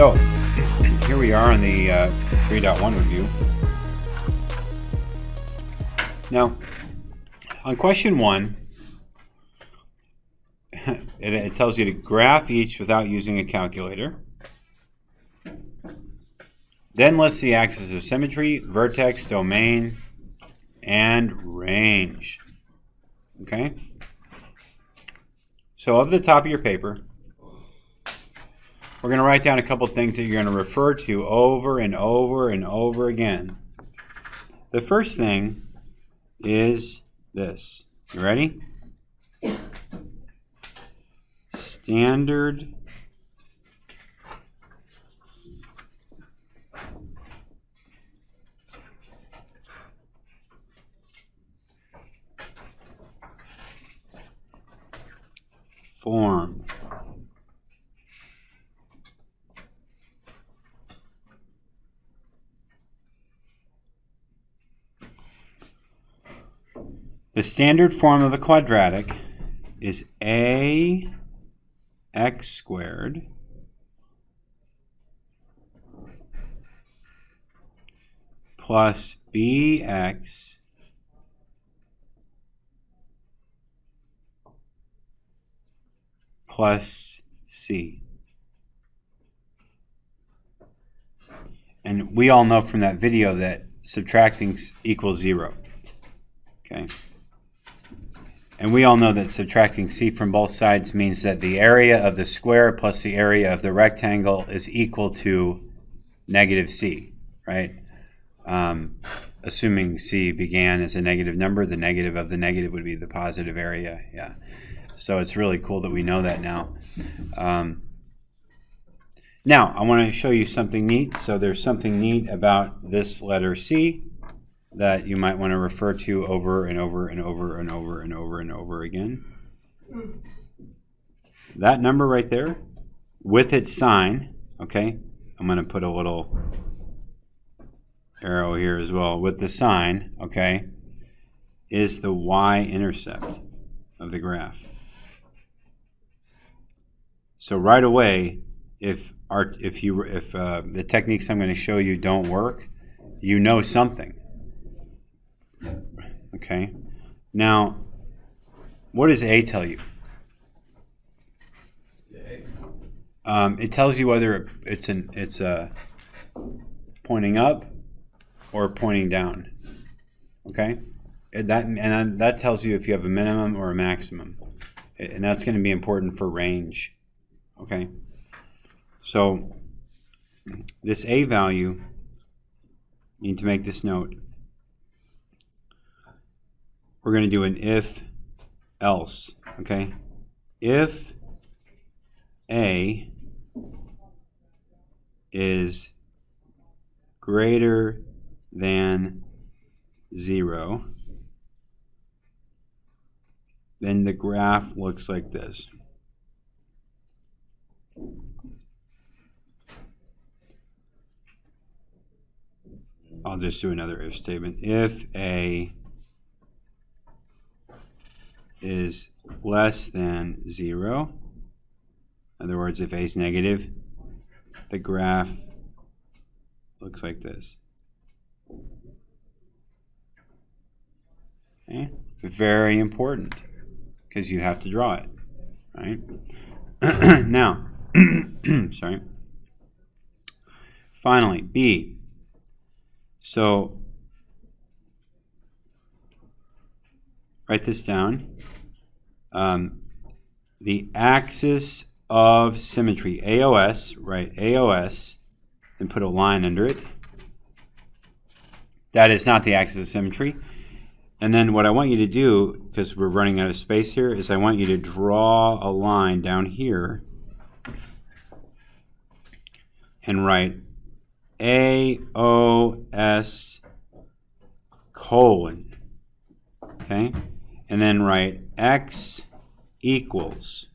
So here we are on the 3.1 review. Now, on question 1, it tells you to graph each without using a calculator. Then list the axes of symmetry, vertex, domain, and range. Okay? So of the top of your paper, we're going to write down a couple things that you're going to refer to over and over and over again. The first thing is this. You ready? Standard form. The standard form of a quadratic is ax squared plus bx plus c. And we all know from that video that subtracting equals 0. Okay. And we all know that subtracting c from both sides means that the area of the square plus the area of the rectangle is equal to negative c, right? Assuming c began as a negative number, the negative of the negative would be the positive area. Yeah. So it's really cool that we know that now. Now, I want to show you something neat. So there's something neat about this letter C that you might want to refer to over and over and over and over and over and over again. That number right there, with its sign, okay, I'm going to put a little arrow here as well, with the sign, okay, is the y-intercept of the graph. So right away, if the techniques I'm going to show you don't work, you know something. Okay. Now, what does A tell you? It tells you whether it's pointing up or pointing down. Okay. And that tells you if you have a minimum or a maximum, and that's going to be important for range. Okay. So this A value, you need to make this note. We're going to do an if else, okay? If A is greater than 0, then the graph looks like this. I'll just do another if statement. If A is less than 0, in other words, if A is negative, the graph looks like this. Okay? Very important, because you have to draw it, right? Now, sorry. Finally, B. So, write this down. The axis of symmetry, AOS, right? AOS, and put a line under it. That is not the axis of symmetry. And then what I want you to do, because we're running out of space here, is I want you to draw a line down here and write AOS colon, okay? And then write X equals,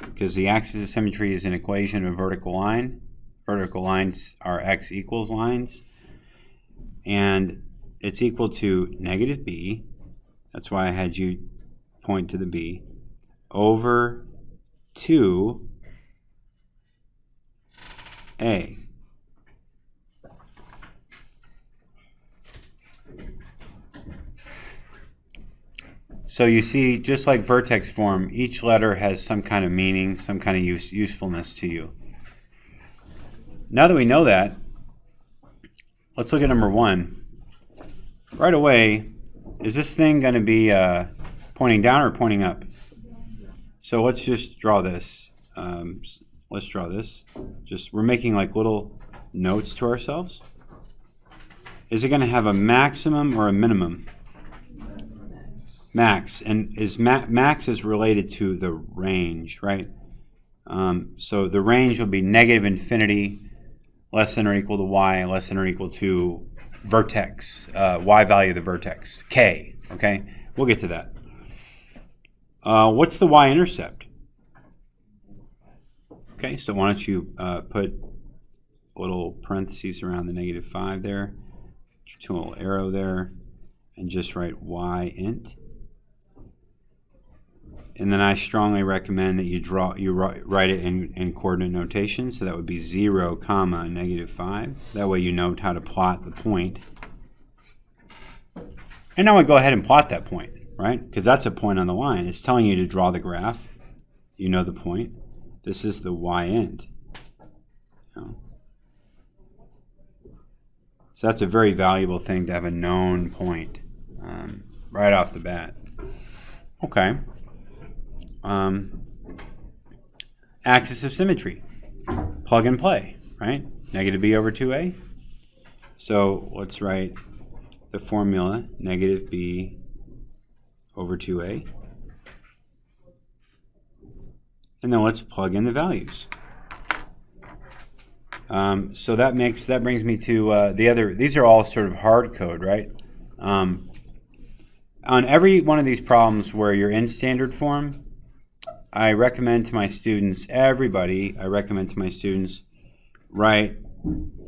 because the axis of symmetry is an equation of a vertical line. Vertical lines are X equals lines. And it's equal to negative B, that's why I had you point to the B, over 2 A. So you see, just like vertex form, each letter has some kind of meaning, some kind of usefulness to you. Now that we know that, let's look at number 1. Right away, is this thing going to be pointing down or pointing up? So let's just draw this. Let's draw this. We're making like little notes to ourselves. Is it going to have a maximum or a minimum? Max. And max is related to the range, right? So the range will be negative infinity, less than or equal to y, less than or equal to vertex, y value of the vertex, k, okay? We'll get to that. What's the y-intercept? Okay, so why don't you put little parentheses around the -5 there, a little arrow there, and just write y-int. And then I strongly recommend that you write it in coordinate notation. So that would be 0, -5. That way you know how to plot the point. And now I go ahead and plot that point, right? Because that's a point on the line. It's telling you to draw the graph. You know the point. This is the y-int. So that's a very valuable thing to have a known point right off the bat. Okay. Axis of symmetry. Plug and play, right? -b over 2a. So let's write the formula -b over 2a. And then let's plug in the values. So that brings me to the other. These are all sort of hard code, right? On every one of these problems where you're in standard form, I recommend to my students, write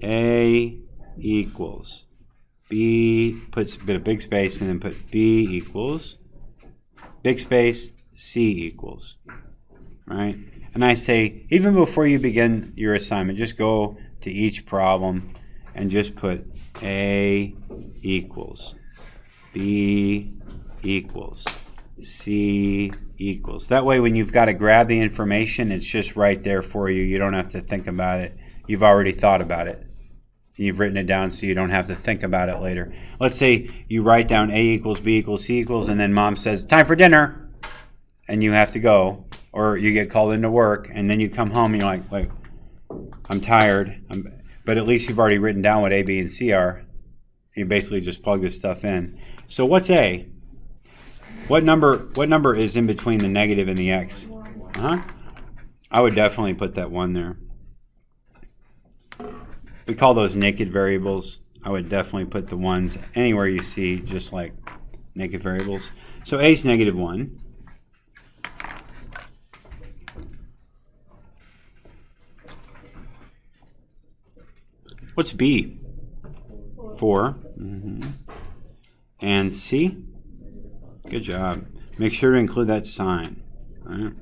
A equals B, puts a bit of big space, and then put B equals, big space, C equals, right? And I say, even before you begin your assignment, just go to each problem and just put A equals, B equals, C equals. That way when you've got to grab the information, it's just right there for you. You don't have to think about it. You've already thought about it. You've written it down so you don't have to think about it later. Let's say you write down A equals, B equals, C equals, and then mom says, time for dinner, and you have to go. Or you get called into work, and then you come home and you're like, wait, I'm tired. But at least you've already written down what A, B, and C are. You basically just plug this stuff in. So what's A? What number is in between the negative and the x? I would definitely put that 1 there. We call those naked variables. I would definitely put the ones anywhere you see, just like naked variables. So A is -1. What's B? 4. And C? Good job. Make sure to include that sign. All right.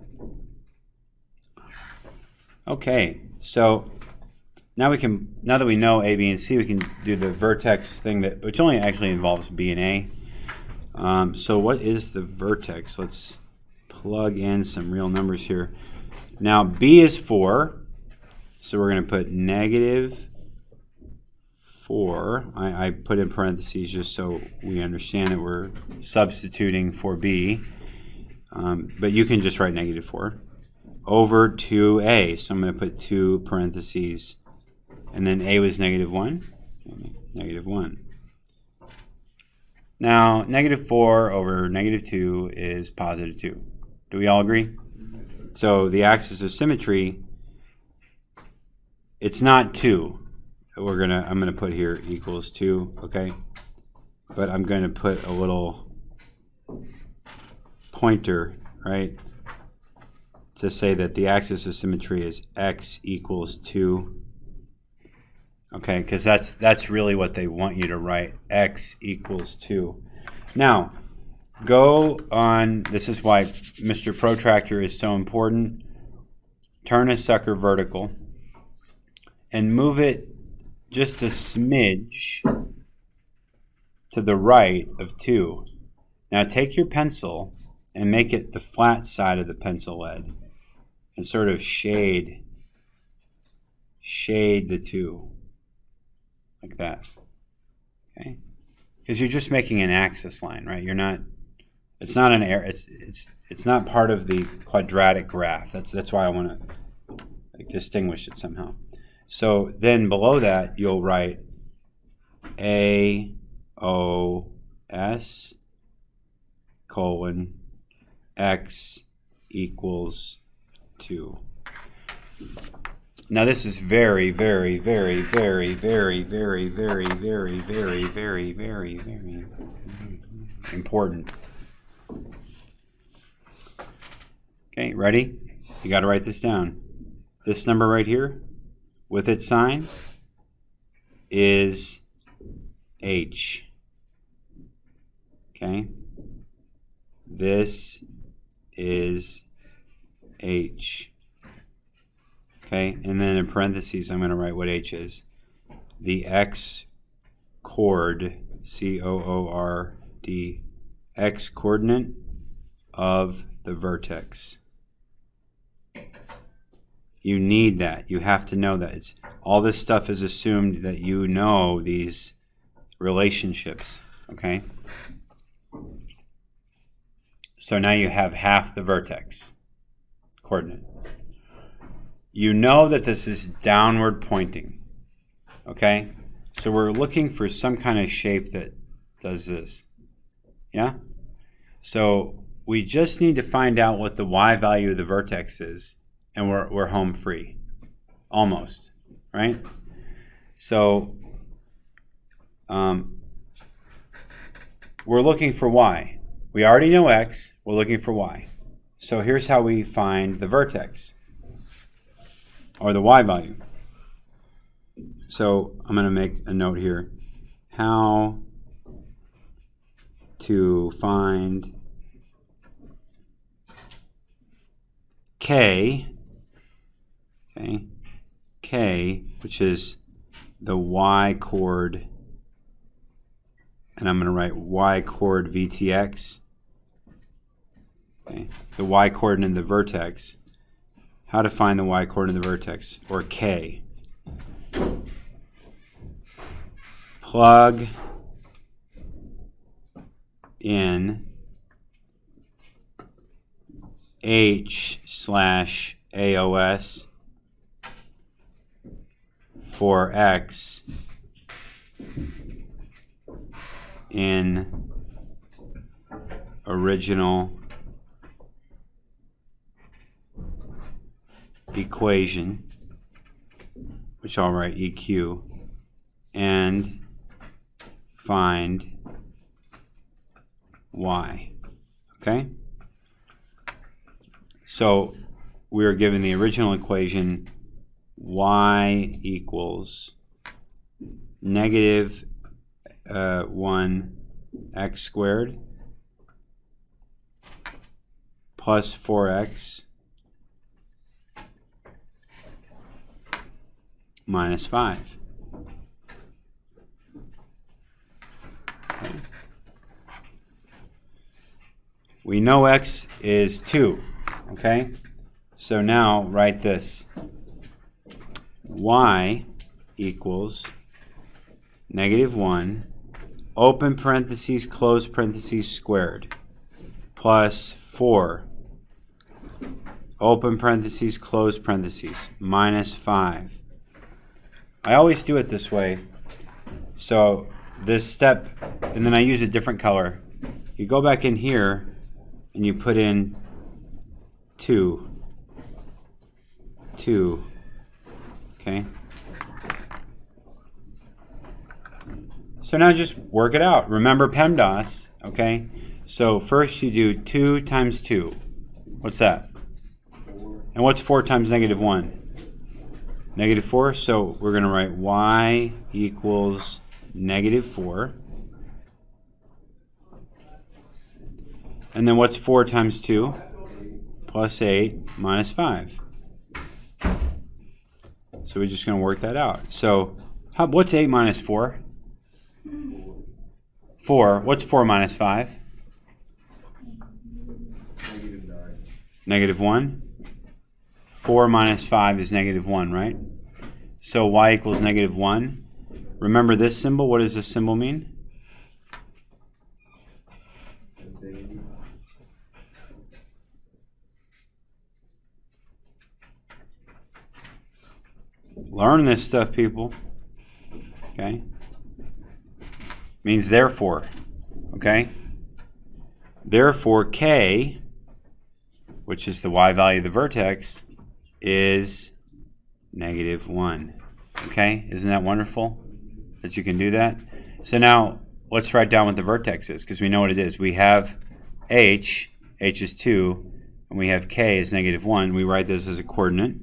Okay, so now that we know A, B, and C, we can do the vertex thing which only actually involves B and A. So what is the vertex? Let's plug in some real numbers here. Now B is 4, so we're going to put -4. I put in parentheses just so we understand that we're substituting for B. But you can just write -4 over 2A. So I'm going to put 2 parentheses. And then A was -1. -1. Now, -4 over -2 is +2. Do we all agree? So the axis of symmetry, it's not 2. I'm gonna put here equals 2, okay? But I'm gonna put a little pointer, right, to say that the axis of symmetry is x equals 2. Okay, because that's really what they want you to write, x equals 2. Now, go on, this is why Mr. Protractor is so important. Turn a sucker vertical. and move it just a smidge to the right of 2. Now take your pencil and make it the flat side of the pencil lead and sort of shade the 2 like that. Okay? Because you're just making an axis line, right? You're not. It's not an error. It's not part of the quadratic graph. That's why I want to distinguish it somehow. So then below that you'll write AOS colon x equals 2. Now this is very, very, very, very, very, very, very, very, very, very, very, very important. Okay, ready? You got to write this down. This number right here, with its sign, is H. Okay? This is H. Okay, and then in parentheses, I'm going to write what H is. The x coord, C-O-O-R-D, x coordinate of the vertex. You need that. You have to know that. All this stuff is assumed that you know these relationships. Okay? So now you have half the vertex coordinate. You know that this is downward pointing. Okay? So we're looking for some kind of shape that does this. Yeah? So we just need to find out what the y value of the vertex is, and we're home free. Almost. Right? So we're looking for y. We already know x. We're looking for y. So here's how we find the vertex, or the y value. So I'm going to make a note here. How to find k, okay, k, which is the y chord, and I'm going to write y chord VTX, okay, the y coordinate in the vertex. How to find the y coordinate in the vertex, or k. Plug in H/AOS for x in original equation, which I'll write EQ, and find y. Okay? So we are given the original equation, y equals negative 1 x squared plus 4x minus 5. Okay. We know x is 2. Okay? So now write this. Y equals negative 1, open parentheses, close parentheses, squared, plus 4, open parentheses, close parentheses, minus 5. I always do it this way. So this step, and then I use a different color. You go back in here and you put in 2. Okay? So now just work it out. Remember PEMDAS, okay? So first you do 2 times 2. What's that? 4. And what's 4 times negative 1? Negative 4. So we're going to write y equals negative 4. And then what's 4 times 2? Plus 8 minus 5. So we're just going to work that out. So what's 8 minus 4? 4. What's 4 minus 5? Negative 1. 4 minus 5 is negative 1, right? So y equals negative 1. Remember this symbol? What does this symbol mean? Learn this stuff, people. Okay? Means therefore. Okay? Therefore, k, which is the y value of the vertex, is negative 1. Okay? Isn't that wonderful that you can do that? So now, let's write down what the vertex is, because we know what it is. We have h is 2, and we have k is negative 1. We write this as a coordinate.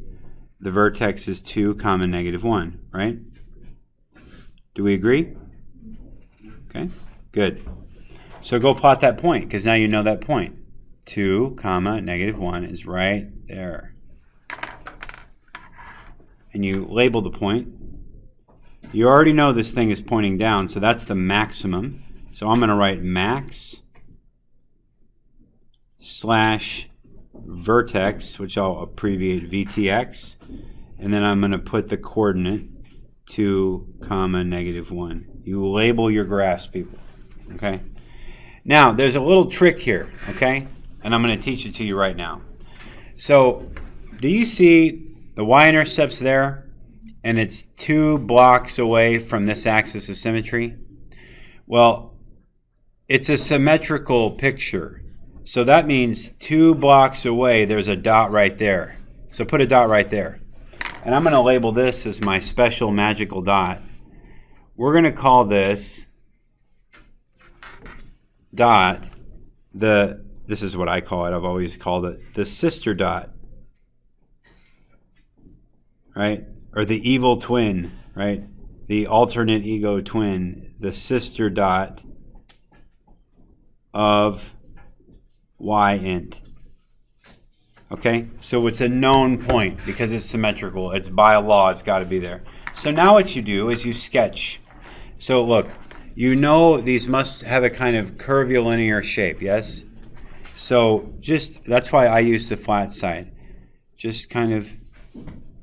The vertex is 2, comma, negative 1, right? Do we agree? Okay, good. So go plot that point, because now you know that point. 2, comma, negative 1 is right there. And you label the point. You already know this thing is pointing down, so that's the maximum. So I'm going to write max slash vertex, which I'll abbreviate VTX, and then I'm going to put the coordinate 2, comma, negative 1. You label your graphs, people. Okay? Now, there's a little trick here, okay? And I'm going to teach it to you right now. So, do you see the y-intercepts there? And it's 2 blocks away from this axis of symmetry? Well, it's a symmetrical picture. So that means 2 blocks away, there's a dot right there. So put a dot right there. And I'm going to label this as my special magical dot. We're going to call this dot, this is what I call it, I've always called it, the sister dot. Right? Or the evil twin, right? The alternate ego twin, the sister dot of y int. Okay, so it's a known point because it's symmetrical. It's by law, it's got to be there. So now what you do is you sketch. So look, you know these must have a kind of curvilinear shape, yes? So that's why I use the flat side. Just kind of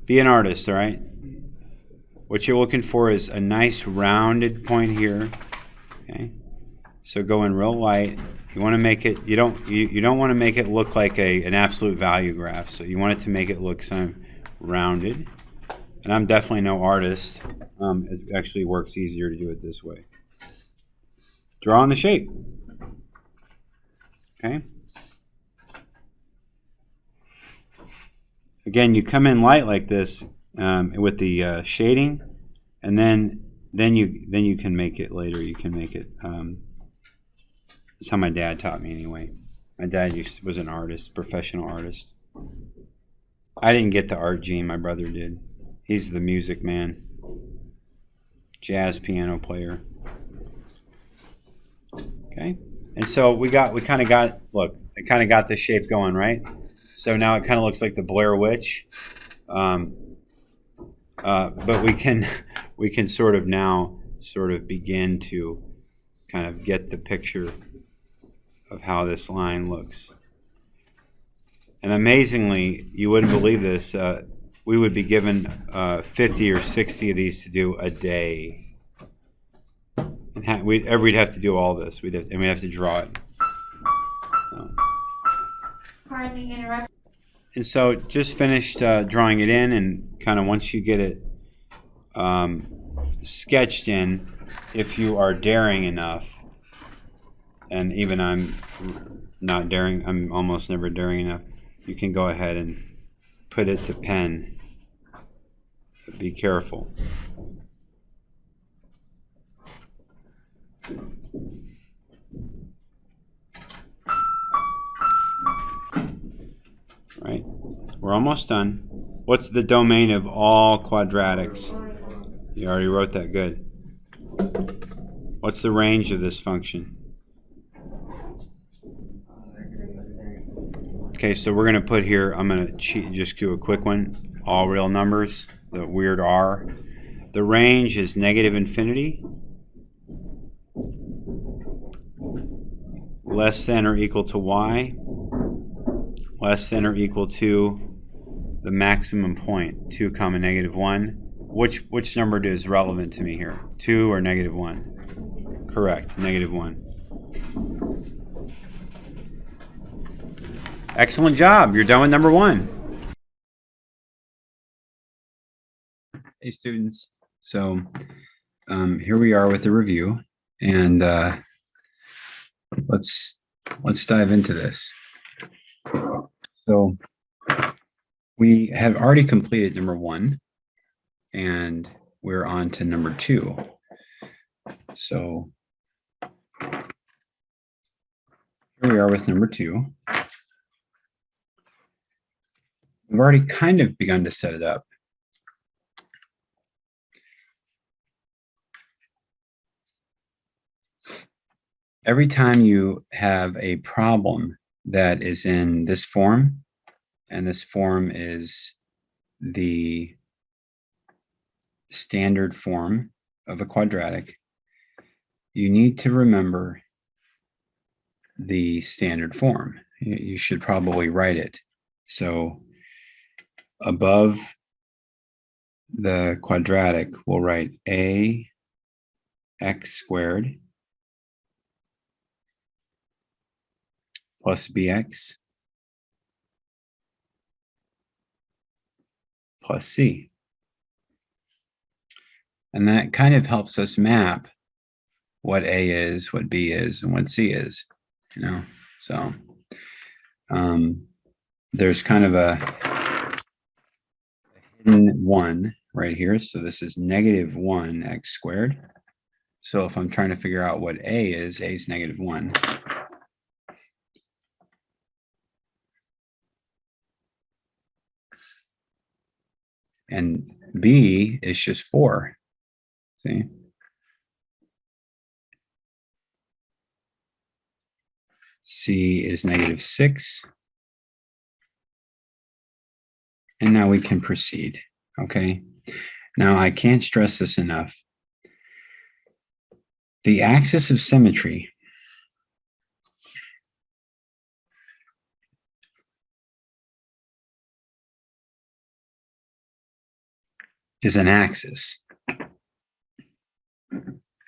be an artist, all right? What you're looking for is a nice rounded point here. Okay, so go in real light. You want to make it, you don't want to make it look like an absolute value graph. So you want it to make it look kind of rounded. And I'm definitely no artist. It actually works easier to do it this way. Draw on the shape. Okay. Again, you come in light like this with the shading, and then you can make it later. You can make it. That's how my dad taught me anyway. My dad was an artist, professional artist. I didn't get the art gene, my brother did. He's the music man. Jazz piano player. Okay? And so I kind of got the shape going, right? So now it kind of looks like the Blair Witch. But we can sort of begin to kind of get the picture of how this line looks. And amazingly, you wouldn't believe this, we would be given 50 or 60 of these to do a day. And we'd have to do all this. We'd have to draw it. Pardon the interruption. And so just finished drawing it in, and kind of once you get it sketched in, if you are daring enough, and even I'm not daring, I'm almost never daring enough, you can go ahead and put it to pen. But be careful. Right? We're almost done. What's the domain of all quadratics? You already wrote that. Good. What's the range of this function? Okay, so we're going to put here, I'm going to just do a quick one, all real numbers. the weird R. The range is negative infinity, less than or equal to y, less than or equal to the maximum point, 2 comma negative 1. Which number is relevant to me here? 2 or negative 1? Correct, negative 1. Excellent job. You're done with number 1. Hey, students. So here we are with the review, and let's dive into this. So we have already completed number 1, and we're on to number 2. So here we are with number 2. We've already kind of begun to set it up. Every time you have a problem that is in this form, and this form is the standard form of a quadratic, you need to remember the standard form. You should probably write it. So above the quadratic, we'll write ax squared plus bx plus c. And that kind of helps us map what A is, what B is, and what C is, you know? So there's kind of a hidden 1 right here. So this is negative 1 x squared. So if I'm trying to figure out what A is negative 1. And B is just 4. See? C is negative 6. And now we can proceed, okay? Now I can't stress this enough. The axis of symmetry is an axis,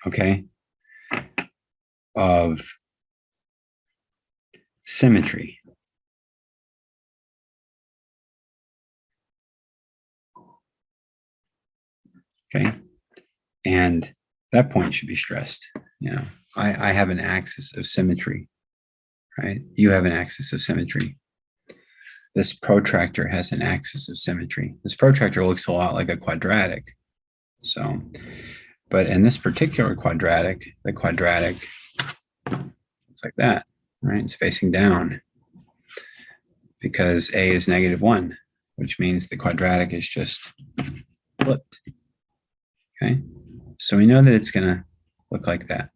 okay, of symmetry. Okay, and that point should be stressed. You know, I have an axis of symmetry, right? You have an axis of symmetry. This protractor has an axis of symmetry. This protractor looks a lot like a quadratic. So, but in this particular quadratic, the quadratic looks like that, right? It's facing down because A is negative 1, which means the quadratic is just flipped. Okay, so we know that it's going to look like that,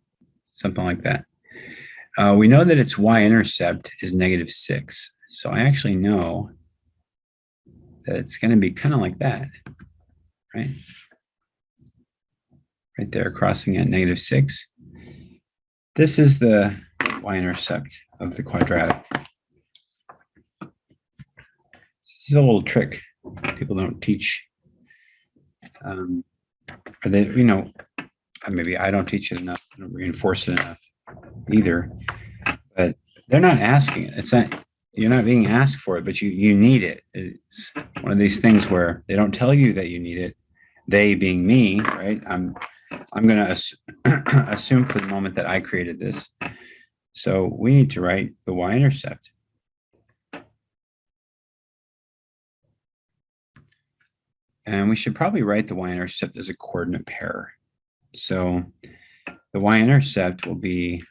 something like that. We know that its y-intercept is negative 6. So I actually know that it's going to be kind of like that, right? Right there, crossing at negative 6. This is the y-intercept of the quadratic. This is a little trick people don't teach. Or they, you know, maybe I don't teach it enough, I don't reinforce it enough either. But they're not asking it. It's not, you're not being asked for it, but you need it. It's one of these things where they don't tell you that you need it. They being me, right? I'm going to assume for the moment that I created this. So we need to write the y-intercept. And we should probably write the y-intercept as a coordinate pair. So the y-intercept will be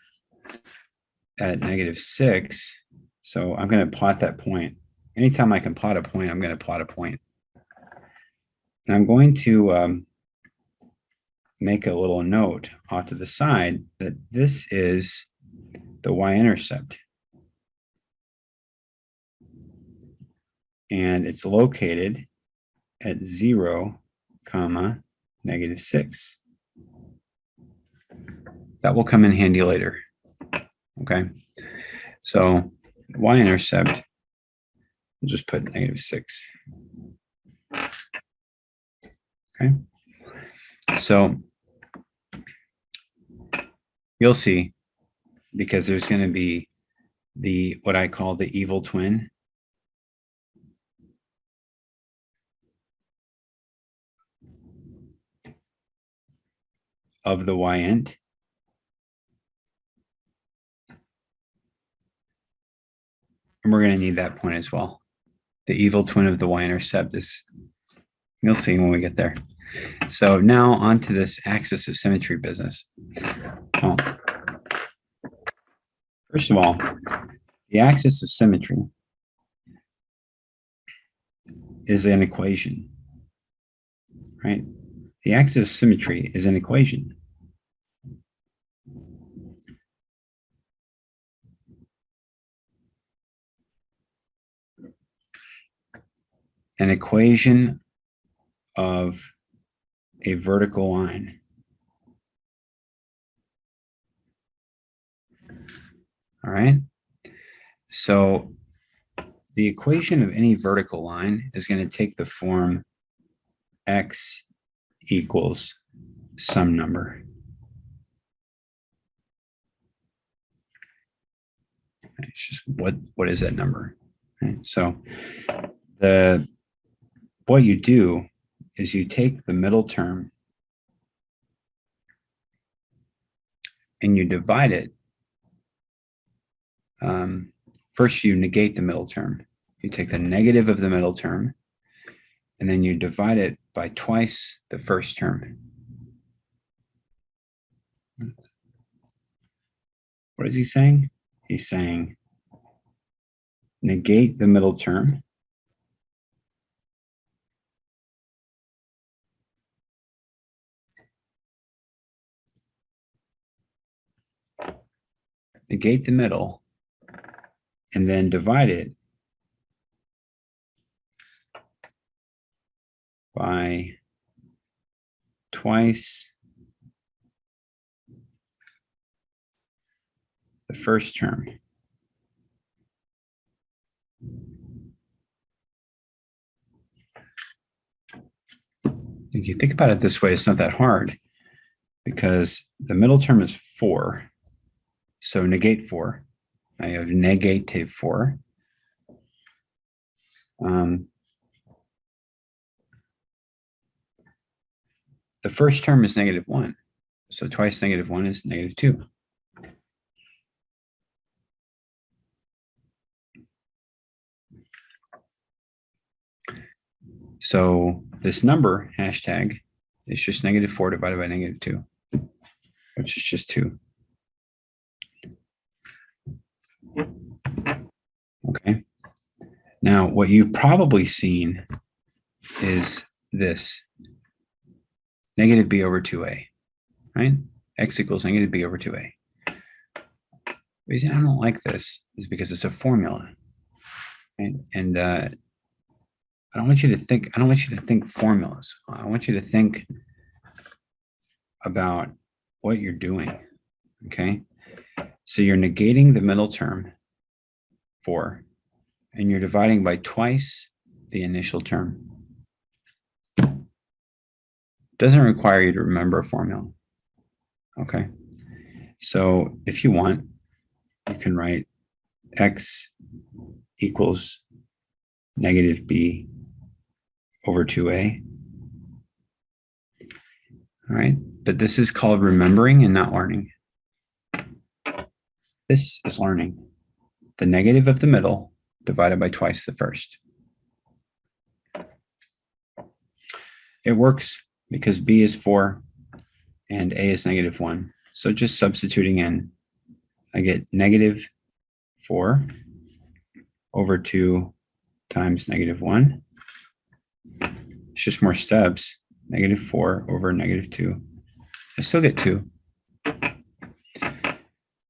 at negative 6. So I'm going to plot that point. Anytime I can plot a point, I'm going to plot a point. And I'm going to make a little note off to the side that this is the y-intercept. And it's located at 0 comma, -6. That will come in handy later. Okay. So y-intercept, we'll just put -6. Okay. So you'll see, because there's going to be what I call the evil twin of the y-int. And we're going to need that point as well. The evil twin of the y-intercept is, you'll see when we get there. So now onto this axis of symmetry business. Well, first of all, the axis of symmetry is an equation, right? The axis of symmetry is an equation. An equation of a vertical line. All right. So the equation of any vertical line is going to take the form x equals some number. It's just what is that number? Okay. So what you do is you take the middle term and you divide it. First, you negate the middle term. You take the negative of the middle term, and then you divide it by twice the first term. What is he saying? He's saying negate the middle term. Negate the middle, and then divide it by twice the first term. If you think about it this way, it's not that hard, because the middle term is 4. So negate 4. I have negative 4. The first term is -1. So twice -1 is -2. So this number, hashtag, is just -4 divided by -2, which is just 2. Okay. Now, what you've probably seen is this, -b over 2a, right? X equals -b over 2a. The reason I don't like this is because it's a formula, right? And I don't want you to think formulas. I want you to think about what you're doing, okay? So you're negating the middle term, 4, and you're dividing by twice the initial term. Doesn't require you to remember a formula, okay? So if you want, you can write x equals -b over 2a. All right, but this is called remembering and not learning. This is learning. The negative of the middle divided by twice the first. It works because b is 4 and a is -1. So just substituting in, I get -4 over 2 times -1. It's just more steps. -4 over -2. I still get 2.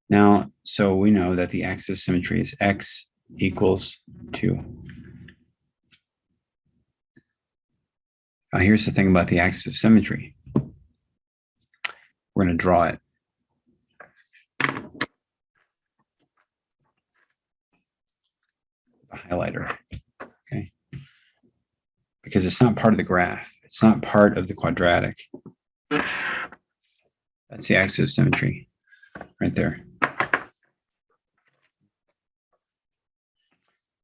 Now, so we know that the axis of symmetry is x equals 2. Here's the thing about the axis of symmetry. We're going to draw it. A highlighter, okay? Because it's not part of the graph. It's not part of the quadratic. That's the axis of symmetry right there.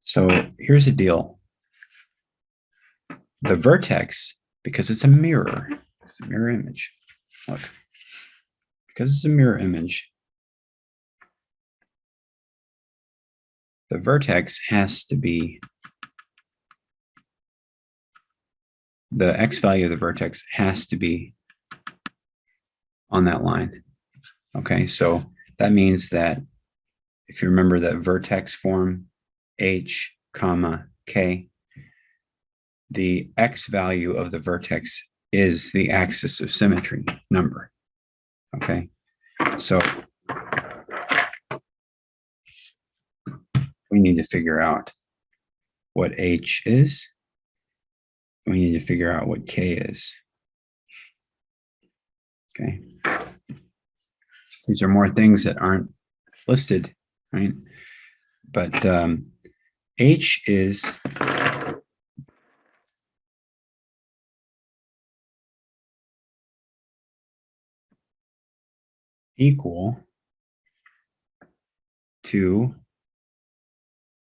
So here's the deal. The vertex, because it's a mirror image. Look, because it's a mirror image, the vertex has to be, the x value of the vertex has to be on that line. Okay, so that means that if you remember that vertex form h comma k, the x value of the vertex is the axis of symmetry number. Okay, so we need to figure out what h is. We need to figure out what k is. Okay, these are more things that aren't listed, right? But h is equal to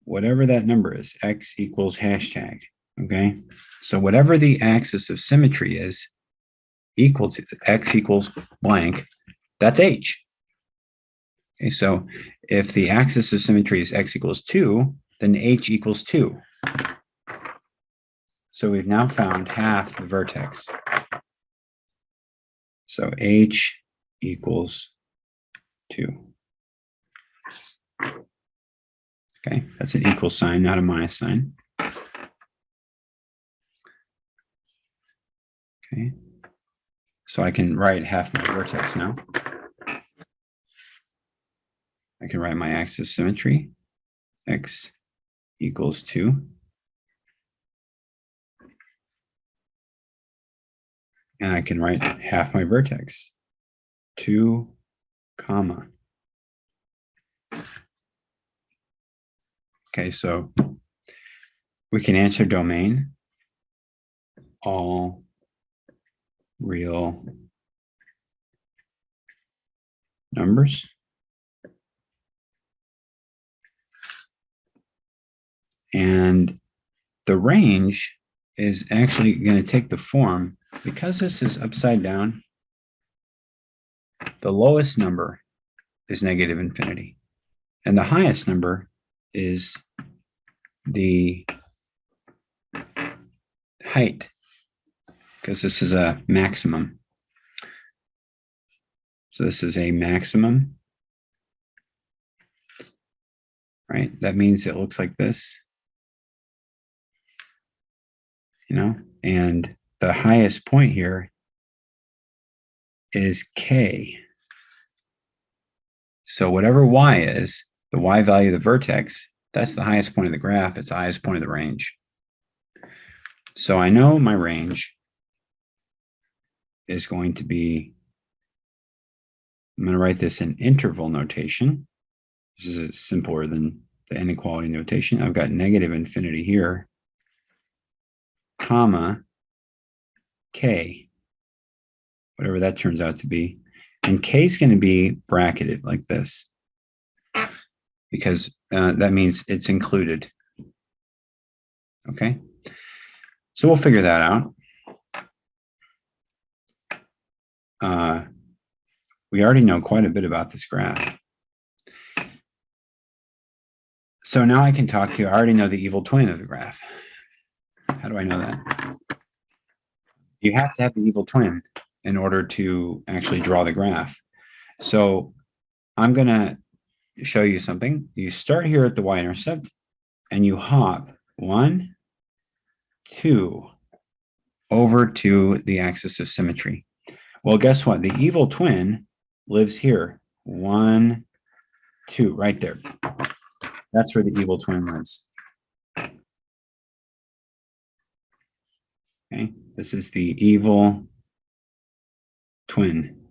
whatever that number is, x equals hashtag, okay? So whatever the axis of symmetry is, equal to x equals blank, that's h. Okay, so if the axis of symmetry is x equals 2, then h equals 2. So we've now found half the vertex. So h equals 2. Okay, that's an equal sign, not a minus sign. Okay, so I can write half my vertex now. I can write my axis of symmetry, x equals 2. And I can write half my vertex, 2, comma. Okay, so we can answer domain, all real numbers. And the range is actually going to take the form, because this is upside down, the lowest number is negative infinity. And the highest number is the height, because this is a maximum. So this is a maximum, right? That means it looks like this, you know, and the highest point here is k. So whatever y is, the y value of the vertex, that's the highest point of the graph. It's the highest point of the range. So I know my range is going to be, I'm going to write this in interval notation. This is simpler than the inequality notation. I've got negative infinity here, comma, k, whatever that turns out to be. And k is going to be bracketed like this, because that means it's included. Okay, so we'll figure that out. We already know quite a bit about this graph. So now I can talk to you. I already know the evil twin of the graph. How do I know that? You have to have the evil twin in order to actually draw the graph. So I'm going to show you something. You start here at the y-intercept and you hop 1, 2 over to the axis of symmetry. Well, guess what? The evil twin lives here. 1, 2, right there. That's where the evil twin lives. Okay, This is the evil twin.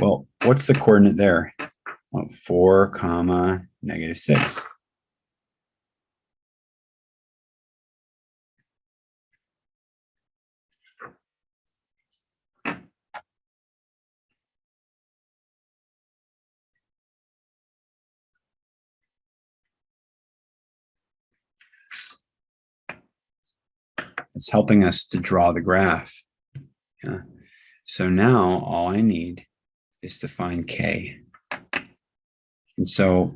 Well, what's the coordinate there? Well, 4, comma, -6. It's helping us to draw the graph. Yeah. So now all I need is to find K. And so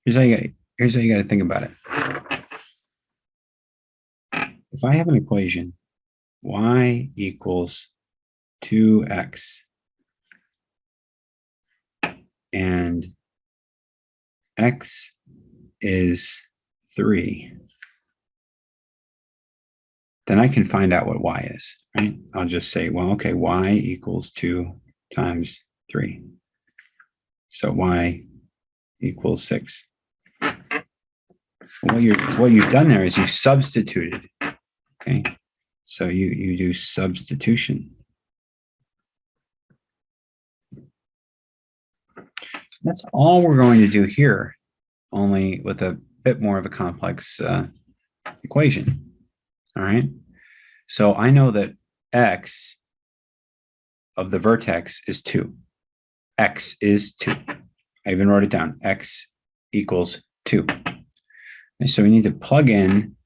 here's how you got to think about it. If I have an equation, y equals 2x and x is 3, then I can find out what y is, right? I'll just say, well, okay, y equals 2 times 3. So y equals 6. What you've done there is you substituted, okay? So you do substitution. That's all we're going to do here, only with a bit more of a complex equation, all right? So I know that x of the vertex is 2. X is 2. I even wrote it down. X equals 2. And so we need to plug in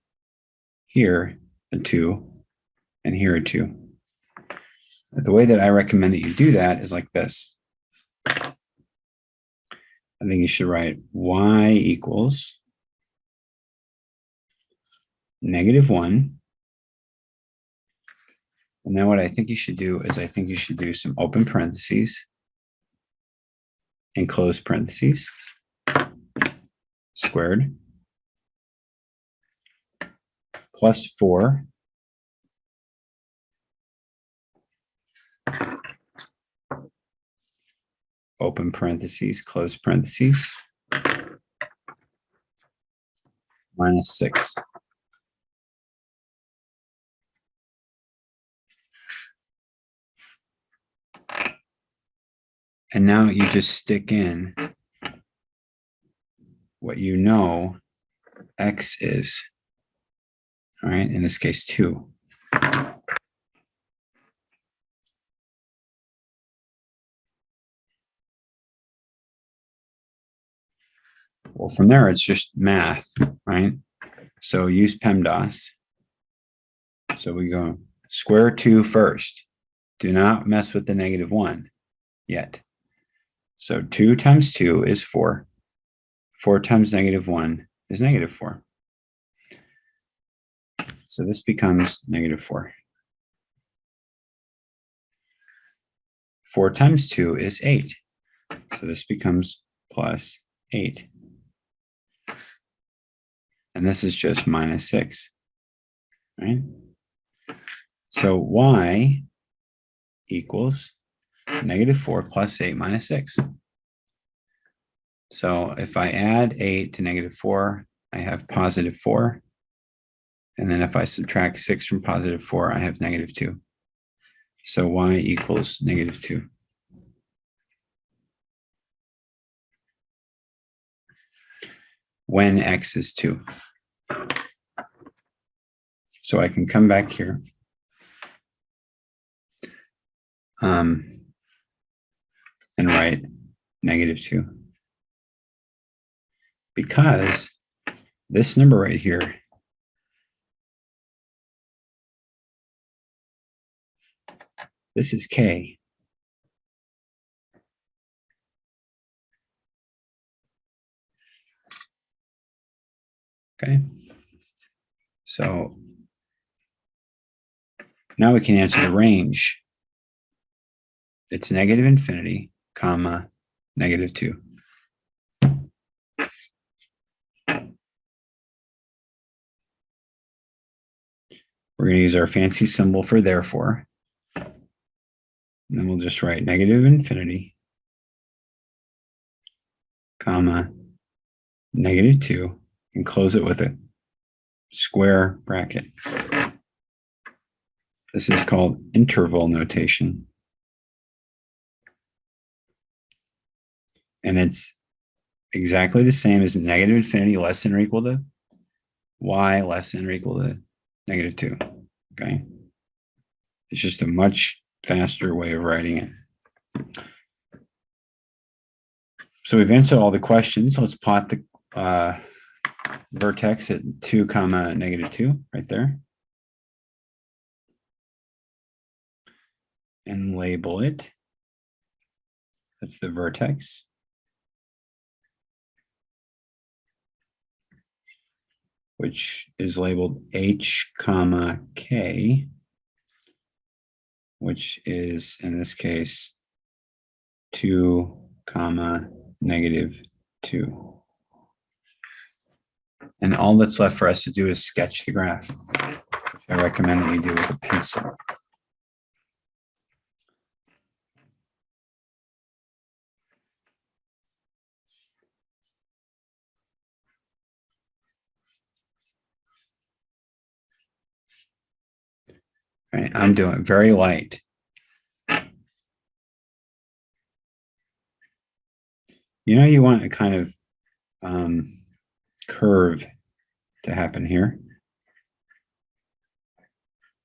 here a 2 and here a 2. The way that I recommend that you do that is like this. I think you should write y equals -1. And then what I think you should do is I think you should do some open parentheses and close parentheses, squared, plus 4 open parentheses, close parentheses, minus 6. And now you just stick in what you know x is. All right, in this case, 2. Well, from there, it's just math, right? So use PEMDAS. So we go square 2 first. Do not mess with the -1 yet. So 2 times 2 is 4. 4 times -1 is -4. So this becomes -4. 4 times 2 is 8. So this becomes plus 8. And this is just minus 6, right? So y equals -4 plus 8 minus 6. So if I add 8 to -4, I have +4. And then if I subtract 6 from +4, I have -2. So y equals -2. When x is 2. So I can come back here. And write -2. Because this number right here this is k. Okay. So now we can answer the range. It's -∞, comma, -2. We're going to use our fancy symbol for therefore. And then we'll just write -∞, comma, -2 and close it with a square bracket. This is called interval notation. And it's exactly the same as negative infinity less than or equal to y less than or equal to -2. Okay. It's just a much faster way of writing it. So we've answered all the questions. Let's plot the vertex at 2, -2 right there. And label it. That's the vertex. Which is labeled h, k, which is in this case 2, -2. And all that's left for us to do is sketch the graph, which I recommend that you do with a pencil. Right, I'm doing it very light. You know, you want a kind of curve to happen here.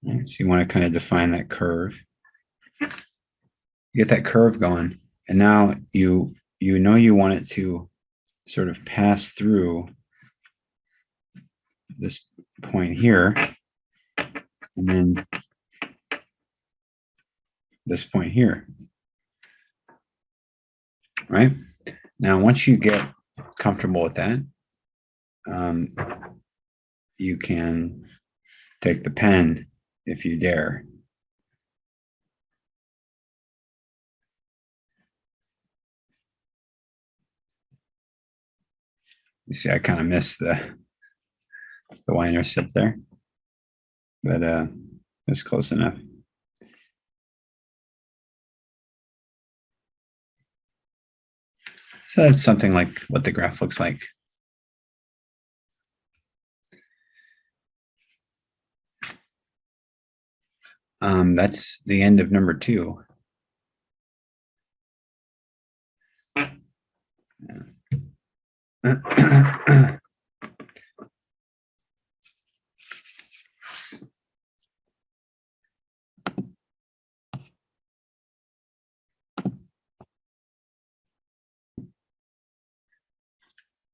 Right, so you want to kind of define that curve. Get that curve going, and now you know you want it to sort of pass through this point here, and then this point here. Right? Now, once you get comfortable with that, you can take the pen, if you dare. You see, I kind of missed the y-intercept there, but it's close enough. So that's something like what the graph looks like. That's the end of number 2.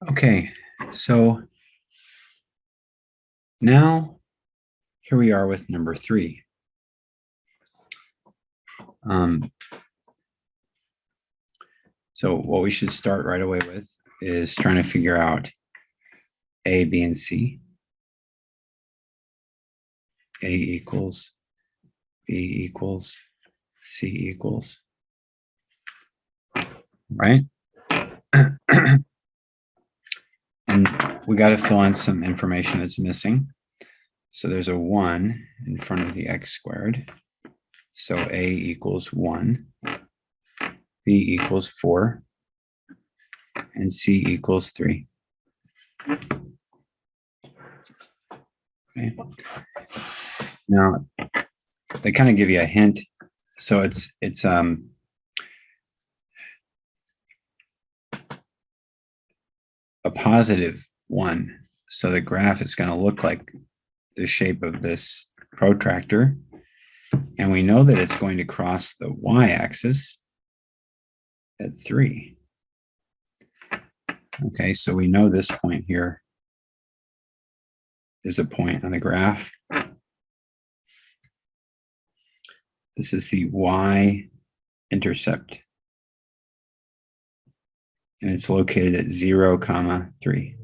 Okay, so now here we are with number 3. So what we should start right away with is trying to figure out A, B, and C. A equals, B equals, C equals, right? And we got to fill in some information that's missing. So there's a 1 in front of the x squared. So A equals 1, B equals 4, and C equals 3. Okay. Now, they kind of give you a hint. So it's a positive 1. So the graph is going to look like the shape of this protractor. And we know that it's going to cross the y-axis at 3. Okay, so we know this point here is a point on the graph. This is the y-intercept. And it's located at 0, 3.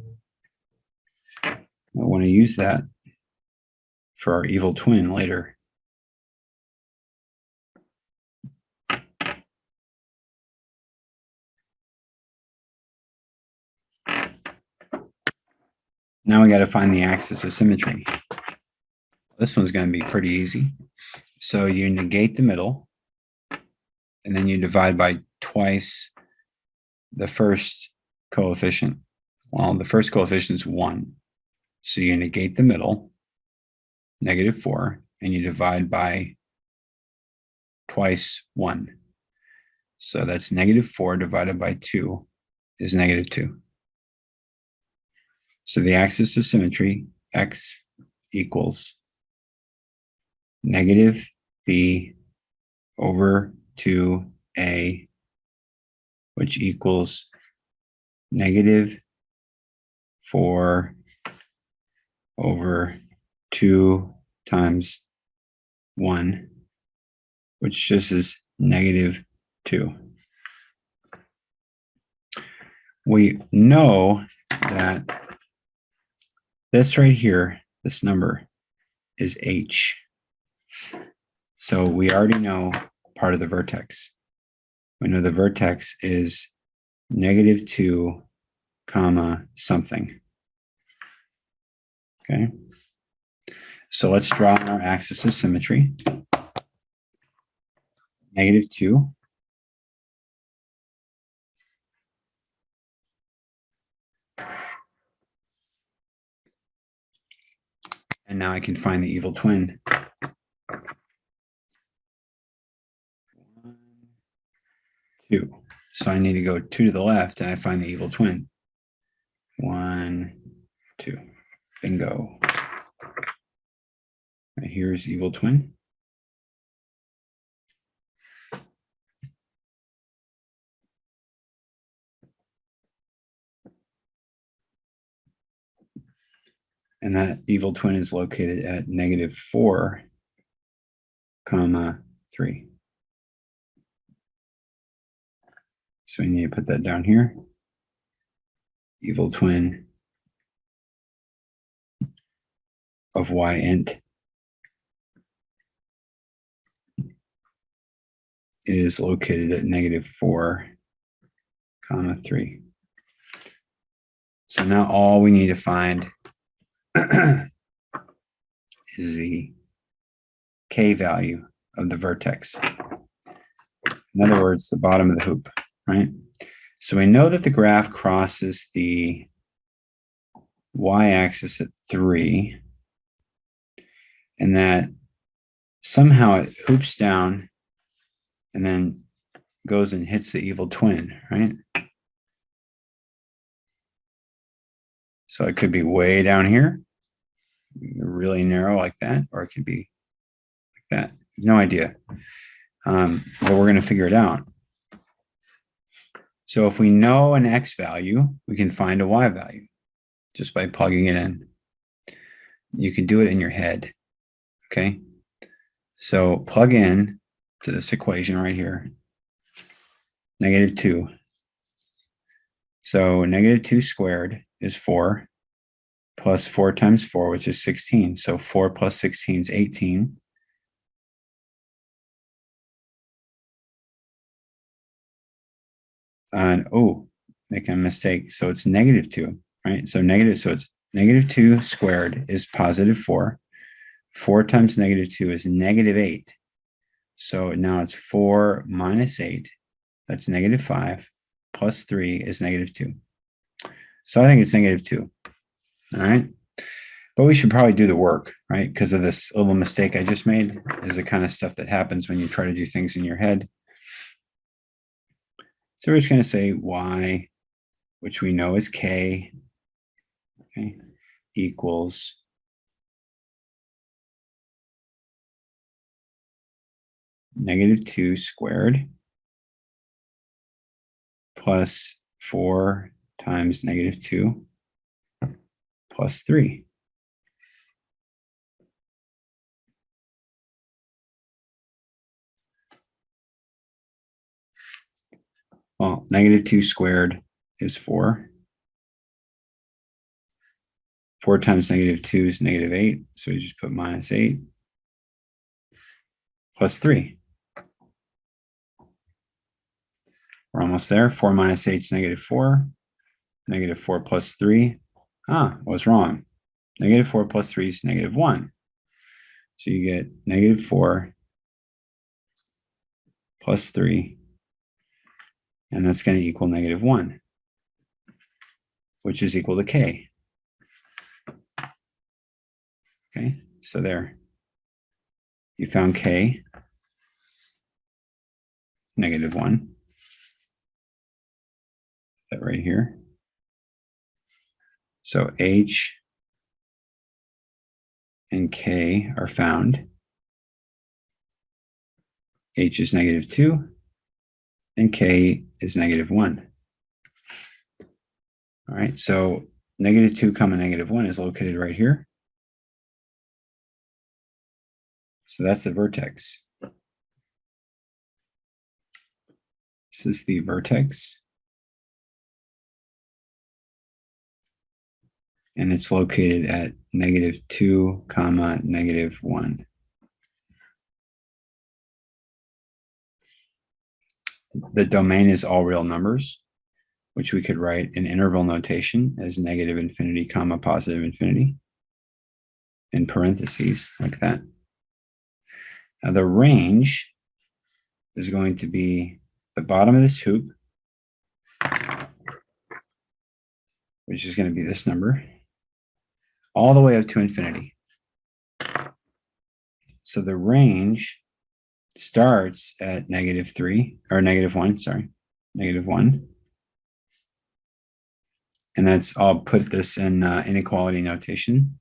I want to use that for our evil twin later. Now we got to find the axis of symmetry. This one's going to be pretty easy. So you negate the middle, and then you divide by twice the first coefficient. Well, the first coefficient is 1. So you negate the middle, -4, and you divide by twice 1. So that's -4 divided by 2 is -2. So the axis of symmetry, x equals -b over 2a, which equals -4 over 2 times 1, which just is -2. We know that this right here, this number, is h. So we already know part of the vertex. We know the vertex is -2, comma, something. Okay. So let's draw our axis of symmetry. -2. And now I can find the evil twin. 1, 2. So I need to go 2 to the left and I find the evil twin. 1, 2. Bingo. And here's evil twin. And that evil twin is located at -4, comma, 3. So we need to put that down here. Evil twin of y int is located at -4, comma, 3. So now all we need to find is the k value of the vertex. In other words, the bottom of the hoop, right? So we know that the graph crosses the y-axis at 3, and that somehow it hoops down and then goes and hits the evil twin, right? So it could be way down here, really narrow like that, or it could be like that. No idea. But we're going to figure it out. So if we know an x value, we can find a y value just by plugging it in. You can do it in your head, okay? So plug in to this equation right here, -2. So -2 squared is 4, plus 4 times 4, which is 16. So 4 plus 16 is 18. And oh, making a mistake. So it's -2, right? So it's -2 squared is +4. 4 times -2 is -8. So now it's 4 minus 8. That's -5. Plus 3 is -2. So I think it's -2. All right. But we should probably do the work, right? Because of this little mistake I just made is the kind of stuff that happens when you try to do things in your head. So we're just going to say y, which we know is k, okay, equals -2 squared plus 4 times -2 plus 3. Well, -2 squared is 4. 4 times -2 is -8. So we just put -8 plus 3. We're almost there. 4 minus 8 is -4. -4 plus 3. I was wrong. -4 plus 3 is -1. So you get -4 plus 3. And that's going to equal -1. which is equal to k. Okay, so there. You found k, -1. That right here. So h and k are found. H is -2, and k is -1. All right, so -2, -1 is located right here. So that's the vertex. This is the vertex. And it's located at -2, -1. The domain is all real numbers, which we could write in interval notation as -infinity, +infinity in parentheses like that. Now the range is going to be the bottom of this hoop, which is going to be this number, all the way up to infinity. So the range starts at -3 or -1, sorry, -1. And I'll put this in inequality notation,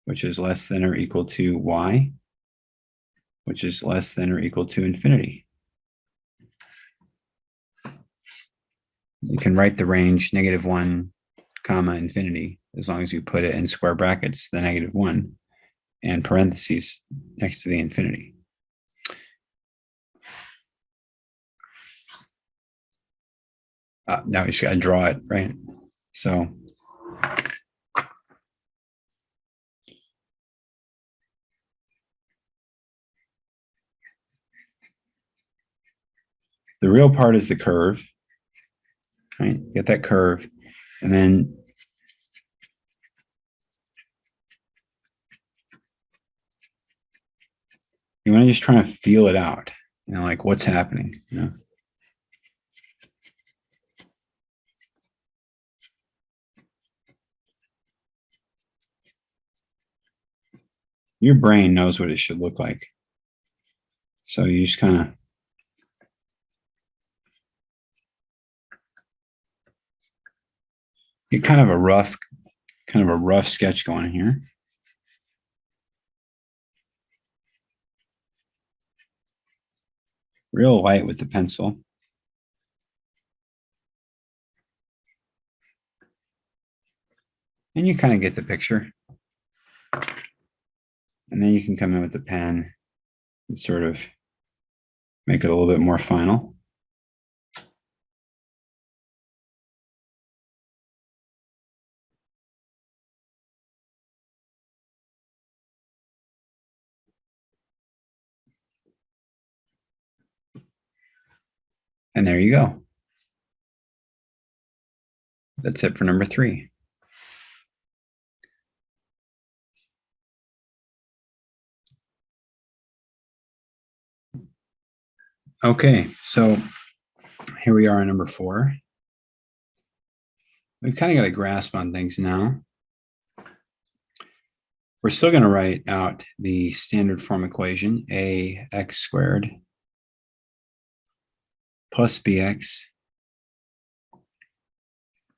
which is less than or equal to y, which is less than or equal to infinity. You can write the range -1, infinity, as long as you put it in square brackets, the -1, and parentheses next to the infinity. Now you just got to draw it, right? So the real part is the curve, right? Get that curve, and then you want to just try to feel it out, like what's happening, Your brain knows what it should look like. So you just kind of get kind of a rough sketch going here. Real light with the pencil. And you kind of get the picture. And then you can come in with the pen and sort of make it a little bit more final. And there you go. That's it for number 3. Okay, so here we are on number 4. We've kind of got a grasp on things now. We're still going to write out the standard form equation, ax² plus bx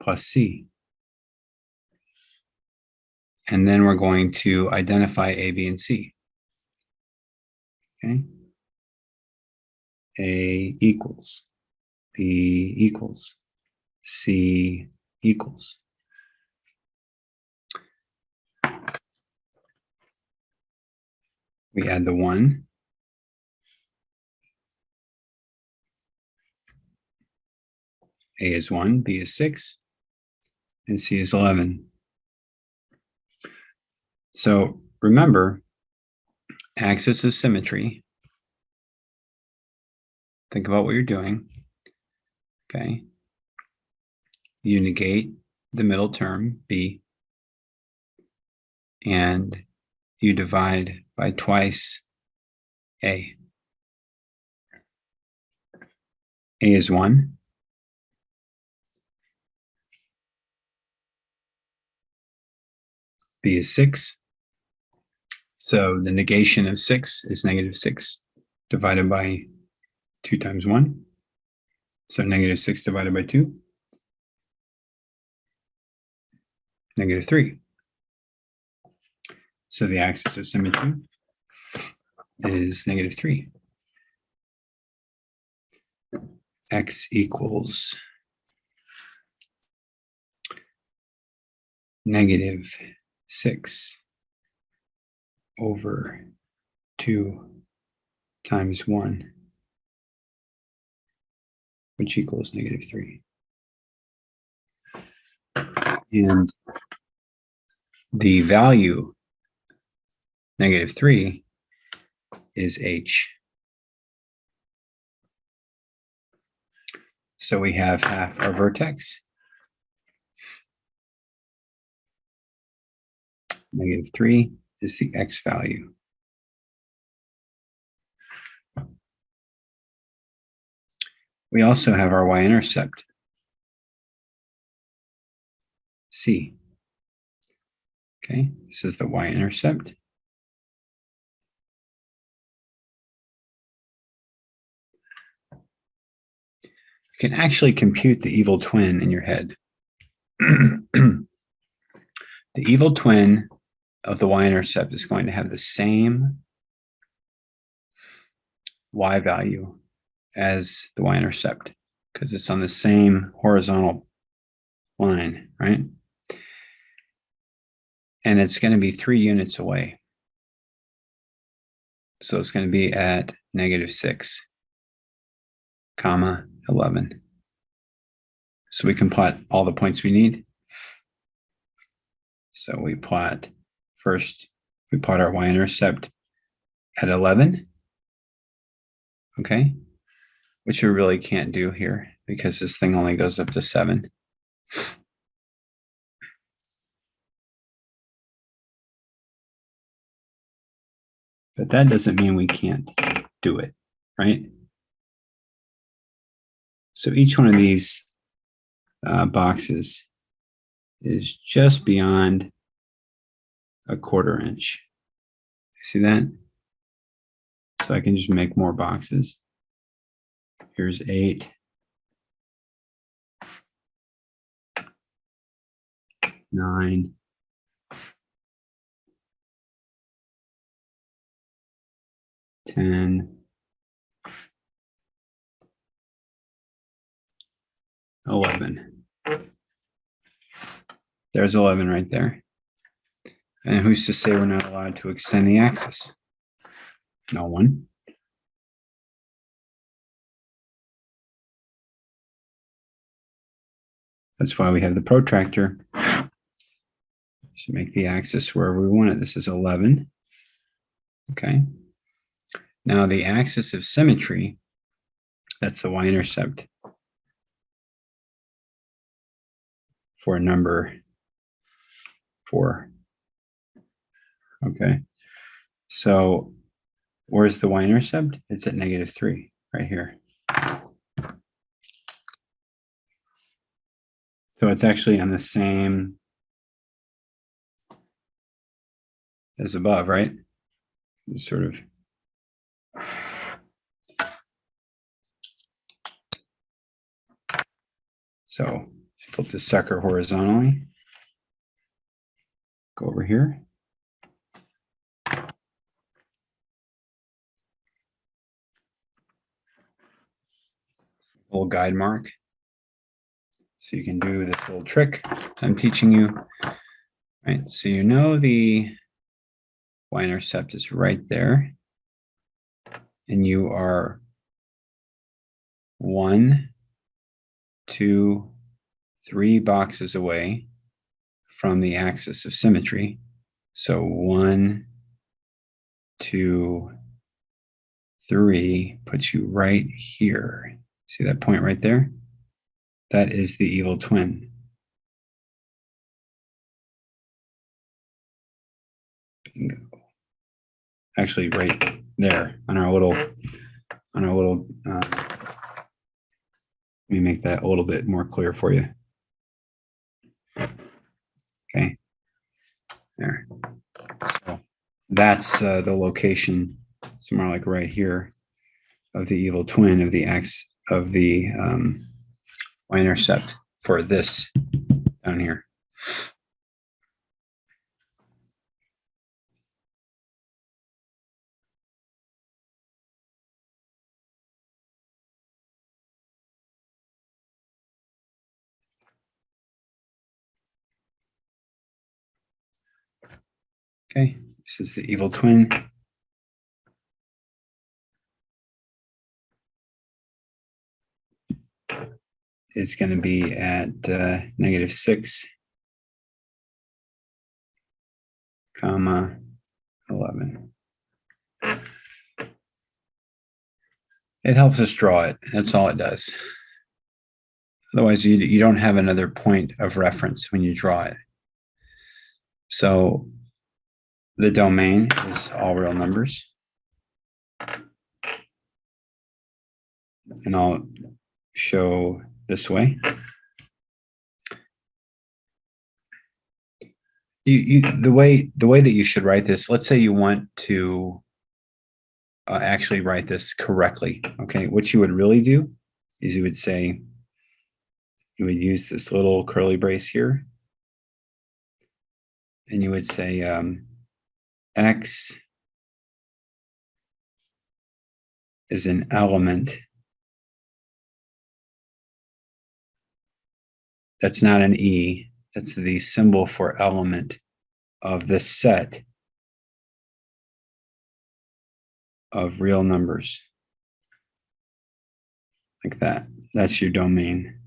plus c. And then we're going to identify a, b, and c. Okay. A equals, B equals, C equals. We add the 1. A is 1, B is 6, and C is 11. So remember, axis of symmetry. Think about what you're doing. Okay. You negate the middle term, B, and you divide by twice A. A is 1. b is 6. So the negation of 6 is negative 6 divided by 2 times 1. So negative 6 divided by 2, negative 3. So the axis of symmetry is negative 3. X equals negative 6 over 2 times 1, which equals negative 3. And the value, negative 3, is h. So we have half our vertex, negative 3 is the x value. We also have our y-intercept, c. Okay, this is the y-intercept. You can actually compute the evil twin in your head. The evil twin of the y-intercept is going to have the same y value as the y-intercept because it's on the same horizontal line, right? And it's going to be 3 units away. So it's going to be at negative 6, comma 11. So we can plot all the points we need. So we plot first, we plot our y-intercept at 11. Okay, which we really can't do here because this thing only goes up to 7. But that doesn't mean we can't do it, right? So each one of these boxes is just beyond a 1/4 inch. See that? So I can just make more boxes. Here's 8. 9. 10. 11. There's 11 right there. And who's to say we're not allowed to extend the axis? No one. That's why we have the protractor. Just make the axis wherever we want it. This is 11. Okay. Now the axis of symmetry, that's the y-intercept for number 4. Okay. So where's the y-intercept? It's at negative 3 right here. So it's actually on the same as above, right? Just sort of. So flip this sucker horizontally. Go over here. Little guide mark. So you can do this little trick I'm teaching you. Right. So you know the y-intercept is right there. And you are 1, 2, 3 boxes away from the axis of symmetry. So 1, 2, 3 puts you right here. See that point right there? That is the evil twin. Bingo. Actually, right there on our little, let me make that a little bit more clear for you. Okay. There. So that's the location somewhere like right here of the evil twin of the x of the y-intercept for this down here. Okay, this is the evil twin. It's going to be at -6, comma 11. It helps us draw it. That's all it does. Otherwise, you don't have another point of reference when you draw it. So the domain is all real numbers. And I'll show this way. The way that you should write this, let's say you want to actually write this correctly. Okay, what you would really do is you would say, you would use this little curly brace here, and you would say x is an element. That's not an E, that's the symbol for element of the set of real numbers. Like that. That's your domain.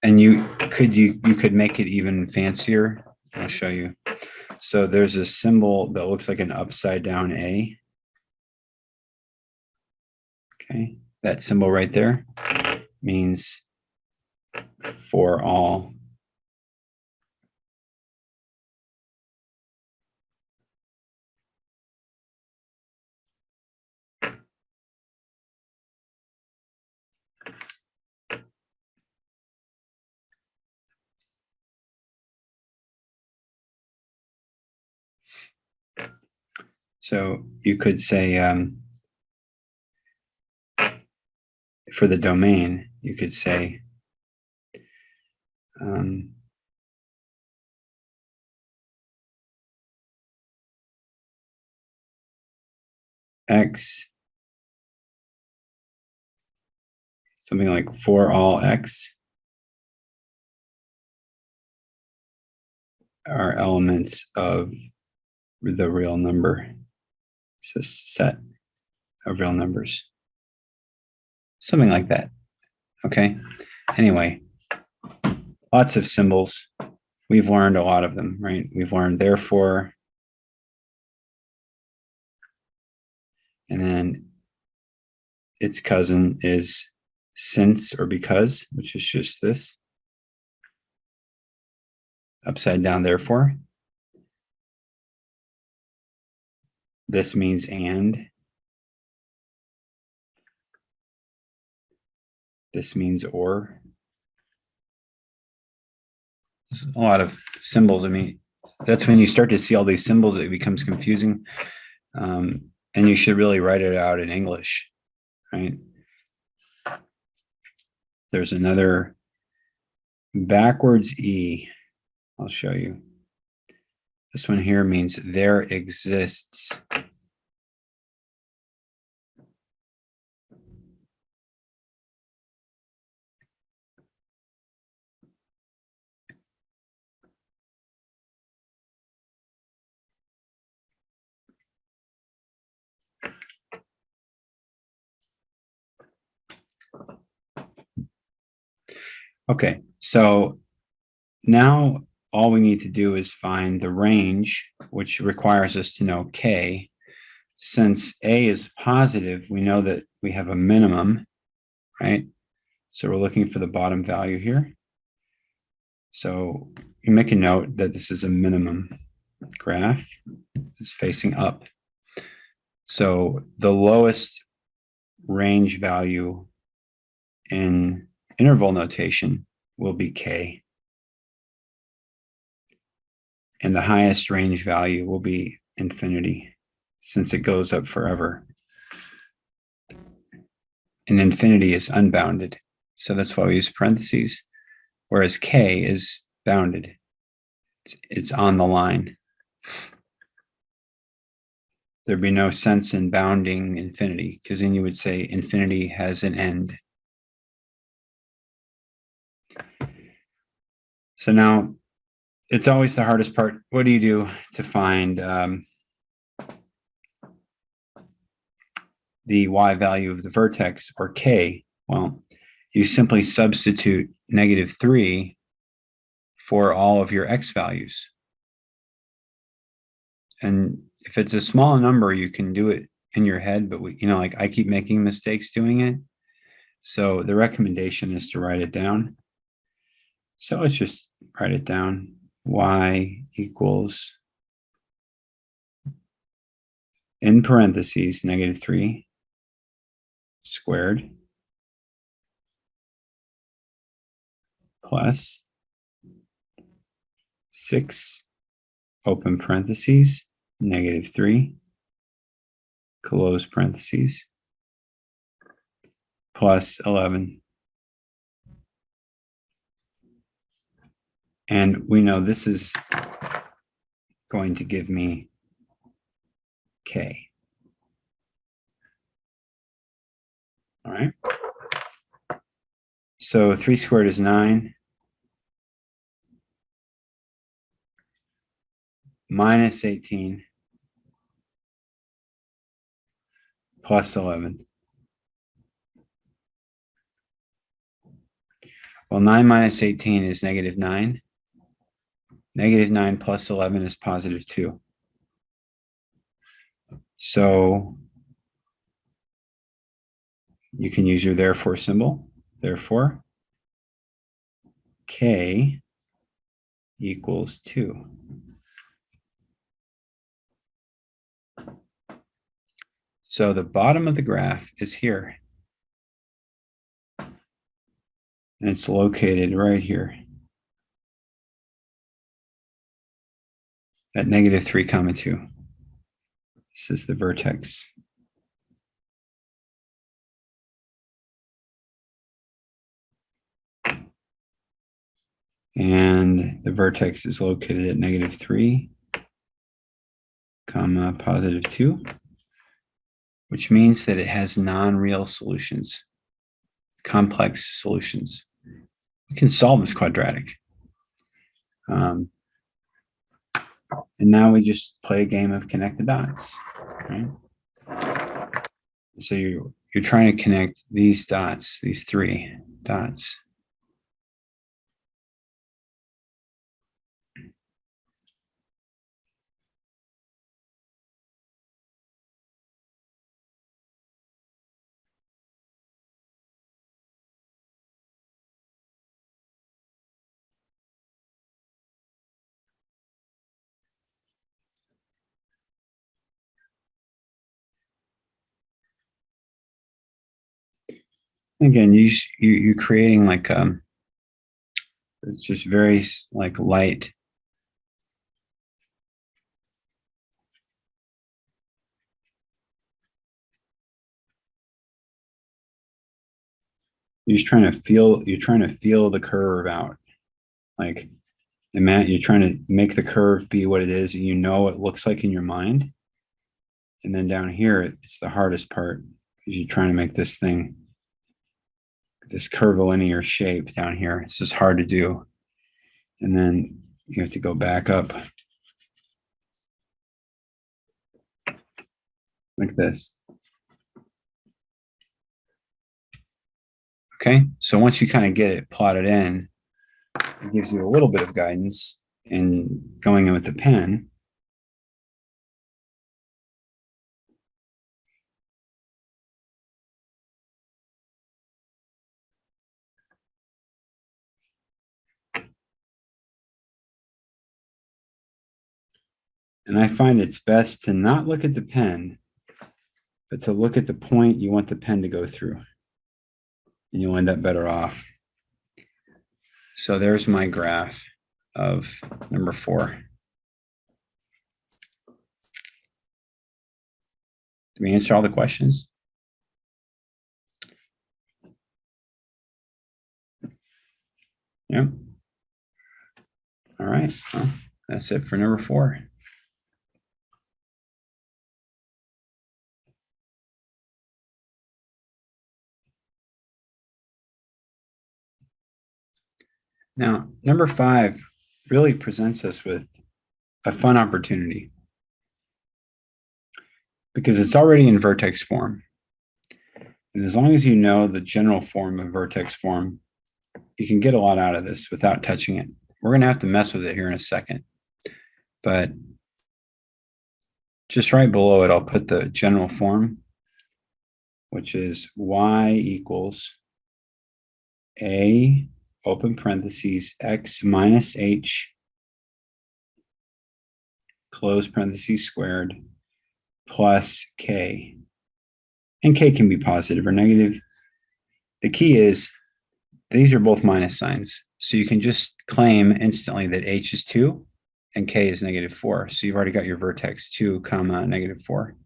And you could make it even fancier. I'll show you. So there's a symbol that looks like an upside down A. Okay, that symbol right there means for all. So you could say for the domain, you could say x, something like for all x are elements of the real number. It's a set of real numbers. Something like that. Okay. Anyway, lots of symbols. We've learned a lot of them, right? We've learned therefore, and then its cousin is since or because, which is just this. Upside down therefore. This means and. This means or. There's a lot of symbols. I mean, that's when you start to see all these symbols, it becomes confusing. And you should really write it out in English, right? There's another backwards E. I'll show you. This one here means there exists. Okay, so now all we need to do is find the range, which requires us to know K. Since A is positive, we know that we have a minimum, right? So we're looking for the bottom value here. So you make a note that this is a minimum graph. It's facing up. So the lowest range value in interval notation will be K. And the highest range value will be infinity, since it goes up forever. And infinity is unbounded. So that's why we use parentheses. Whereas k is bounded. It's on the line. There'd be no sense in bounding infinity, because then you would say infinity has an end. So now it's always the hardest part. What do you do to find the y value of the vertex, or k? Well, you simply substitute -3 for all of your x values. And if it's a small number, you can do it in your head, but like I keep making mistakes doing it. So the recommendation is to write it down. So let's just write it down. Y equals, in parentheses, -3 squared plus 6, open parentheses, -3, close parentheses, plus 11. And we know this is going to give me k. All right. So 3 squared is 9. Minus 18 plus 11. Well, 9 minus 18 is -9. -9 plus 11 is +2. So you can use your therefore symbol. Therefore, k equals 2. So the bottom of the graph is here. And it's located right here at -3, 2. This is the vertex. And the vertex is located at -3, +2, which means that it has non-real solutions, complex solutions. We can solve this quadratic. And now we just play a game of connect the dots, right? So you're trying to connect these dots, these 3 dots. Again, you're creating like it's just very like light. You're trying to feel the curve out. Like, you're trying to make the curve be what it is, and it looks like in your mind. And then down here, it's the hardest part, because you're trying to make this curvilinear shape down here. It's just hard to do. And then you have to go back up like this. Okay, so once you kind of get it plotted in, it gives you a little bit of guidance in going in with the pen. And I find it's best to not look at the pen, but to look at the point you want the pen to go through. And you'll end up better off. So there's my graph of number 4. Did we answer all the questions? Yep. All right. Well, that's it for number 4. Now, number 5 really presents us with a fun opportunity because it's already in vertex form. And as long as you know the general form of vertex form, you can get a lot out of this without touching it. We're going to have to mess with it here in a second. But just right below it, I'll put the general form, which is y equals a, open parentheses, x minus h, close parentheses squared, plus k. And k can be positive or negative. The key is these are both minus signs. So you can just claim instantly that h is 2 and k is -4. So you've already got your vertex 2, comma, -4.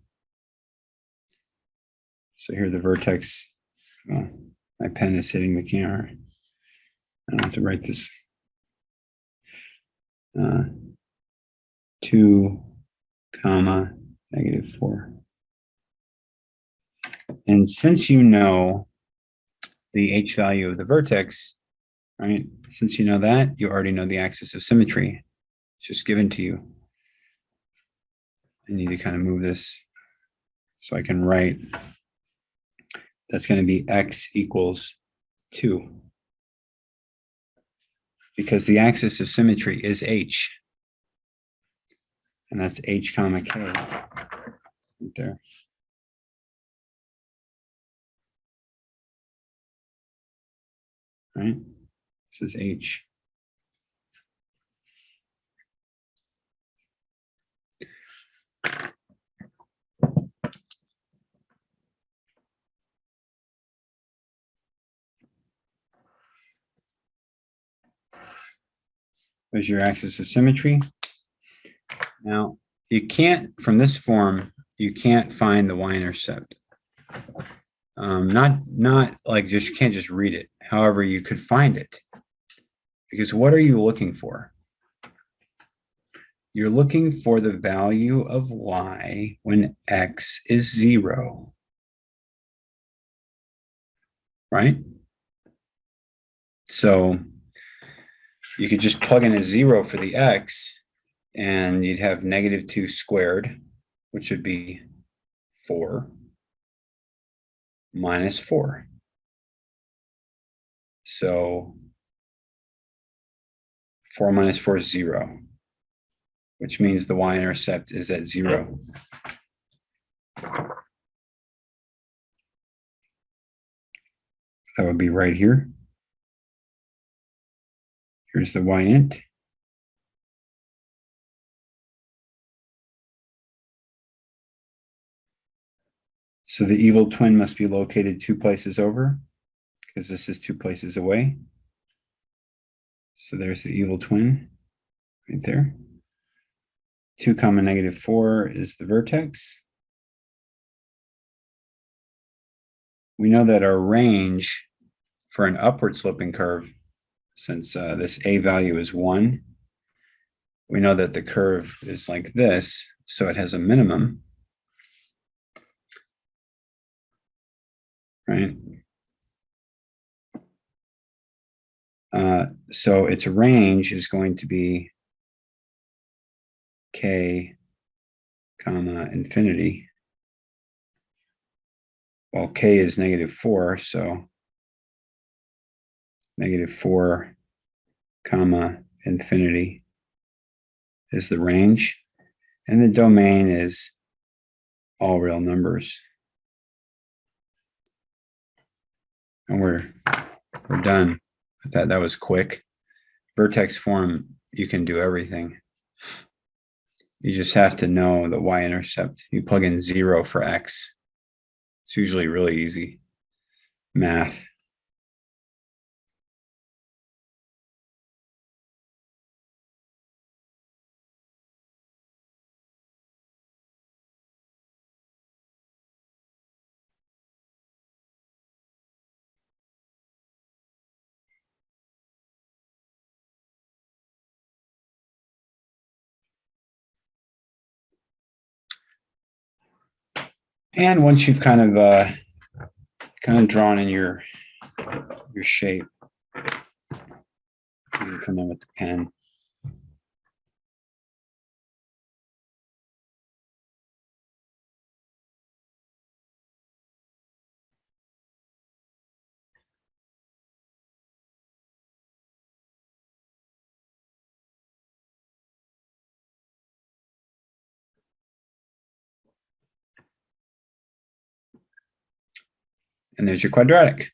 So here the vertex, well, my pen is hitting the camera. I don't have to write this. 2, comma, -4. And since you know the h value of the vertex, right? Since you know that, you already know the axis of symmetry. It's just given to you. I need to kind of move this so I can write. That's going to be x equals 2. Because the axis of symmetry is h. And that's h comma k right there. Right? This is h. There's your axis of symmetry. Now, you can't, from this form, you can't find the y-intercept. Not like just, you can't just read it. However, you could find it. Because what are you looking for? You're looking for the value of y when x is 0. Right? So you could just plug in a 0 for the x, and you'd have -2 squared, which would be 4, minus 4. So 4 minus 4 is 0, which means the y-intercept is at 0. That would be right here. Here's the y-int. So the evil twin must be located 2 places over, because this is 2 places away. So there's the evil twin right there. 2 comma -4 is the vertex. We know that our range for an upward sloping curve, since this a value is 1, we know that the curve is like this, so it has a minimum, right? So its range is going to be k comma infinity. Well, k is -4, so -4 comma infinity is the range, and the domain is all real numbers. And we're done with that. That was quick. Vertex form, you can do everything. You just have to know the y-intercept. You plug in 0 for x. It's usually really easy math. And once you've kind of drawn in your shape, you can come in with the pen. And there's your quadratic.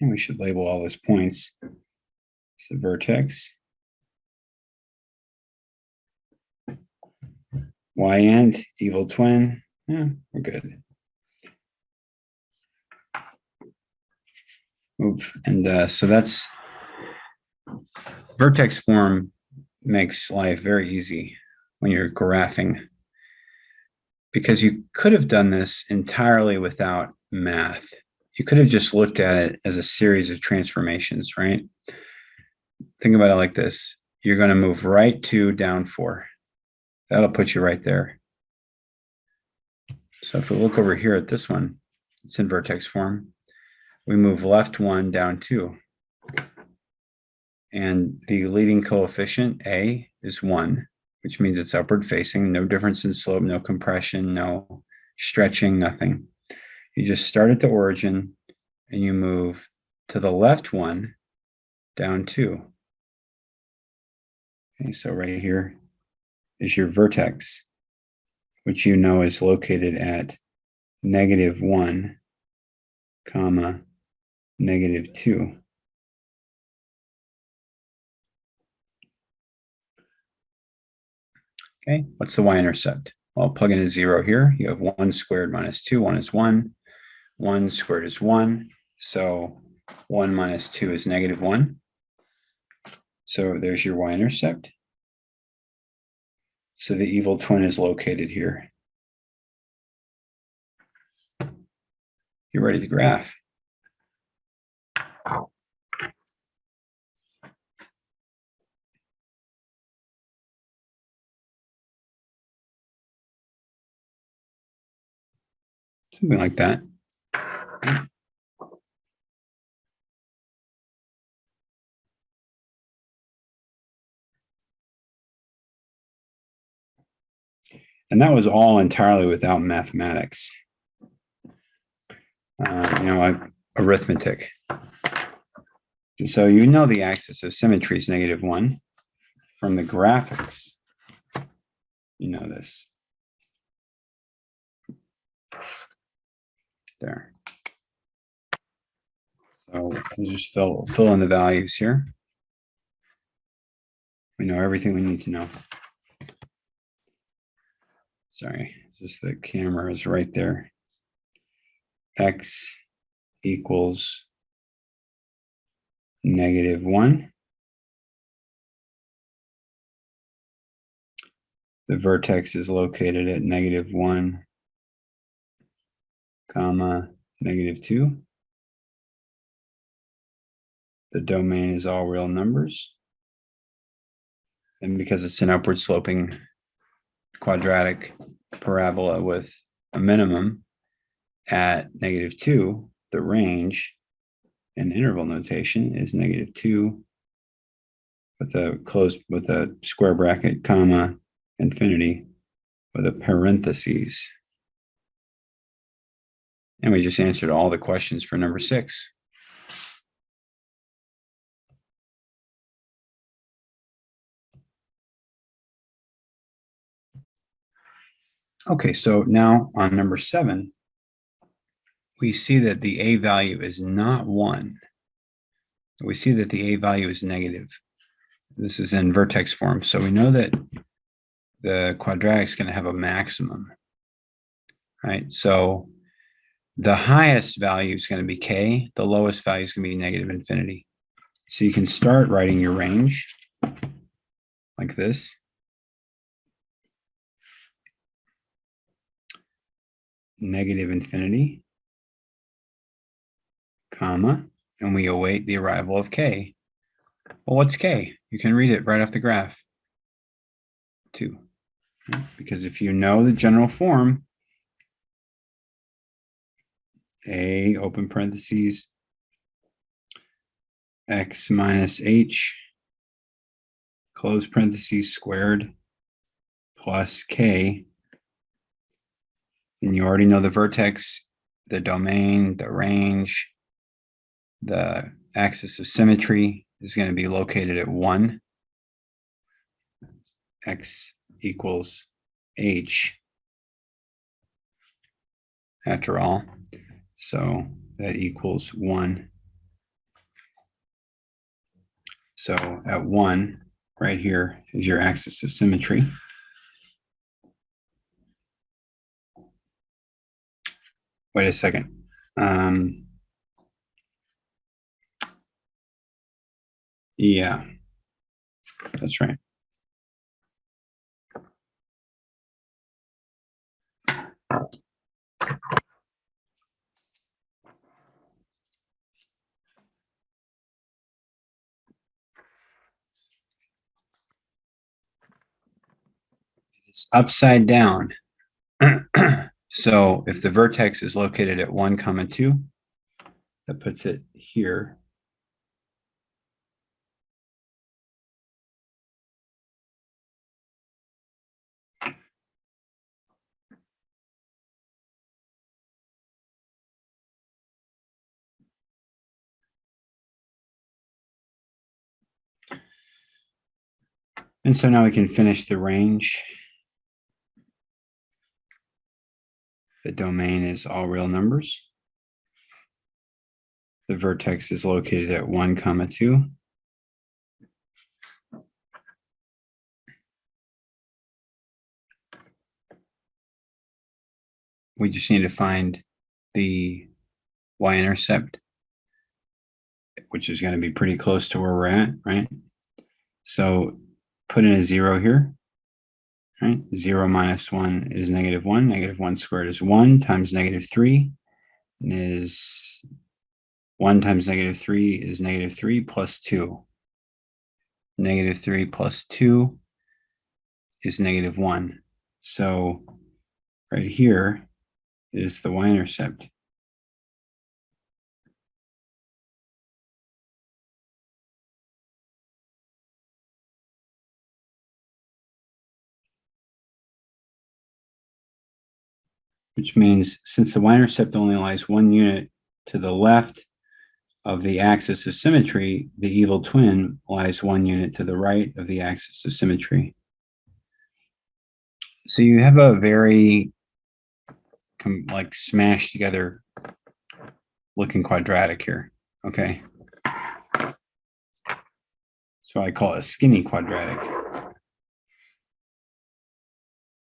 And we should label all those points. It's the vertex. Y end, evil twin. Yeah, we're good. Move. And so that's vertex form makes life very easy when you're graphing, because you could have done this entirely without math. You could have just looked at it as a series of transformations, right? Think about it like this. You're going to move right 2, down 4. That'll put you right there. So if we look over here at this one, it's in vertex form. We move left 1, down 2. And the leading coefficient, A, is 1, which means it's upward facing. No difference in slope, no compression, no stretching, nothing. You just start at the origin and you move to the left 1, down 2. Okay, so right here is your vertex, which you know is located at -1, comma, -2. Okay, what's the y-intercept? Well, plug in a 0 here. You have 1 squared minus 2. 1 is 1. 1 squared is 1. So 1 minus 2 is -1. So there's your y-intercept. So the evil twin is located here. You're ready to graph. Something like that. And that was all entirely without mathematics. Like arithmetic. And so you know the axis of symmetry is -1 from the graphics. You know this. There. So we'll just fill in the values here. We know everything we need to know. Sorry, just the camera is right there. X equals -1. The vertex is located at -1, comma, -2. The domain is all real numbers. And because it's an upward sloping quadratic parabola with a minimum at -2, the range in interval notation is -2 with a square bracket, comma, infinity with a parentheses. And we just answered all the questions for number 6. Okay, so now on number 7, we see that the A value is not 1. We see that the A value is negative. This is in vertex form. So we know that the quadratic is going to have a maximum, right? So the highest value is going to be K. The lowest value is going to be -infinity. So you can start writing your range like this. -infinity, comma, and we await the arrival of K. Well, what's K? You can read it right off the graph. 2. Right? Because if you know the general form, a open parentheses x minus h close parentheses squared plus k. And you already know the vertex, the domain, the range, the axis of symmetry is going to be located at 1. X equals h after all. So that equals 1. So at 1, right here is your axis of symmetry. Wait a second. Yeah, that's right. It's upside down. So if the vertex is located at 1, 2, that puts it here. And so now we can finish the range. The domain is all real numbers. The vertex is located at 1, 2. We just need to find the y-intercept, which is going to be pretty close to where we're at, right? So put in a 0 here, right? 0 minus 1 is negative 1. Negative 1 squared is 1 times negative 3 is 1 times negative 3 is negative 3 plus 2. Negative 3 plus 2 is negative 1. So right here is the y-intercept. Which means since the y-intercept only lies 1 unit to the left of the axis of symmetry, the evil twin lies 1 unit to the right of the axis of symmetry. So you have a very like smashed together looking quadratic here, okay? So I call it a skinny quadratic.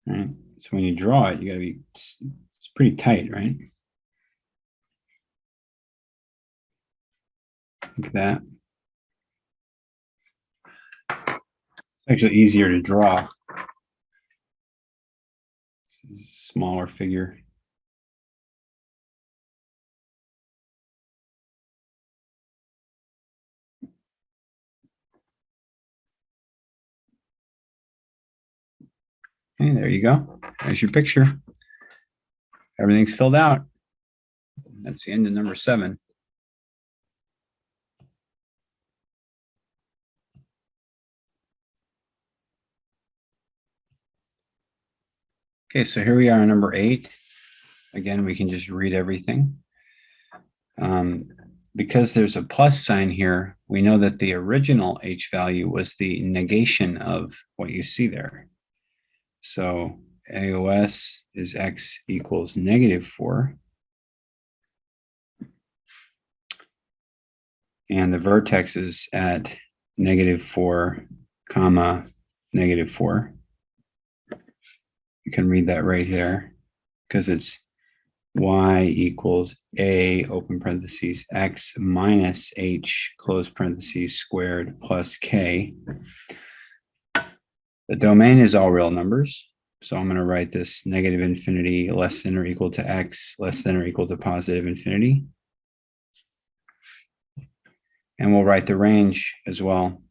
Right? So when you draw it, you gotta be, it's pretty tight, right? Like that. It's actually easier to draw. Smaller figure. Okay, there you go. There's your picture. Everything's filled out. That's the end of number 7. Okay, so here we are on number 8. Again, we can just read everything. Because there's a plus sign here, we know that the original h value was the negation of what you see there. So AOS is x equals negative 4. And the vertex is at negative 4, comma, negative 4. You can read that right here because it's y equals a open parentheses x minus h close parentheses squared plus k. The domain is all real numbers. So I'm going to write this negative infinity less than or equal to x less than or equal to positive infinity. And we'll write the range as well.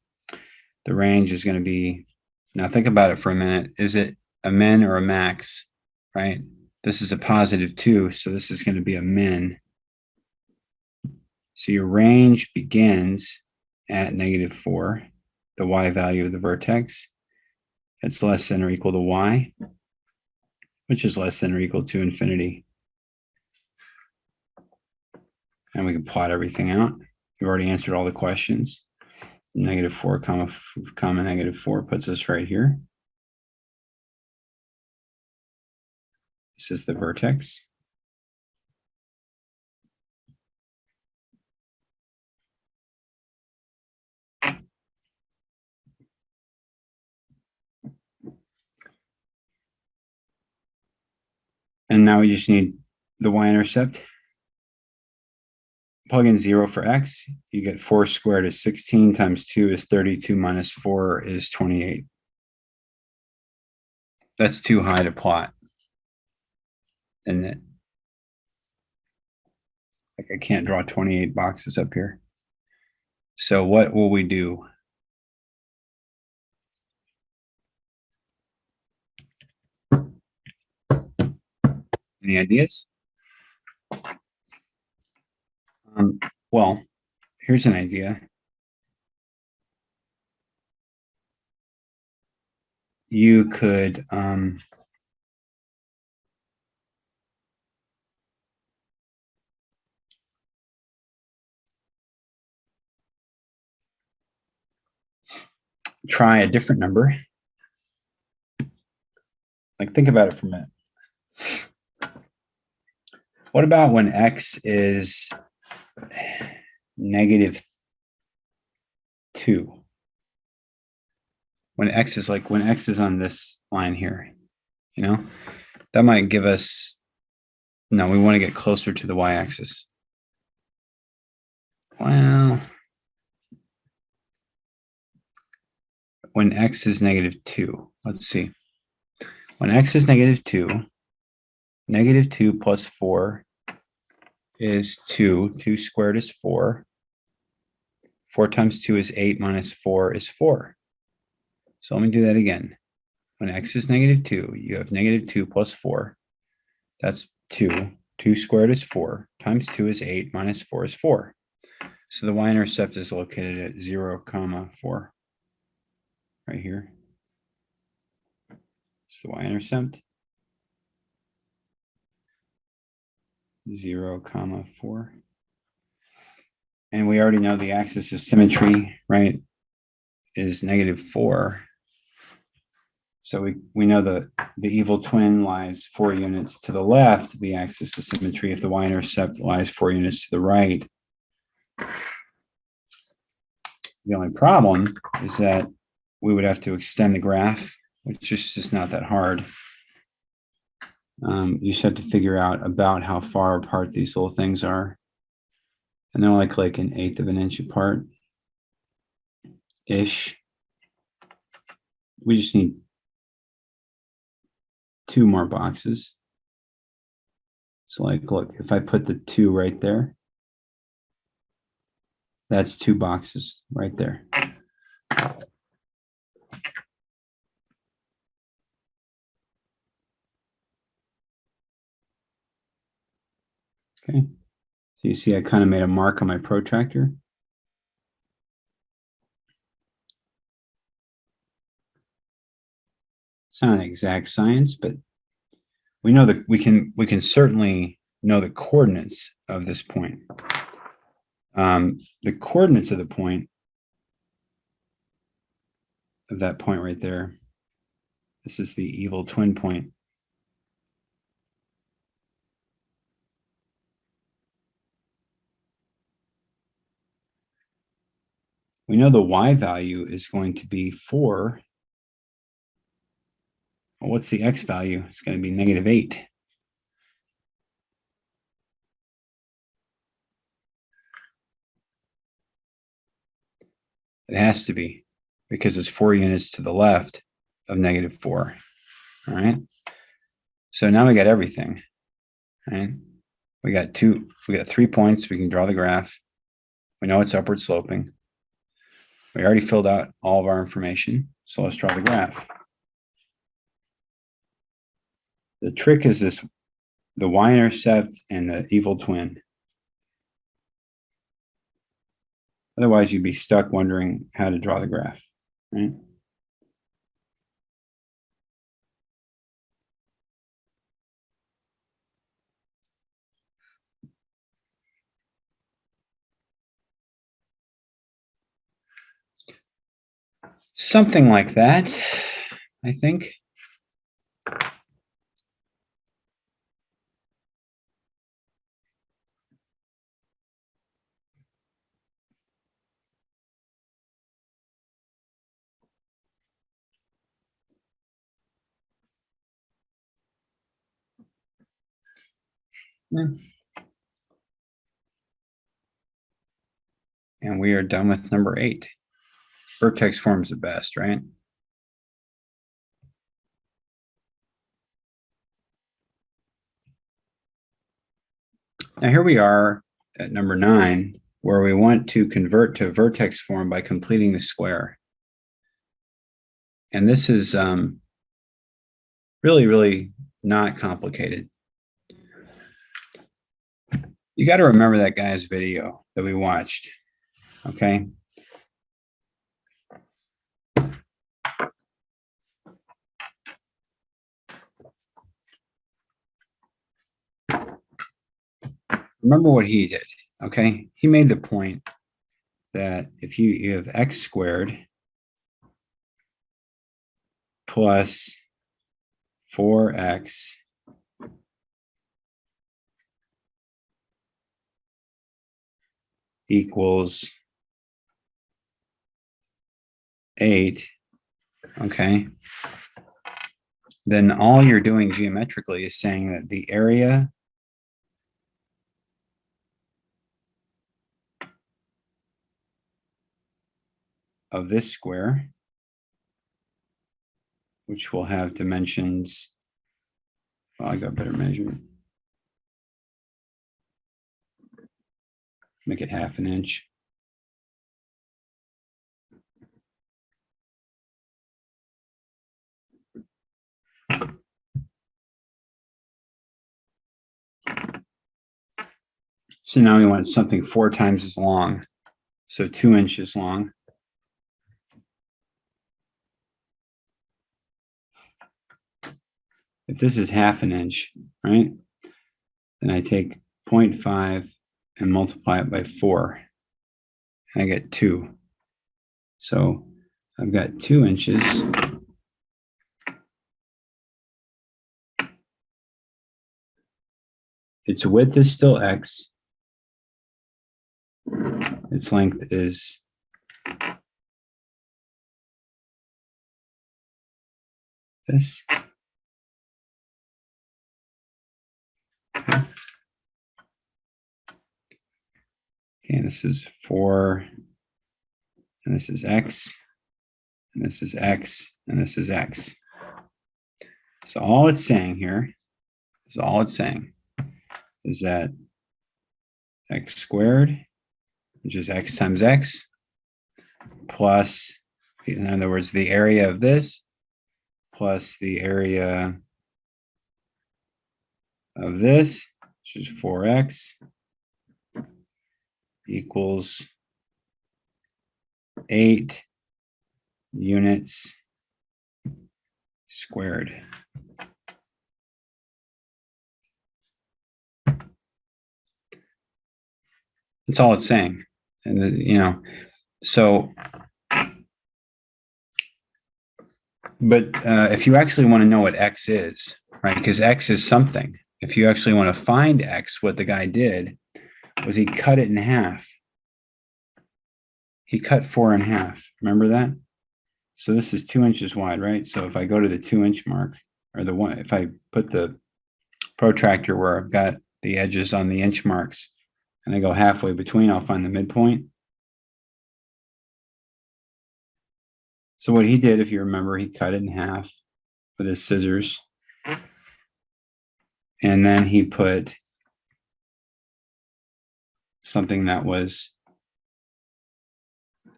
The range is going to be, now think about it for a minute. Is it a min or a max, right? This is a positive 2, so this is going to be a min. So your range begins at -4, the y value of the vertex. That's less than or equal to y, which is less than or equal to infinity. And we can plot everything out. We've already answered all the questions. -4 comma -4 puts us right here. This is the vertex. And now we just need the y-intercept. Plug in 0 for x, you get 4 squared is 16 times 2 is 32 minus 4 is 28. That's too high to plot. And it, like I can't draw 28 boxes up here. So what will we do? Any ideas? Well, here's an idea. You could try a different number. Like, think about it for a minute. What about when x is -2? When x is on this line here, you know, that might give us, no, we want to get closer to the y-axis. Well, when x is -2, let's see. When x is -2, -2 plus 4 is 2. 2 squared is 4. 4 times 2 is 8 minus 4 is 4. So let me do that again. When x is -2, you have -2 plus 4. That's 2. 2 squared is 4. Times 2 is 8. Minus 4 is 4. So the y-intercept is located at 0, 4. Right here. It's the y-intercept. 0, 4. And we already know the axis of symmetry, right, is -4. So we know the evil twin lies 4 units to the left of the axis of symmetry if the y-intercept lies 4 units to the right. The only problem is that we would have to extend the graph, which is just not that hard. You just have to figure out about how far apart these little things are. And they're like 1/8 of an inch apart-ish. We just need 2 more boxes. So look, if I put the 2 right there, that's 2 boxes right there. Okay. So you see I kind of made a mark on my protractor. It's not an exact science, but we know that we can certainly know the coordinates of this point. The coordinates of the point, of that point right there, this is the evil twin point. We know the y value is going to be 4. Well, what's the x value? It's going to be -8. It has to be, because it's 4 units to the left of -4. All right. So now we got everything. Right? We got 3 points. We can draw the graph. We know it's upward sloping. We already filled out all of our information. So let's draw the graph. The trick is this, the y-intercept and the evil twin. Otherwise, you'd be stuck wondering how to draw the graph, right? Something like that, I think. Yeah. And we are done with number 8. Vertex form's the best, right? Now here we are at number 9, where we want to convert to vertex form by completing the square. And this is really, really not complicated. You got to remember that guy's video that we watched, okay? Remember what he did, okay? He made the point that if you have x squared plus 4x equals 8, okay, then all you're doing geometrically is saying that the area of this square, which will have dimensions, well, I got better measurement. Make it half an inch. So now we want something 4 times as long. So 2 inches long. If this is half an inch, right, then I take 0.5 and multiply it by 4. And I get 2. So I've got 2 inches. Its width is still x. Its length is this. Okay, this is 4, and this is x, and this is x, and this is x. So all it's saying here is that x squared, which is x times x, plus, in other words, the area of this, plus the area of this, which is 4x, equals 8 units squared. That's all it's saying. And, so, but if you actually want to know what x is, right, because x is something. If you actually want to find x, what the guy did was he cut it in half. He cut 4 in half. Remember that? So this is 2 inches wide, right? So if I go to the 2-inch mark, or the one, if I put the protractor where I've got the edges on the inch marks, and I go halfway between, I'll find the midpoint. So what he did, if you remember, he cut it in half with his scissors. And then he put something that was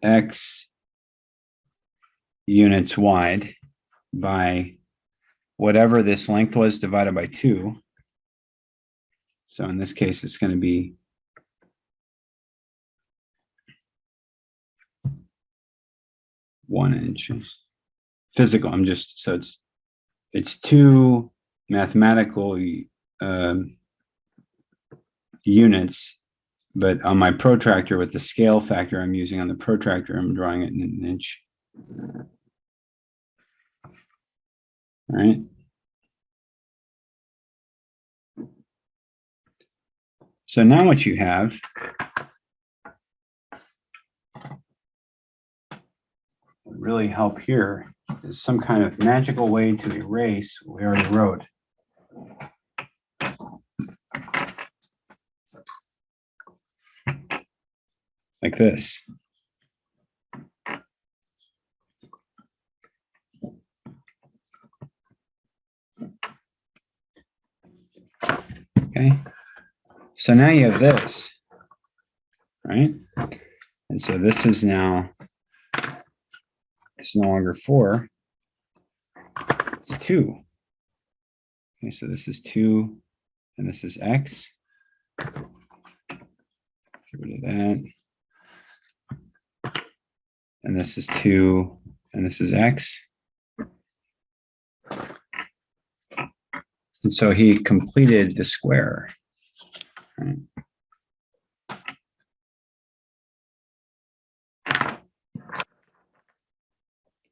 x units wide by whatever this length was divided by 2. So in this case, it's going to be 1 inch. Physical, I'm just, so it's 2 mathematical units, but on my protractor with the scale factor I'm using on the protractor, I'm drawing it in an inch. All right. So now what you have would really help here is some kind of magical way to erase what we already wrote. Like this. Okay. So now you have this, right? And so this is now, it's no longer 4, it's 2. Okay, so this is 2, and this is x. Get rid of that. And this is 2, and this is x. And so he completed the square. Right?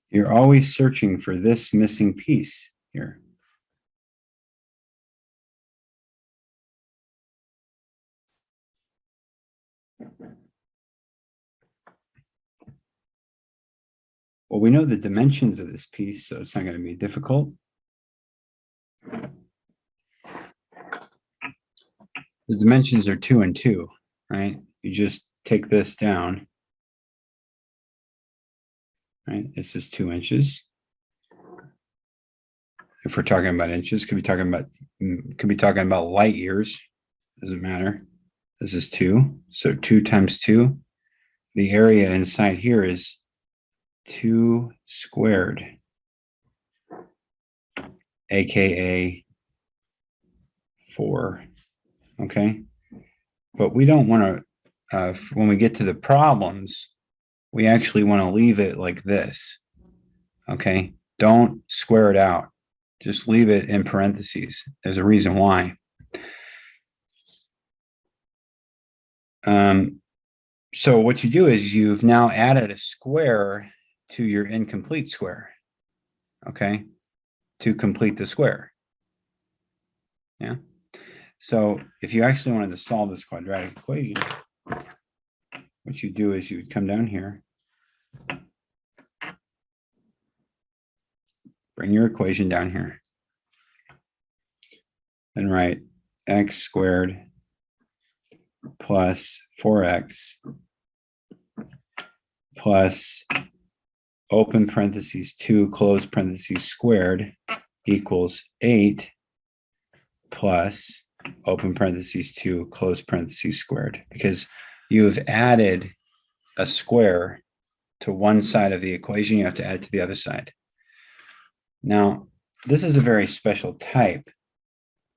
You're always searching for this missing piece here. Well, we know the dimensions of this piece, so it's not going to be difficult. The dimensions are 2 and 2, right? You just take this down, right? This is 2 inches. If we're talking about inches, could be talking about light years. Doesn't matter. This is 2, so 2 times 2. The area inside here is 2 squared, aka 4. Okay, but we don't want to. When we get to the problems, we actually want to leave it like this. Okay, don't square it out. Just leave it in parentheses. There's a reason why. So what you do is you've now added a square to your incomplete square. Okay, to complete the square. Yeah. So if you actually wanted to solve this quadratic equation, what you do is you would come down here, bring your equation down here, and write x squared plus 4x plus open parentheses 2 close parentheses squared equals 8 plus open parentheses 2 close parentheses squared, because you have added a square to one side of the equation, you have to add to the other side. Now, this is a very special type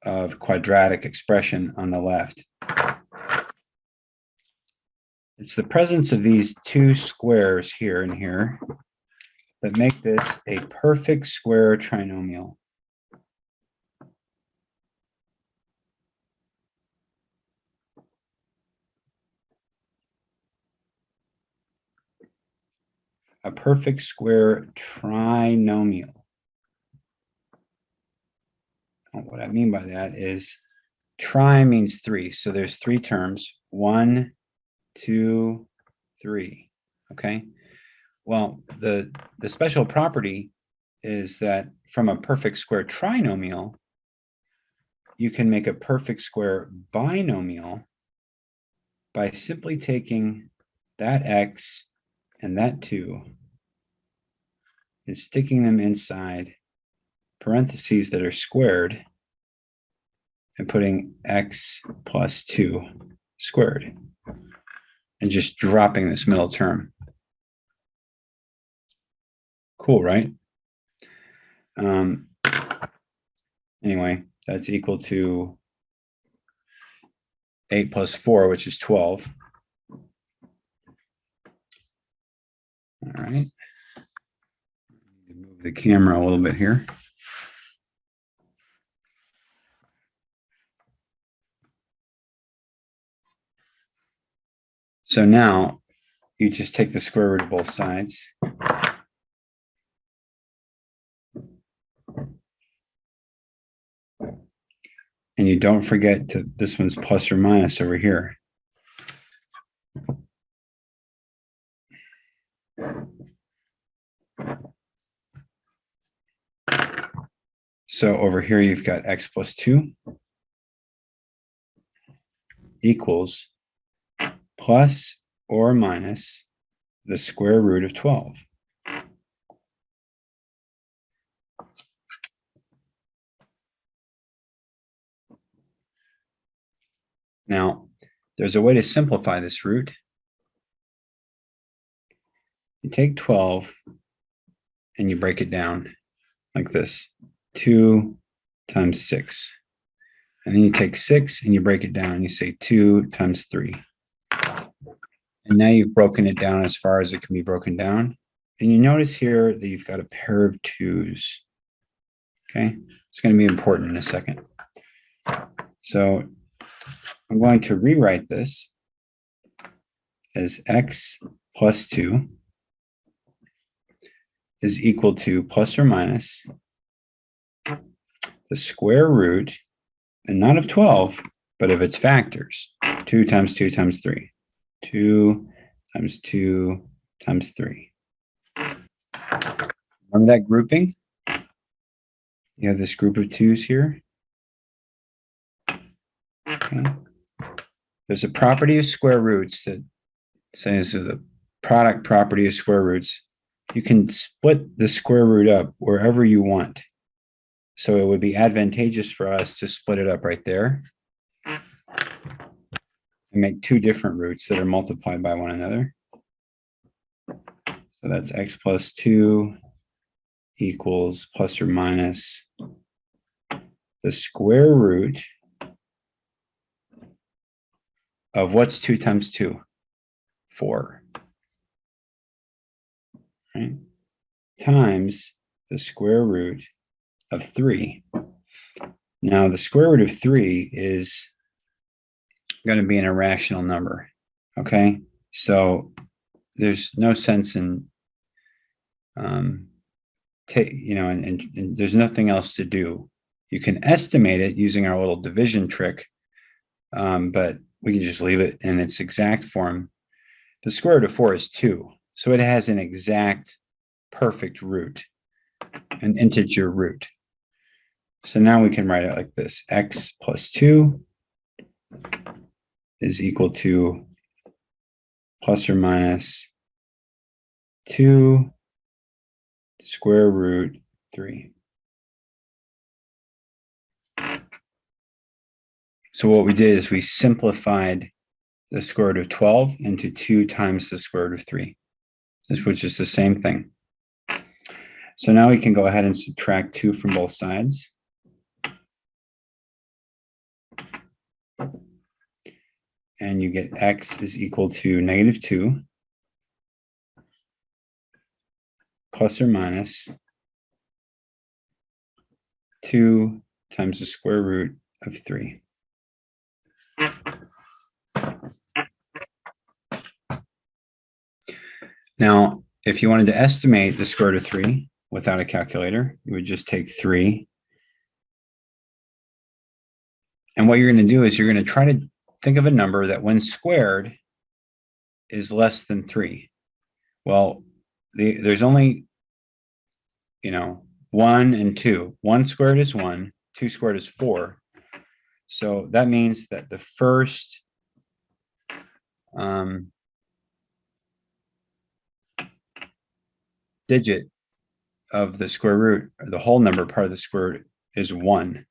of quadratic expression on the left. It's the presence of these 2 squares here and here that make this a perfect square trinomial. A perfect square trinomial. And what I mean by that is tri means 3. So there's 3 terms, 1, 2, 3. Okay. Well, the special property is that from a perfect square trinomial, you can make a perfect square binomial by simply taking that x and that 2 and sticking them inside parentheses that are squared and putting x plus 2 squared and just dropping this middle term. Cool, right? Anyway, that's equal to 8 plus 4, which is 12. All right. the camera a little bit here. So now you just take the square root of both sides. And you don't forget to, this one's plus or minus over here. So over here, you've got x plus 2 equals plus or minus the square root of 12. Now, there's a way to simplify this root. You take 12 and you break it down like this, 2 times 6. And then you take 6 and you break it down. You say 2 times 3. And now you've broken it down as far as it can be broken down. And you notice here that you've got a pair of 2s. Okay, it's going to be important in a second. So I'm going to rewrite this as x plus 2 is equal to plus or minus the square root, and not of 12, but of its factors. 2 times 2 times 3. 2 times 2 times 3. Remember that grouping? You have this group of 2's here. Okay. There's a property of square roots that says the product property of square roots. You can split the square root up wherever you want. So it would be advantageous for us to split it up right there and make 2 different roots that are multiplied by one another. So that's x plus 2 equals plus or minus the square root of what's 2 times 2? 4. Right? Times the square root of 3. Now, the square root of 3 is going to be an irrational number. Okay? So there's no sense in, and there's nothing else to do. You can estimate it using our little division trick, but we can just leave it in its exact form. The square root of 4 is 2. So it has an exact perfect root, an integer root. So now we can write it like this. X plus 2 is equal to plus or minus 2 square root 3. So what we did is we simplified the square root of 12 into 2 times the square root of 3, which is the same thing. So now we can go ahead and subtract 2 from both sides. And you get x is equal to negative 2 plus or minus 2 times the square root of 3. Now, if you wanted to estimate the square root of 3 without a calculator, you would just take 3. And what you're going to do is you're going to try to think of a number that when squared is less than 3. Well, there's only, 1 and 2. 1 squared is 1, 2 squared is 4. So that means that the first digit of the square root, or the whole number part of the square root, is 1.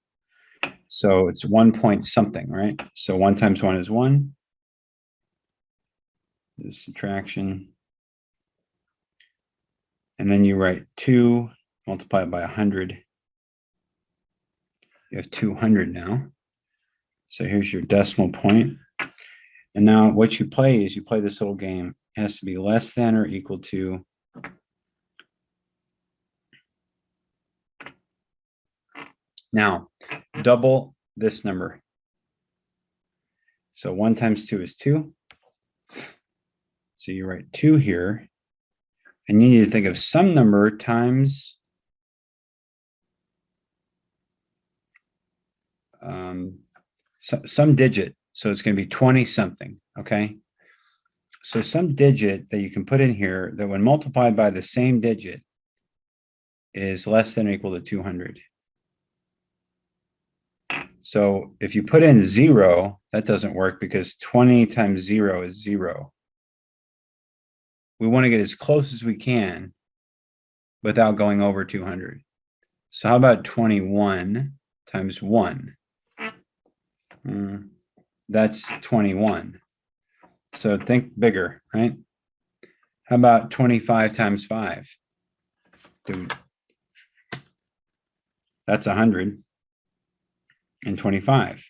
So it's 1 point something, right? So 1 times 1 is 1. The subtraction. And then you write 2, multiply it by 100. You have 200 now. So here's your decimal point. And now what you play is you play this little game. It has to be less than or equal to Now, double this number. So 1 times 2 is 2. So you write 2 here. And you need to think of some number times some digit. So it's going to be 20 something, okay? So some digit that you can put in here that when multiplied by the same digit is less than or equal to 200. So if you put in 0, that doesn't work because 20 times 0 is 0. We want to get as close as we can without going over 200. So how about 21 times 1? That's 21. So think bigger, right? How about 25 times 5? Dude, that's 125.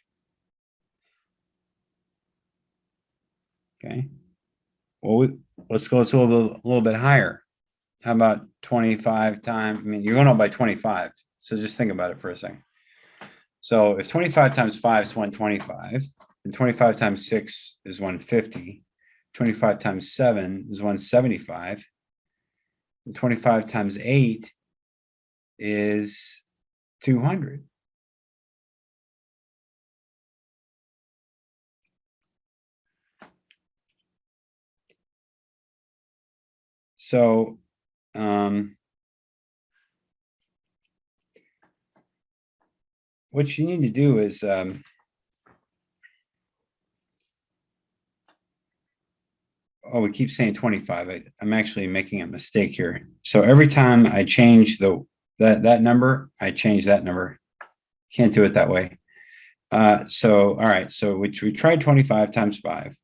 Okay. Well, let's go a little bit higher. How about 25 times? I mean, you're going up by 25. So just think about it for a second. So if 25 times 5 is 125, and 25 times 6 is 150, 25 times 7 is 175, and 25 times 8 is 200. So what you need to do is oh, we keep saying 25. I'm actually making a mistake here. So every time I change that number, I change that number. Can't do it that way. So all right, so we tried 25 times 5.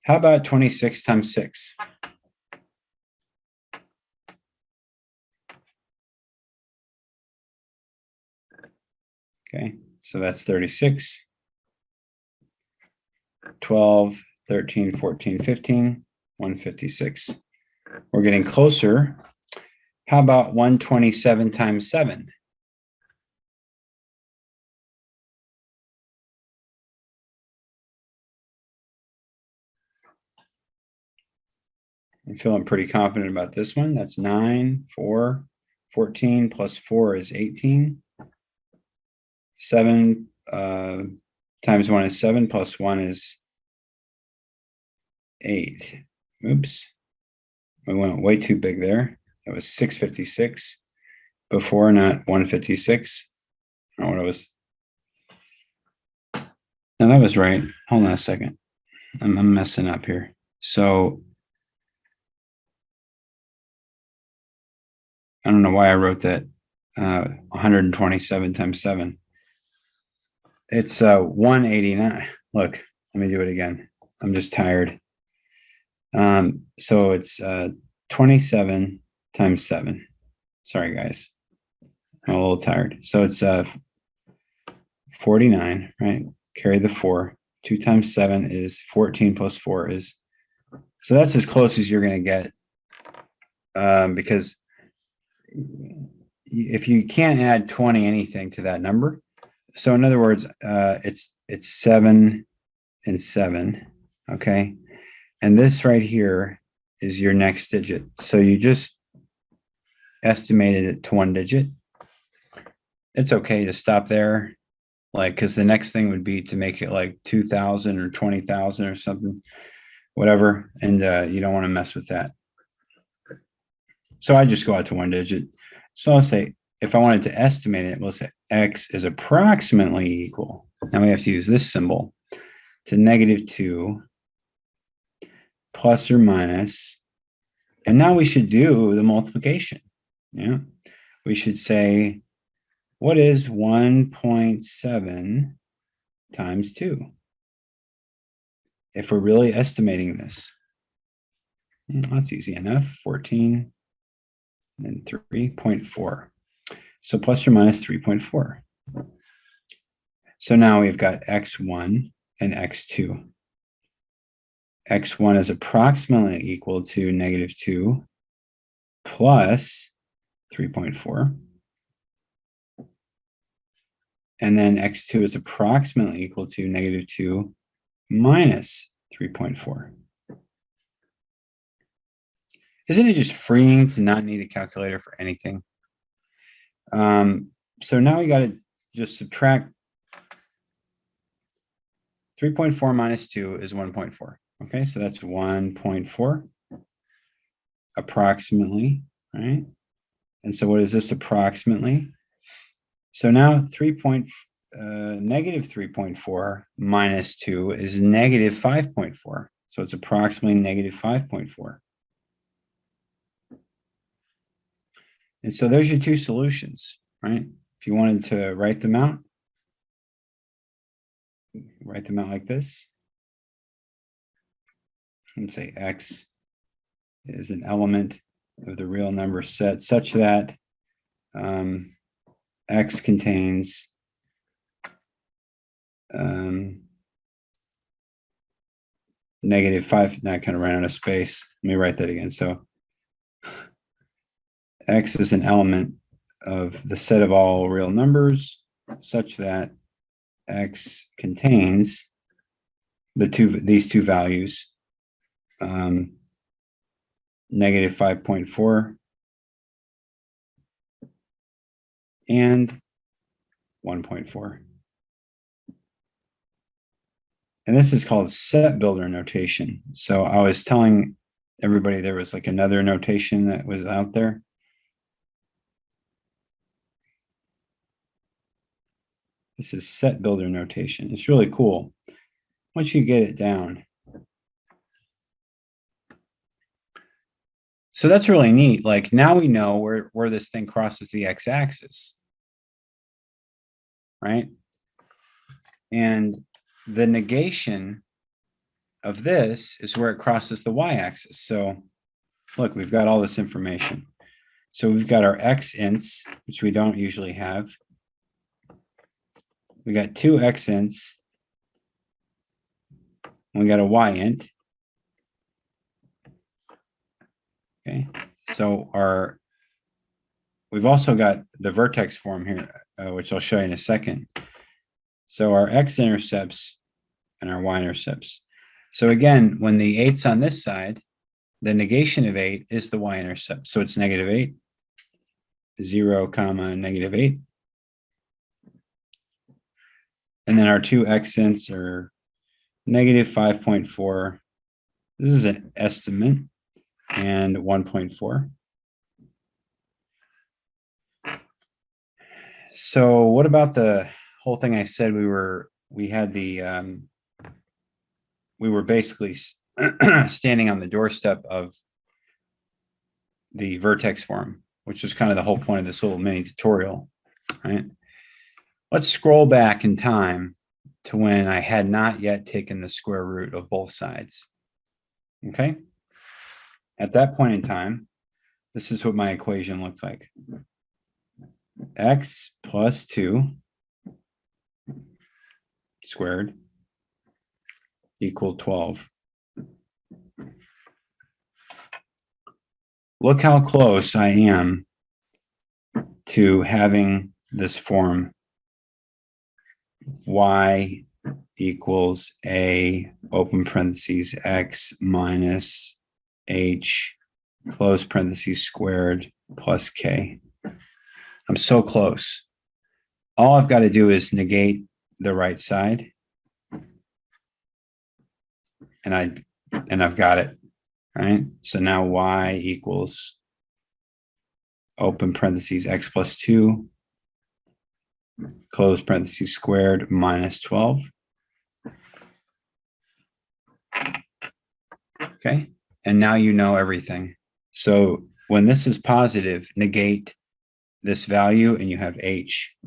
How about 26 times 6? Okay, so that's 36. 12, 13, 14, 15, 156. We're getting closer. How about 127 times 7? I'm feeling pretty confident about this one. That's 9, 4, 14 plus 4 is 18. 7 times 1 is 7 plus 1 is 8. Oops. We went way too big there. That was 656 before, not 156. I don't know what it was. No, that was right. Hold on a second. I'm messing up here. So I don't know why I wrote that 127 times 7. It's 189. Look, let me do it again. I'm just tired. So it's 27 times 7. Sorry, guys. I'm a little tired. So it's 49, right? Carry the 4. 2 times 7 is 14 plus 4 is. So that's as close as you're going to get because if you can't add 20 anything to that number. So in other words, it's 7 and 7, okay? And this right here is your next digit. So you just estimated it to 1 digit. It's okay to stop there, like, because the next thing would be to make it like 2,000 or 20,000 or something, whatever. And you don't want to mess with that. So I just go out to 1 digit. So I'll say, if I wanted to estimate it, we'll say x is approximately equal. Now we have to use this symbol to -2 plus or minus. And now we should do the multiplication. Yeah. We should say, what is 1.7 times 2? If we're really estimating this. That's easy enough. 14 and 3.4. So plus or minus 3.4. So now we've got x1 and x2. x1 is approximately equal to -2 plus 3.4. And then x2 is approximately equal to negative 2 minus 3.4. Isn't it just freeing to not need a calculator for anything? So now we got to just subtract 3.4 minus 2 is 1.4. Okay, so that's 1.4 approximately, right? And so what is this approximately? So now negative 3.4 minus 2 is negative 5.4. So it's approximately negative 5.4. And so there's your two solutions, right? If you wanted to write them out like this. And say x is an element of the real number set such that x contains negative 5. Now I kind of ran out of space. Let me write that again. So x is an element of the set of all real numbers such that x contains these two values, negative 5.4 and 1.4. And this is called set builder notation. So I was telling everybody there was like another notation that was out there. This is set builder notation. It's really cool once you get it down. So that's really neat. Like now we know where this thing crosses the x-axis, right? And the negation of this is where it crosses the y-axis. So look, we've got all this information. So we've got our x ints, which we don't usually have. We got two x ints. And we got a y int. Okay, so we've also got the vertex form here, which I'll show you in a second. So our x-intercepts and our y-intercepts. So again, when the 8's on this side, the negation of 8 is the y-intercept. So it's negative 8, 0, comma, negative 8. And then our two x-ints are negative 5.4. This is an estimate, and 1.4. So what about the whole thing I said we were basically standing on the doorstep of the vertex form, which was kind of the whole point of this little mini tutorial, right? Let's scroll back in time to when I had not yet taken the square root of both sides. Okay? At that point in time, this is what my equation looked like. X plus 2 squared equal 12. Look how close I am to having this form y equals a open parentheses x minus h close parentheses squared plus k. I'm so close. All I've got to do is negate the right side, and I've got it, right? So now y equals open parentheses x plus 2 close parentheses squared minus 12. Okay, and now you know everything. So when this is positive, negate this value and you have h.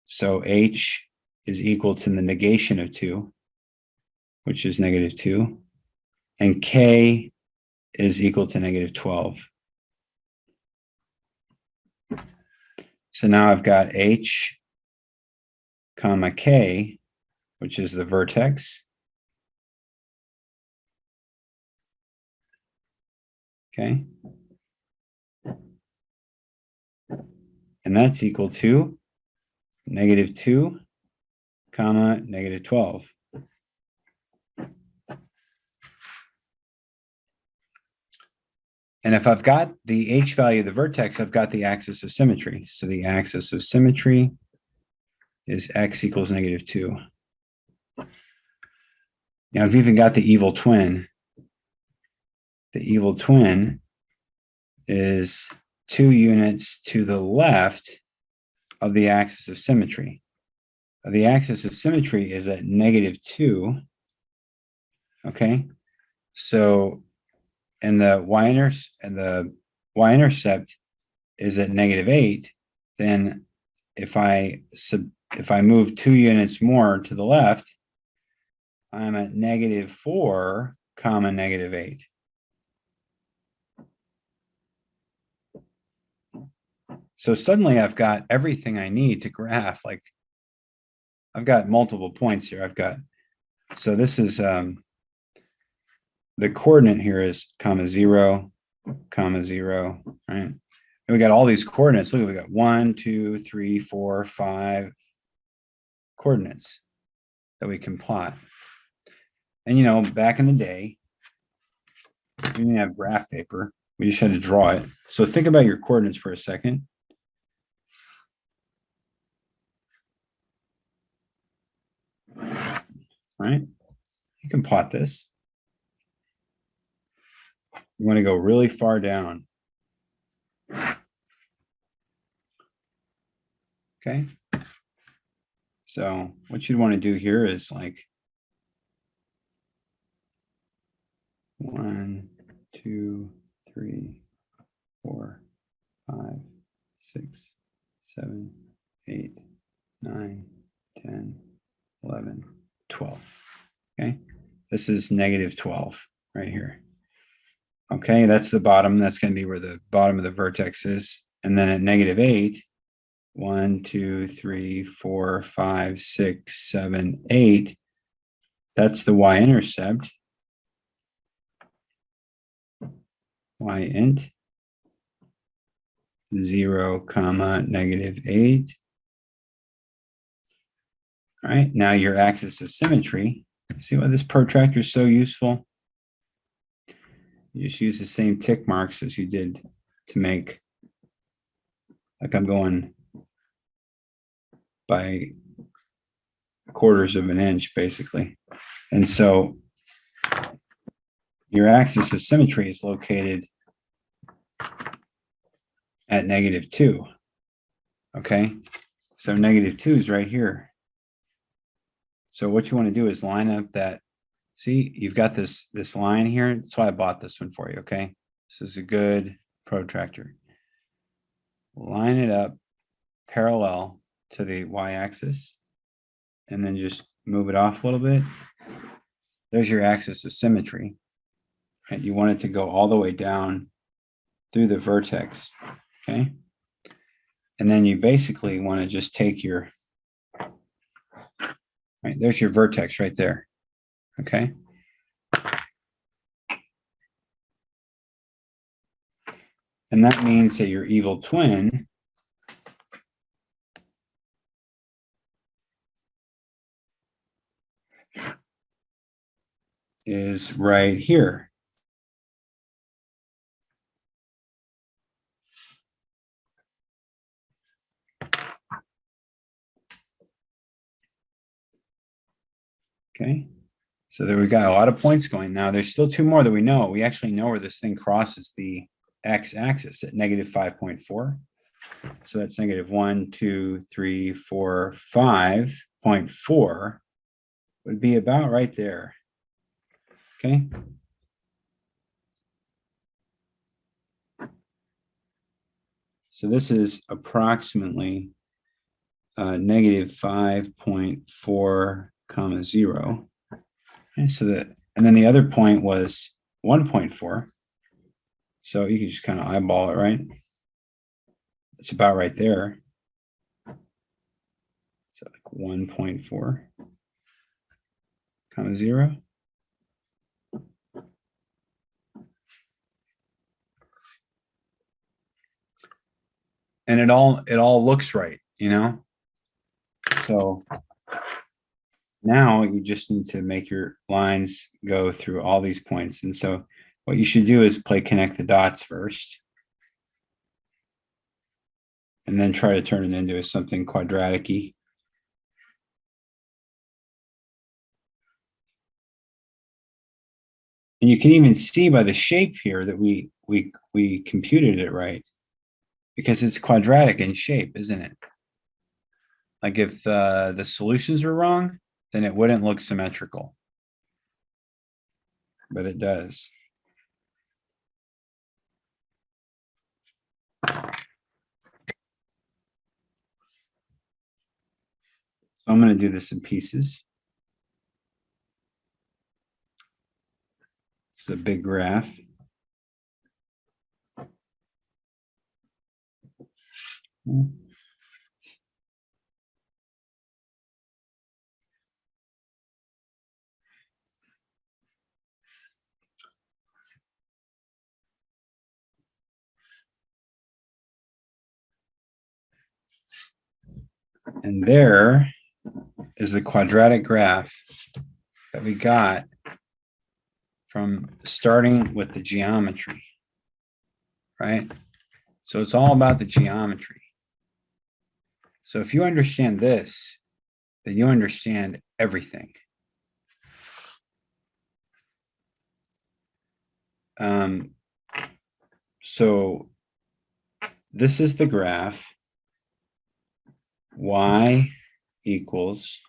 So h is equal to the negation of 2, which is negative 2, and k is equal to negative 12. So now I've got h comma k, which is the vertex. Okay. And that's equal to -2, comma, -12. And if I've got the h value of the vertex, I've got the axis of symmetry. So the axis of symmetry is x equals -2. Now I've even got the evil twin. The evil twin is 2 units to the left of the axis of symmetry. The axis of symmetry is at -2. Okay, so and the y-intercept is at -8. Then if I move 2 units more to the left, I'm at -4, comma, -8. So suddenly I've got everything I need to graph. Like I've got multiple points here. So this is the coordinate here is comma 0, comma 0, right? And we got all these coordinates. Look, we got 1, 2, 3, 4, 5 coordinates that we can plot. And you know, back in the day, we didn't have graph paper. We just had to draw it. So think about your coordinates for a second. Right? You can plot this. You want to go really far down. Okay. So what you'd want to do here is like 1, 2, 3, 4, 5, 6, 7, 8, 9, 10, 11, 12. Okay. This is -12 right here. Okay, that's the bottom. That's going to be where the bottom of the vertex is. And then at -8, 1, 2, 3, 4, 5, 6, 7, 8. That's the y-intercept. Y-int 0, comma, -8. All right, now your axis of symmetry. See why this protractor is so useful? You just use the same tick marks as you did to make, like I'm going by quarters of an inch, basically. And so your axis of symmetry is located at -2. Okay, so -2 is right here. So what you want to do is line up that. See, you've got this line here. That's why I bought this one for you. Okay, this is a good protractor. Line it up parallel to the y-axis, and then just move it off a little bit. There's your axis of symmetry. Right? You want it to go all the way down through the vertex. Okay, and then you basically want to just take your, right, there's your vertex right there. Okay. And that means that your evil twin is right here. Okay. So there we got a lot of points going. Now there's still 2 more that we know. We actually know where this thing crosses the x-axis at -5.4. So that's -1, 2, 3, 4, 5.4 would be about right there. Okay. So this is approximately -5.4, comma 0. Okay, so and then the other point was 1.4. So you can just kind of eyeball it, right? It's about right there. So like 1.4, comma 0. And it all looks right, you know? So now you just need to make your lines go through all these points. And so what you should do is play connect the dots first. And then try to turn it into something quadratic-y. And you can even see by the shape here that we computed it right, because it's quadratic in shape, isn't it? Like if the solutions were wrong, then it wouldn't look symmetrical. But it does. So I'm going to do this in pieces. It's a big graph. And there is the quadratic graph that we got from starting with the geometry, right? So it's all about the geometry. So if you understand this, then you understand everything. So this is the graph y equals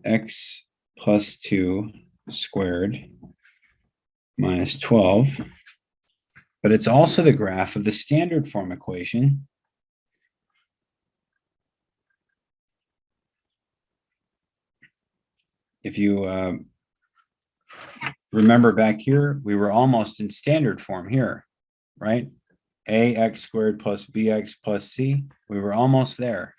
x plus 2 squared minus 12. But it's also the graph of the standard form equation. If you remember back here, we were almost in standard form here, right? Ax squared plus bx plus c, we were almost there.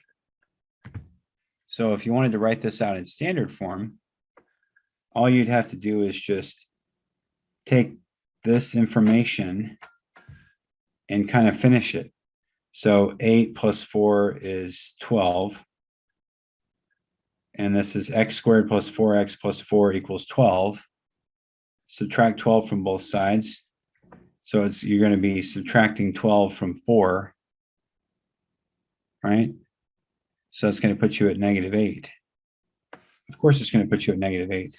So if you wanted to write this out in standard form, all you'd have to do is just take this information and kind of finish it. So 8 plus 4 is 12. And this is x squared plus 4x plus 4 equals 12. Subtract 12 from both sides. So you're going to be subtracting 12 from 4, right? So it's going to put you at -8. Of course, it's going to put you at -8.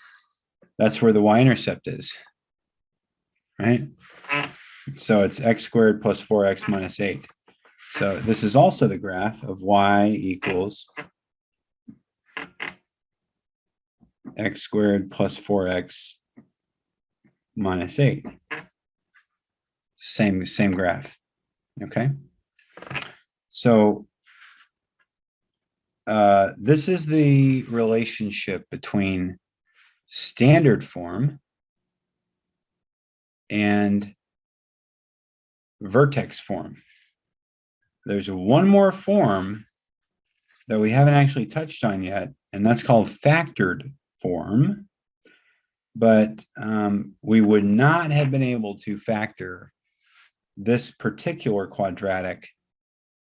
That's where the y-intercept is, right? So it's x squared plus 4x minus 8. So this is also the graph of y equals x squared plus 4x minus 8. Same graph. Okay. So this is the relationship between standard form and vertex form. There's one more form that we haven't actually touched on yet, and that's called factored form. But we would not have been able to factor this particular quadratic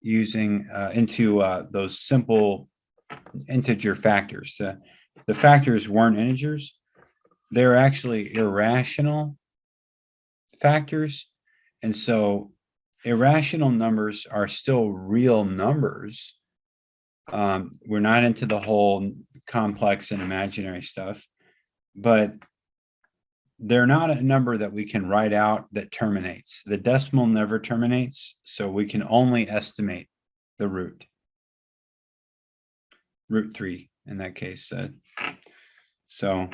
using into those simple integer factors. The factors weren't integers. They're actually irrational factors. And so irrational numbers are still real numbers. We're not into the whole complex and imaginary stuff, but they're not a number that we can write out that terminates. The decimal never terminates, so we can only estimate the root. Root 3 in that case. So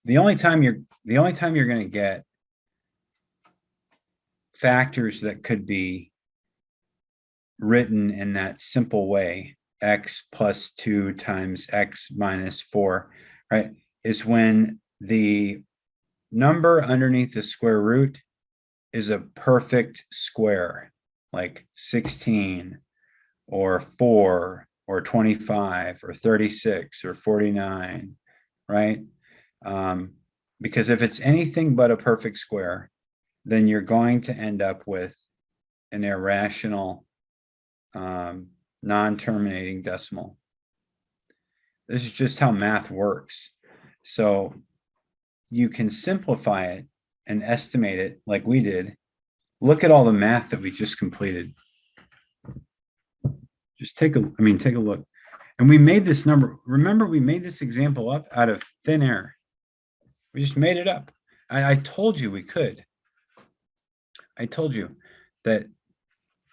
the only time you're going to get factors that could be written in that simple way, x plus 2 times x minus 4, right, is when the number underneath the square root is a perfect square, like 16 or 4 or 25 or 36 or 49, right? Because if it's anything but a perfect square, then you're going to end up with an irrational non-terminating decimal. This is just how math works. So you can simplify it and estimate it like we did. Look at all the math that we just completed. Just take a look. And we made this number. Remember, we made this example up out of thin air. We just made it up. I told you we could. I told you that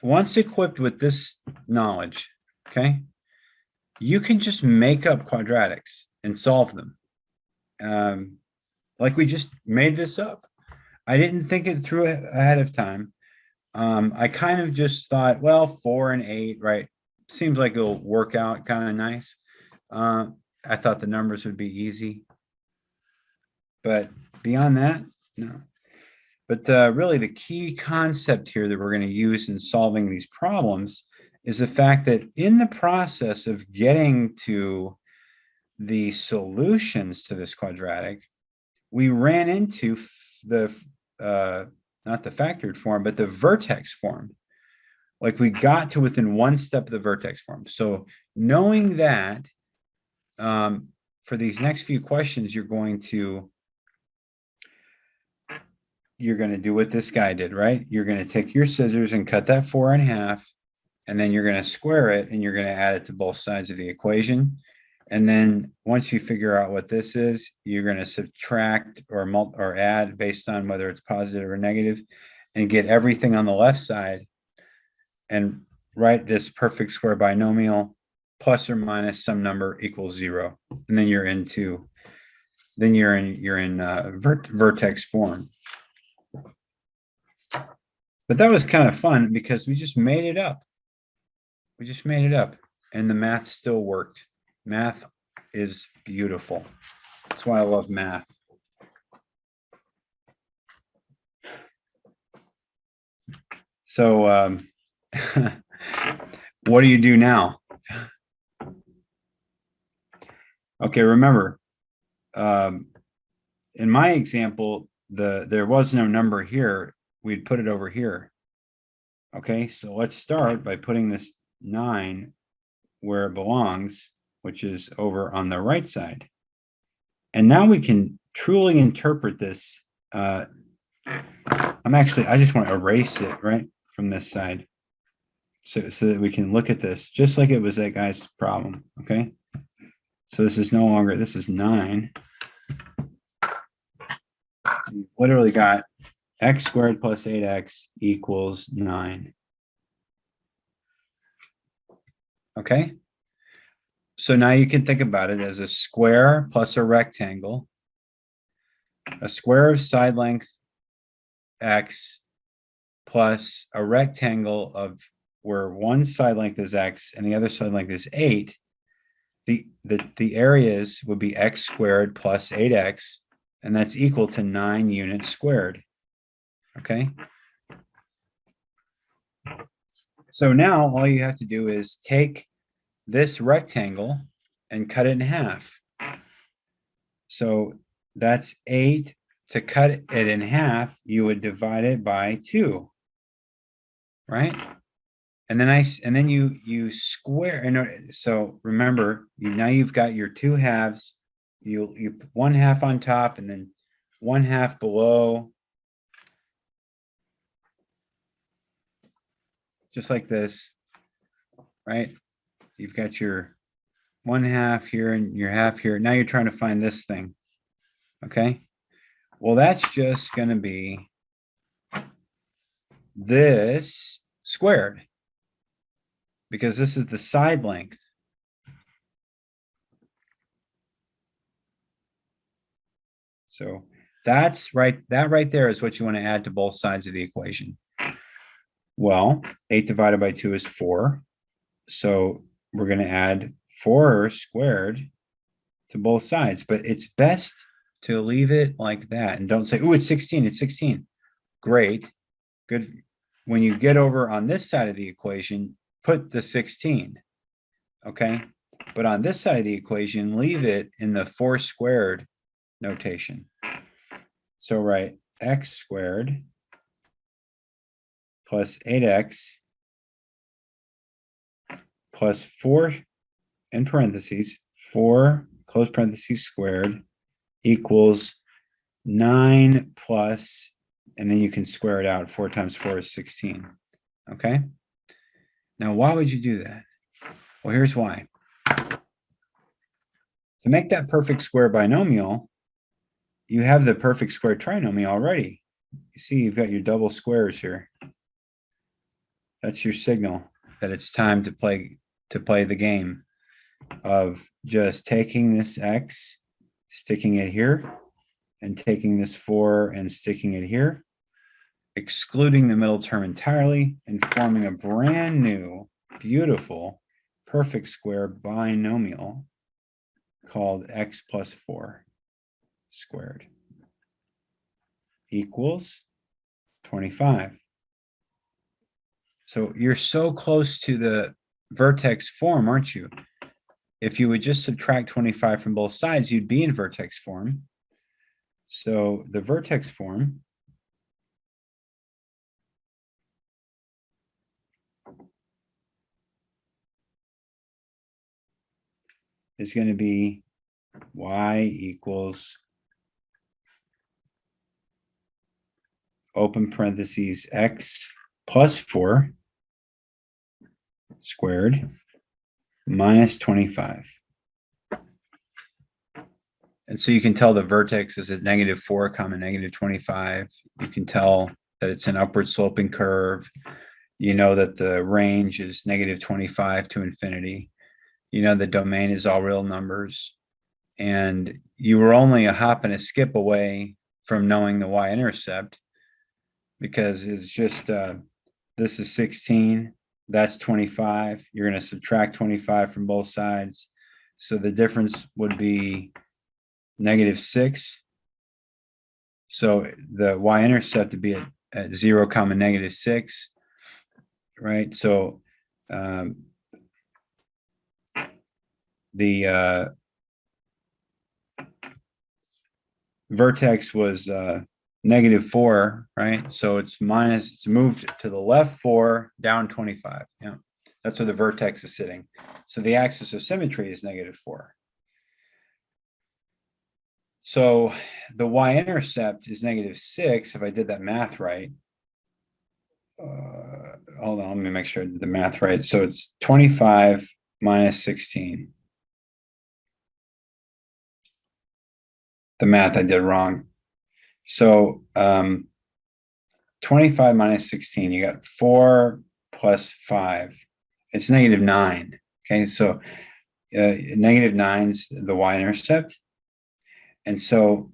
once equipped with this knowledge, okay, you can just make up quadratics and solve them. Like we just made this up. I didn't think it through ahead of time. I kind of just thought, well, 4 and 8, right? Seems like it'll work out kind of nice. I thought the numbers would be easy. But beyond that, no. But really the key concept here that we're going to use in solving these problems is the fact that in the process of getting to the solutions to this quadratic, we ran into the, not the factored form, but the vertex form. Like we got to within one step of the vertex form. So knowing that, for these next few questions, you're going to do what this guy did, right? You're going to take your scissors and cut that 4 in half, and then you're going to square it and you're going to add it to both sides of the equation. And then once you figure out what this is, you're going to subtract or add based on whether it's positive or negative, and get everything on the left side and write this perfect square binomial plus or minus some number equals 0. And then you're in vertex form. But that was kind of fun because we just made it up. We just made it up and the math still worked. Math is beautiful. That's why I love math. So what do you do now? Okay, remember, in my example, there was no number here. We'd put it over here. Okay, so let's start by putting this 9 where it belongs, which is over on the right side. And now we can truly interpret this. I just want to erase it right from this side so that we can look at this just like it was that guy's problem. Okay, so this is no longer, this is 9. You literally got x squared plus 8x equals 9. Okay, so now you can think about it as a square plus a rectangle, a square of side length x plus a rectangle of where one side length is x and the other side length is 8. The areas would be x squared plus 8x, and that's equal to 9 units squared. Okay. So now all you have to do is take this rectangle and cut it in half. So that's 8. To cut it in half, you would divide it by 2, right? And then you square. And so remember, now you've got your 2 halves. You put 1 half on top and then 1 half below, just like this, right? You've got your 1 half here and your half here. Now you're trying to find this thing. Okay. Well, that's just going to be this squared because this is the side length. So that's right. That right there is what you want to add to both sides of the equation. Well, 8 divided by 2 is 4. So we're going to add 4 squared to both sides, but it's best to leave it like that and don't say, oh, it's 16. It's 16. Great. Good. When you get over on this side of the equation, put the 16. Okay. But on this side of the equation, leave it in the 4 squared notation. So write x squared plus 8x plus 4 in parentheses, 4 close parentheses squared equals 9 plus, and then you can square it out. 4 times 4 is 16. Okay? Now, why would you do that? Well, here's why. To make that perfect square binomial, you have the perfect square trinomial already. You see, you've got your double squares here. That's your signal that it's time to play the game of just taking this x, sticking it here, and taking this 4 and sticking it here, excluding the middle term entirely, and forming a brand new, beautiful, perfect square binomial called x plus 4 squared equals 25. So you're so close to the vertex form, aren't you? If you would just subtract 25 from both sides, you'd be in vertex form. So the vertex form is going to be y equals open parentheses x plus 4 squared minus 25. And so you can tell the vertex is at negative 4 comma negative 25. You can tell that it's an upward sloping curve. You know that the range is negative 25 to infinity. You know the domain is all real numbers. And you were only a hop and a skip away from knowing the y-intercept, because it's just, this is 16, that's 25. You're going to subtract 25 from both sides. So the difference would be negative 6. So the y-intercept would be at 0 comma negative 6, right? So the vertex was negative 4, right? So it's moved to the left 4, down 25. Yeah, that's where the vertex is sitting. So the axis of symmetry is negative 4. So the y-intercept is negative 6, if I did that math right. Hold on, let me make sure I did the math right. So it's 25 minus 16. The math I did wrong. So 25 minus 16, you got 4 plus 5. It's negative 9. Okay, so negative 9's the y-intercept. And so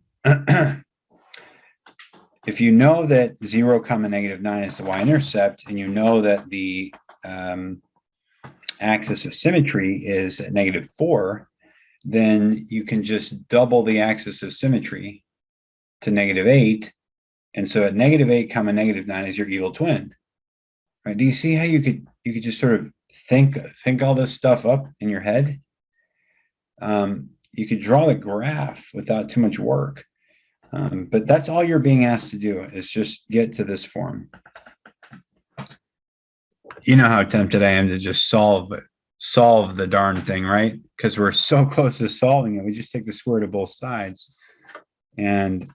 if you know that 0 comma negative 9 is the y-intercept, and you know that the axis of symmetry is at negative 4, then you can just double the axis of symmetry to negative 8. And so at negative 8 comma negative 9 is your evil twin. Right? Do you see how you could just sort of think all this stuff up in your head? You could draw the graph without too much work. But that's all you're being asked to do, is just get to this form. You know how tempted I am to just solve the darn thing, right? Because we're so close to solving it. We just take the square root of both sides, and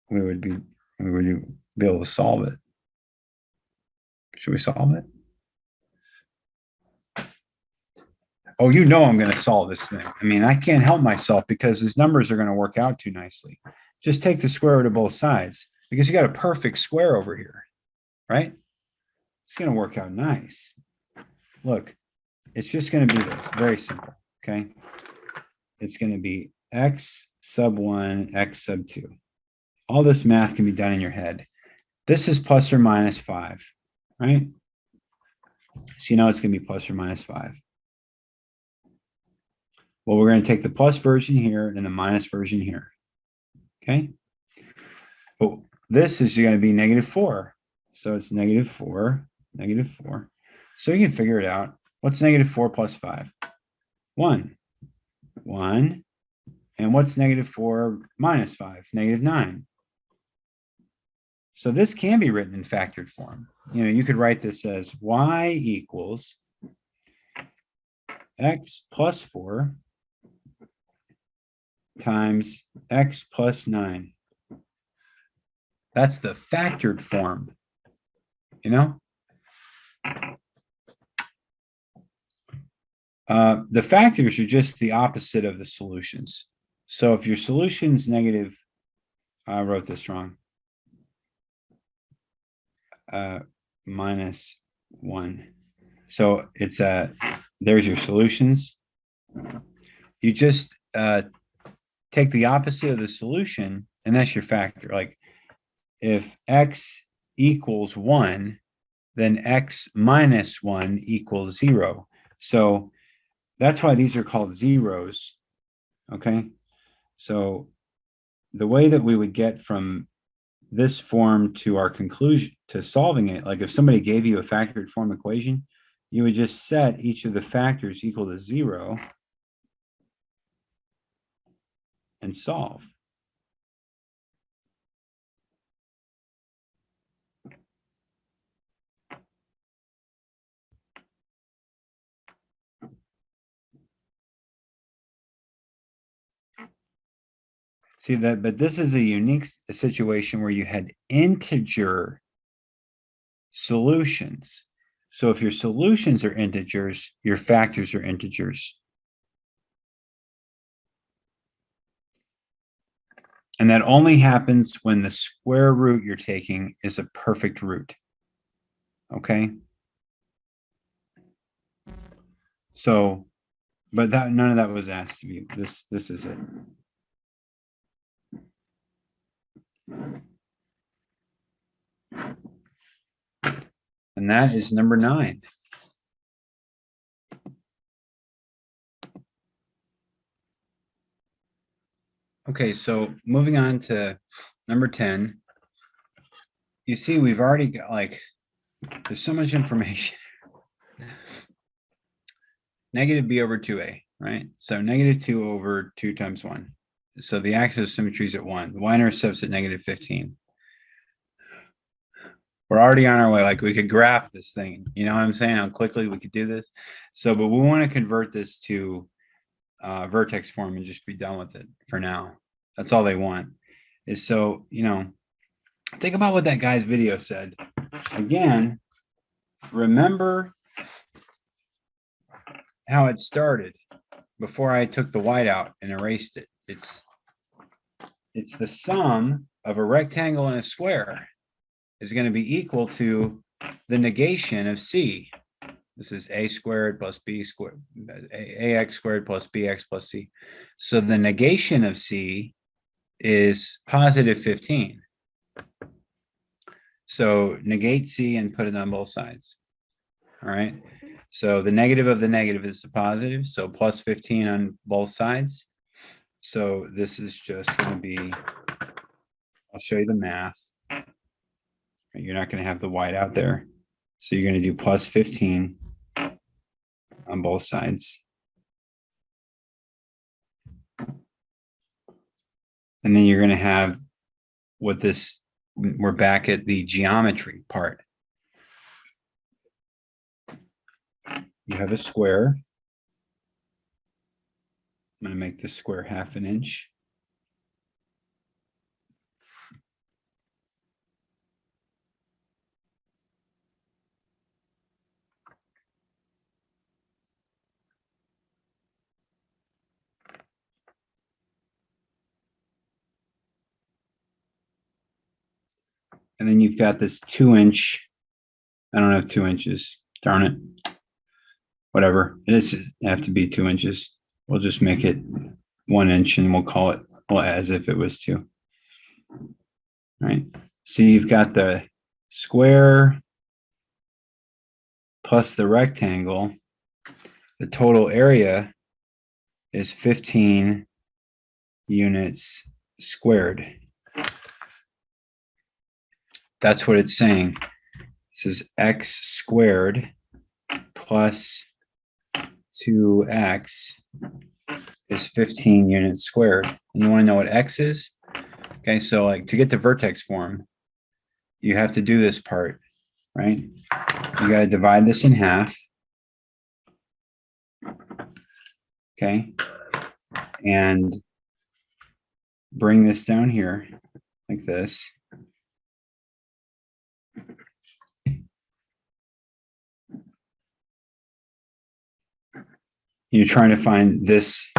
we would be able to solve it. Should we solve it? Oh, you know I'm going to solve this thing. I mean, I can't help myself because these numbers are going to work out too nicely. Just take the square root of both sides, because you got a perfect square over here, right? It's going to work out nice. Look, it's just going to be this. Very simple, okay? It's going to be x sub 1, x sub 2. All this math can be done in your head. This is plus or minus 5, right? So you know it's going to be plus or minus 5. Well, we're going to take the plus version here and the minus version here. Okay. But this is going to be negative 4. So it's negative 4, negative 4. So you can figure it out. What's negative 4 plus 5? 1. 1. And what's negative 4 minus 5? Negative 9. So this can be written in factored form. You could write this as y equals x plus 4 times x plus 9. That's the factored form, the factors are just the opposite of the solutions. So if your solution's negative, I wrote this wrong, minus 1. So it's there's your solutions. You just take the opposite of the solution, and that's your factor. Like if x equals 1, then x minus 1 equals 0. So that's why these are called zeros. Okay. So the way that we would get from this form to our conclusion, to solving it, like if somebody gave you a factored form equation, you would just set each of the factors equal to 0 and solve. See that, but this is a unique situation where you had integer solutions. So if your solutions are integers, your factors are integers. And that only happens when the square root you're taking is a perfect root. Okay. So, but none of that was asked of you. This is it. And that is number 9. Okay, so moving on to number 10. You see, we've already got there's so much information. Negative b over 2a, right? So negative 2 over 2 times 1. So the axis of symmetry is at 1. The y-intercept's at negative 15. We're already on our way. Like we could graph this thing. You know what I'm saying? How quickly we could do this. So, but we want to convert this to vertex form and just be done with it for now. That's all they want. Is so, think about what that guy's video said. Again, remember how it started before I took the white out and erased it. It's the sum of a rectangle and a square is going to be equal to the negation of c. This is a squared plus b squared, ax squared plus bx plus c. So the negation of c is positive 15. So negate c and put it on both sides. All right. So the negative of the negative is the positive. So plus 15 on both sides. So this is just going to be, I'll show you the math. You're not going to have the white out there. So you're going to do plus 15 on both sides. And then you're going to have what this, we're back at the geometry part. You have a square. I'm going to make this square half an inch. And then you've got this 2-inch, I don't have 2 inches, darn it. Whatever, it is have to be 2 inches. We'll just make it 1 inch and we'll call it as if it was 2. All right, so you've got the square plus the rectangle. The total area is 15 units squared. That's what it's saying. This is x squared plus 2x is 15 units squared. And you want to know what x is? Okay, so like to get the vertex form, you have to do this part, right? You got to divide this in half. Okay. And bring this down here like this. You're trying to find this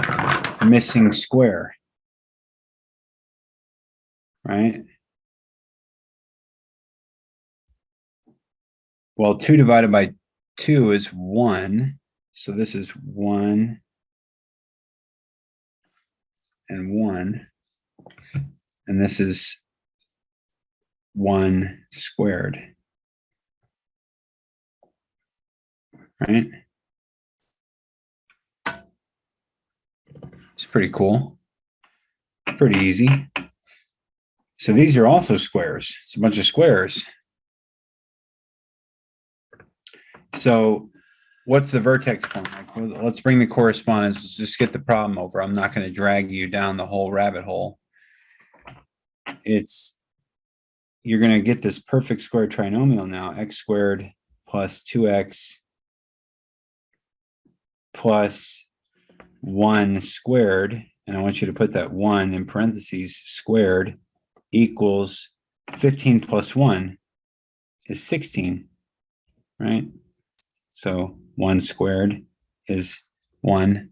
missing square, right? Well, 2 divided by 2 is 1. So this is 1 and 1. And this is 1 squared, right? It's pretty cool. Pretty easy. So these are also squares. It's a bunch of squares. So what's the vertex form? Like, well, let's bring the correspondence. Let's just get the problem over. I'm not going to drag you down the whole rabbit hole. You're going to get this perfect square trinomial now, x squared plus 2x plus 1 squared. And I want you to put that 1 in parentheses squared equals 15 plus 1 is 16, right? So 1 squared is 1.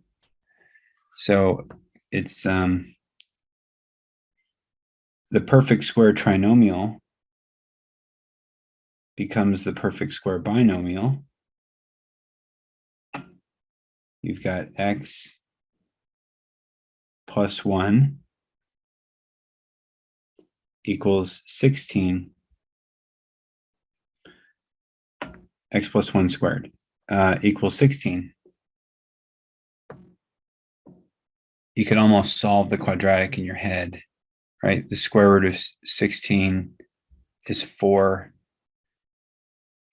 So it's the perfect square trinomial becomes the perfect square binomial. You've got x plus 1 equals 16. X plus 1 squared equals 16. You could almost solve the quadratic in your head, right? The square root of 16 is 4.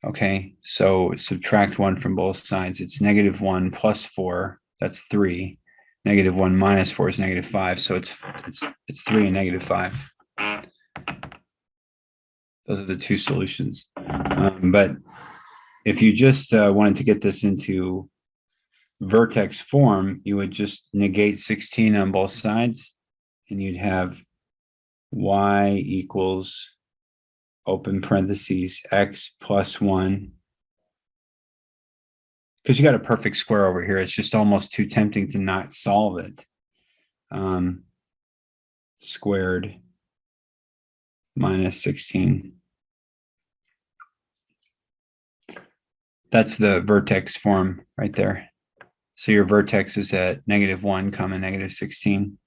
Okay, so subtract 1 from both sides. It's -1 plus 4. That's 3. -1 minus 4 is -5. So it's 3 and -5. Those are the two solutions. But if you just wanted to get this into vertex form, you would just negate 16 on both sides, and you'd have y equals open parentheses x plus 1. Because you got a perfect square over here. It's just almost too tempting to not solve it. Squared minus 16. That's the vertex form right there. So your vertex is at -1, comma -16.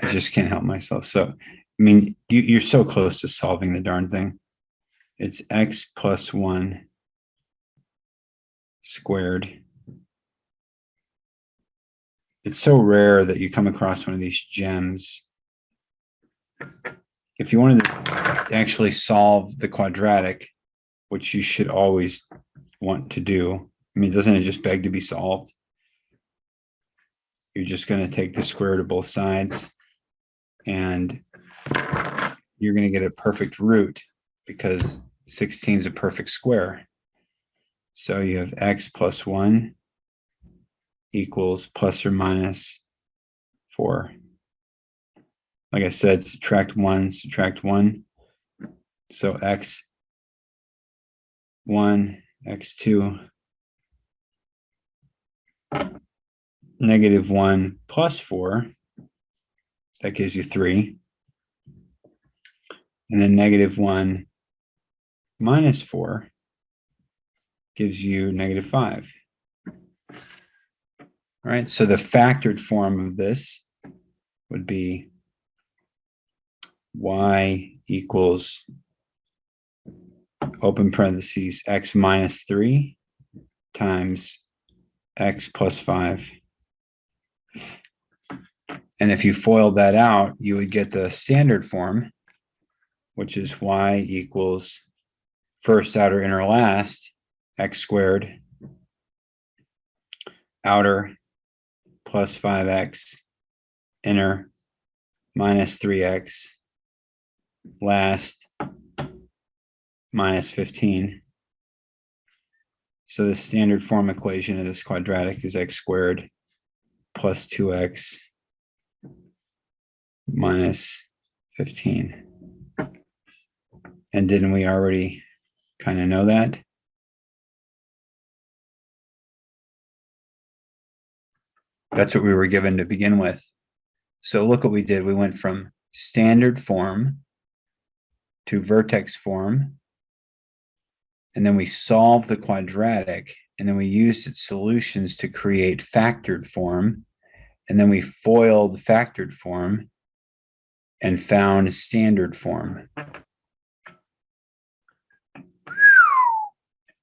I just can't help myself. So, I mean, you're so close to solving the darn thing. It's x plus 1 squared. It's so rare that you come across one of these gems. If you wanted to actually solve the quadratic, which you should always want to do, I mean, doesn't it just beg to be solved? You're just going to take the square root of both sides, and you're going to get a perfect root because 16 is a perfect square. So you have x plus 1 equals plus or minus 4. Like I said, subtract 1, subtract 1. So x1, x2, -1 plus 4. That gives you 3. And then -1 minus 4 gives you -5. All right, so the factored form of this would be y equals open parentheses x minus 3 times x plus 5. And if you foiled that out, you would get the standard form, which is y equals first, outer, inner, last, x squared, outer plus 5x inner minus 3x last minus 15. So the standard form equation of this quadratic is x squared plus 2x minus 15. And didn't we already kind of know that? That's what we were given to begin with. So look what we did. We went from standard form to vertex form, and then we solved the quadratic, and then we used its solutions to create factored form, and then we foiled factored form and found standard form.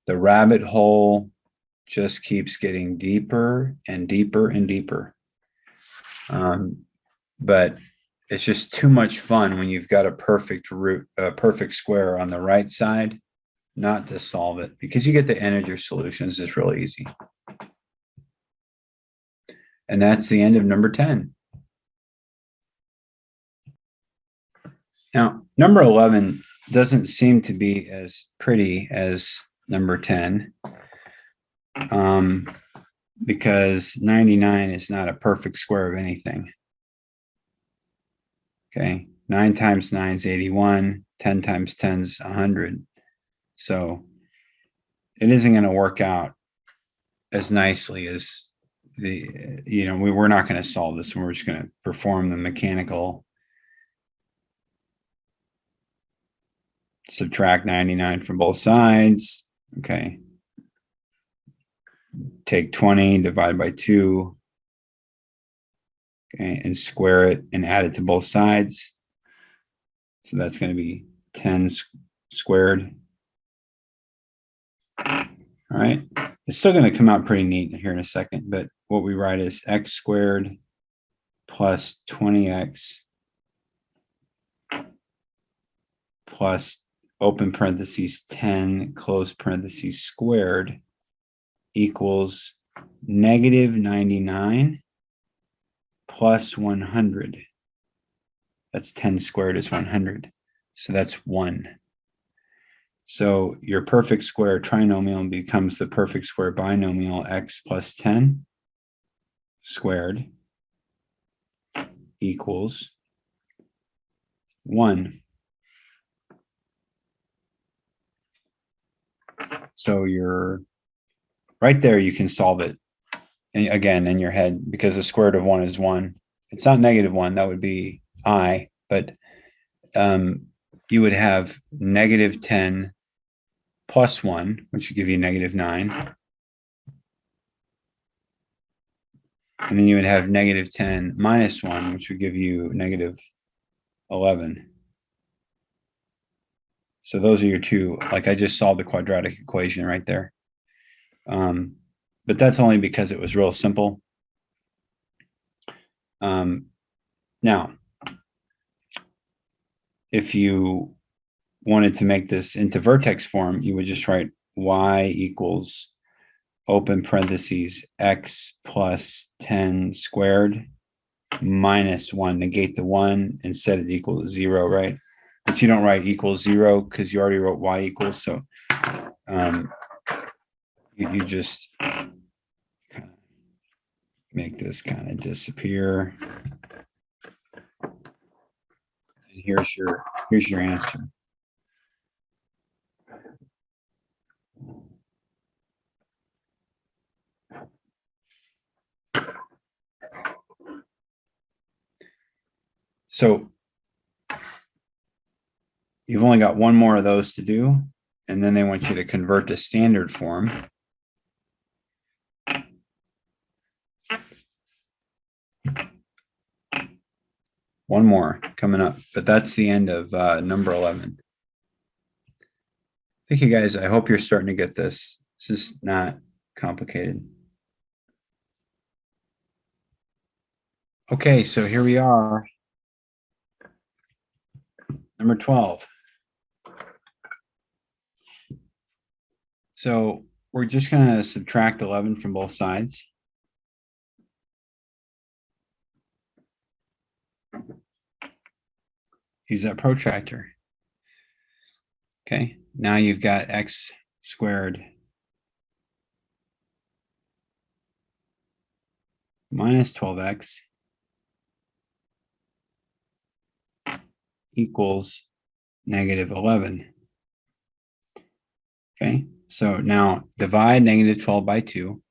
The rabbit hole just keeps getting deeper and deeper and deeper. But it's just too much fun when you've got a perfect root, a perfect square on the right side, not to solve it, because you get the integer solutions. It's really easy. And that's the end of number 10. Now, number 11 doesn't seem to be as pretty as number 10, because 99 is not a perfect square of anything. Okay, 9 times 9 is 81, 10 times 10 is 100. So it isn't going to work out as nicely as we're not going to solve this one. We're just going to perform the mechanical subtract 99 from both sides. Okay. Take 20, divide by 2. Okay, and square it and add it to both sides. So that's going to be 10 squared. All right. It's still going to come out pretty neat here in a second, but what we write is x squared plus 20x plus open parentheses 10 close parentheses squared equals negative 99 plus 100. That's 10 squared is 100. So that's 1. So your perfect square trinomial becomes the perfect square binomial x plus 10 squared equals 1. So you're right there, you can solve it again in your head, because the square root of 1 is 1. It's not negative 1, that would be I, but you would have negative 10 plus 1, which would give you negative 9. And then you would have negative 10 minus 1, which would give you negative 11. So those are your two. Like, I just solved the quadratic equation right there. But that's only because it was real simple. Now, if you wanted to make this into vertex form, you would just write y equals open parentheses x plus 10 squared minus 1, negate the 1 and set it equal to 0, right? But you don't write equals 0 because you already wrote y equals. So you just make this kind of disappear. And here's your answer. So you've only got one more of those to do, and then they want you to convert to standard form. One more coming up, but that's the end of number 11. Thank you guys. I hope you're starting to get this. This is not complicated. Okay, so here we are. Number 12. So we're just going to subtract 11 from both sides. use that protractor. Okay, now you've got x squared minus 12x equals negative 11. Okay, so now divide negative 12 by 2.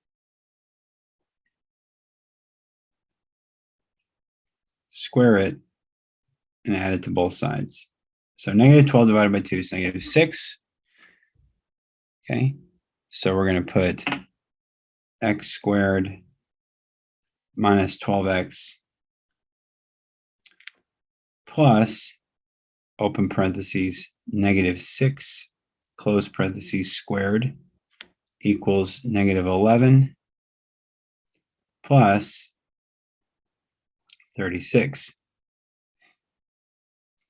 Square it and add it to both sides. So negative 12 divided by 2 is negative 6. Okay, so we're going to put x squared minus 12x plus, open parentheses, negative 6, close parentheses, squared equals negative 11 plus 36.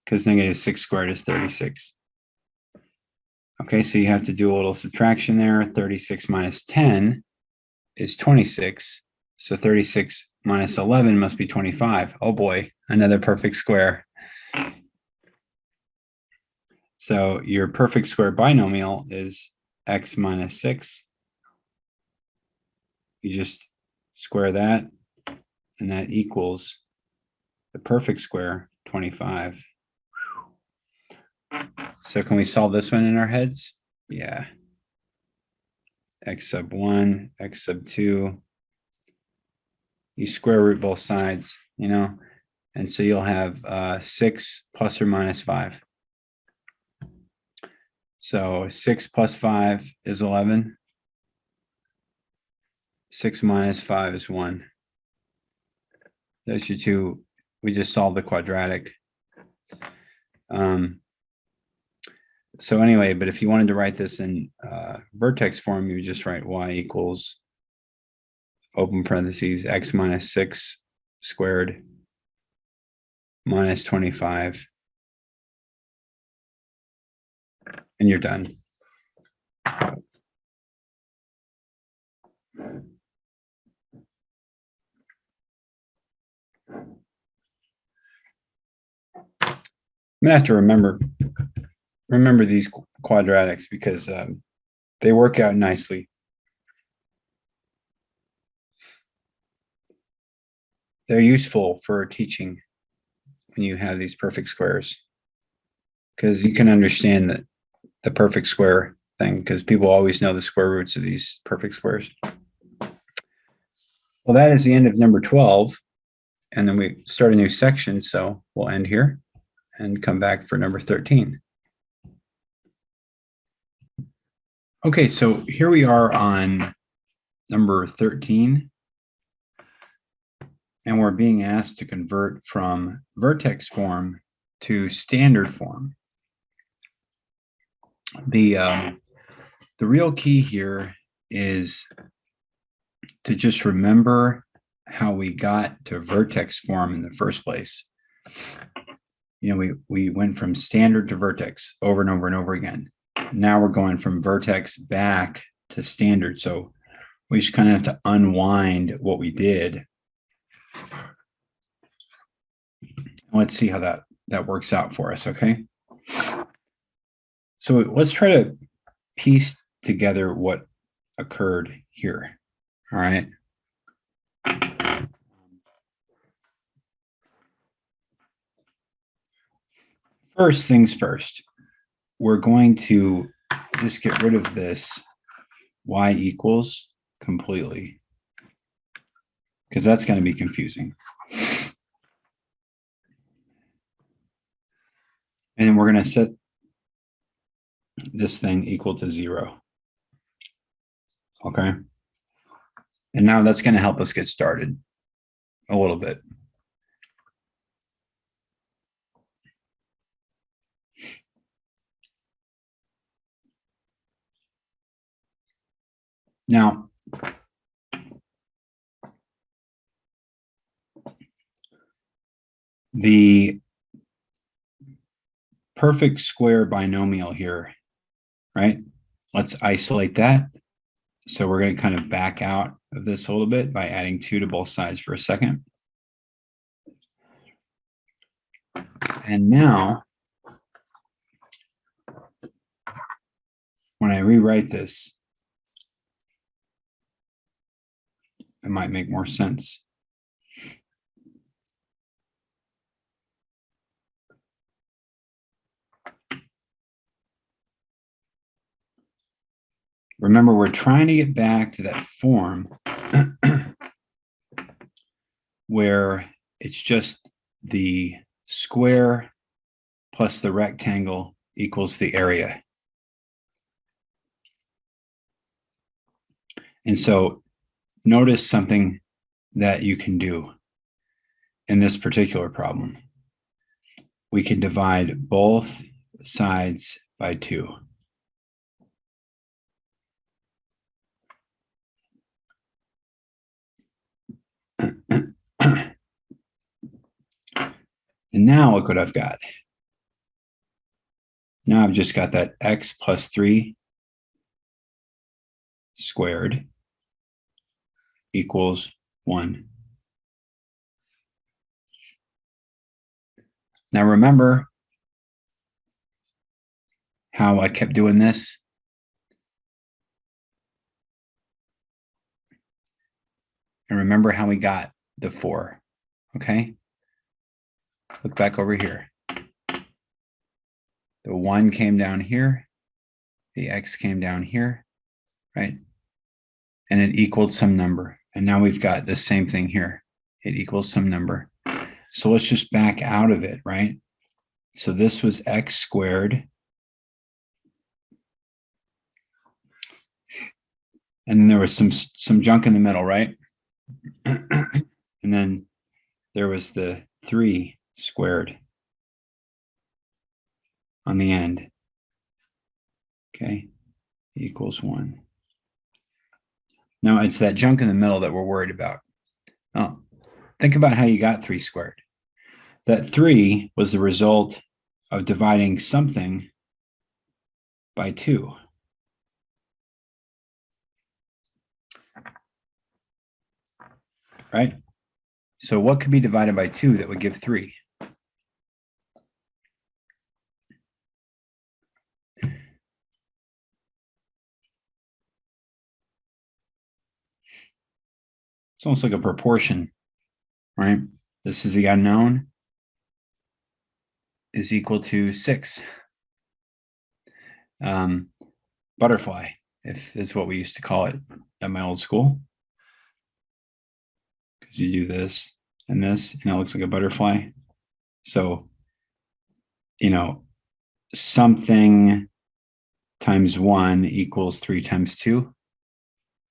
Because negative 6 squared is 36. Okay, so you have to do a little subtraction there. 36 minus 10 is 26. So 36 minus 11 must be 25. Oh boy, another perfect square. So your perfect square binomial is x minus 6. You just square that, and that equals the perfect square, 25. So can we solve this one in our heads? Yeah. X sub 1, x sub 2. You square root both sides, you know, and so you'll have 6 plus or minus 5. So 6 plus 5 is 11. 6 minus 5 is 1. Those are two. We just solved the quadratic. So anyway, but if you wanted to write this in vertex form, you would just write y equals, open parentheses, x minus 6 squared minus 25. And you're done. I'm gonna have to remember these quadratics because they work out nicely. They're useful for teaching when you have these perfect squares, because you can understand that the perfect square thing, because people always know the square roots of these perfect squares. Well, that is the end of number 12, and then we start a new section, so we'll end here and come back for number 13. Okay, so here we are on number 13, and we're being asked to convert from vertex form to standard form. The real key here is to just remember how we got to vertex form in the first place. You know, we went from standard to vertex over and over and over again. Now we're going from vertex back to standard. So we just kind of have to unwind what we did. Let's see how that works out for us, okay? So let's try to piece together what occurred here, all right? First things first, we're going to just get rid of this y equals completely, because that's going to be confusing. And then we're going to set this thing equal to 0. Okay. And now that's going to help us get started a little bit. Now, the perfect square binomial here, right? Let's isolate that. So we're going to kind of back out of this a little bit by adding 2 to both sides for a second. And now, when I rewrite this, it might make more sense. Remember, we're trying to get back to that form where it's just the square plus the rectangle equals the area. And so notice something that you can do in this particular problem. We can divide both sides by 2. And now look what I've got. Now I've just got that x plus 3 squared equals 1. Now remember how I kept doing this? And remember how we got the 4, okay? Look back over here. The 1 came down here. The x came down here, right? And it equaled some number. And now we've got the same thing here. It equals some number. So let's just back out of it, right? So this was x squared. And then there was some junk in the middle, right? And then there was the 3 squared on the end. Okay, equals 1. Now it's that junk in the middle that we're worried about. Oh, think about how you got 3 squared. That 3 was the result of dividing something by 2. Right? So what could be divided by 2 that would give 3? It's almost like a proportion, right? This is the unknown is equal to 6. Butterfly, if is what we used to call it at my old school. Because you do this, and it looks like a butterfly. So, something times 1 equals 3 times 2.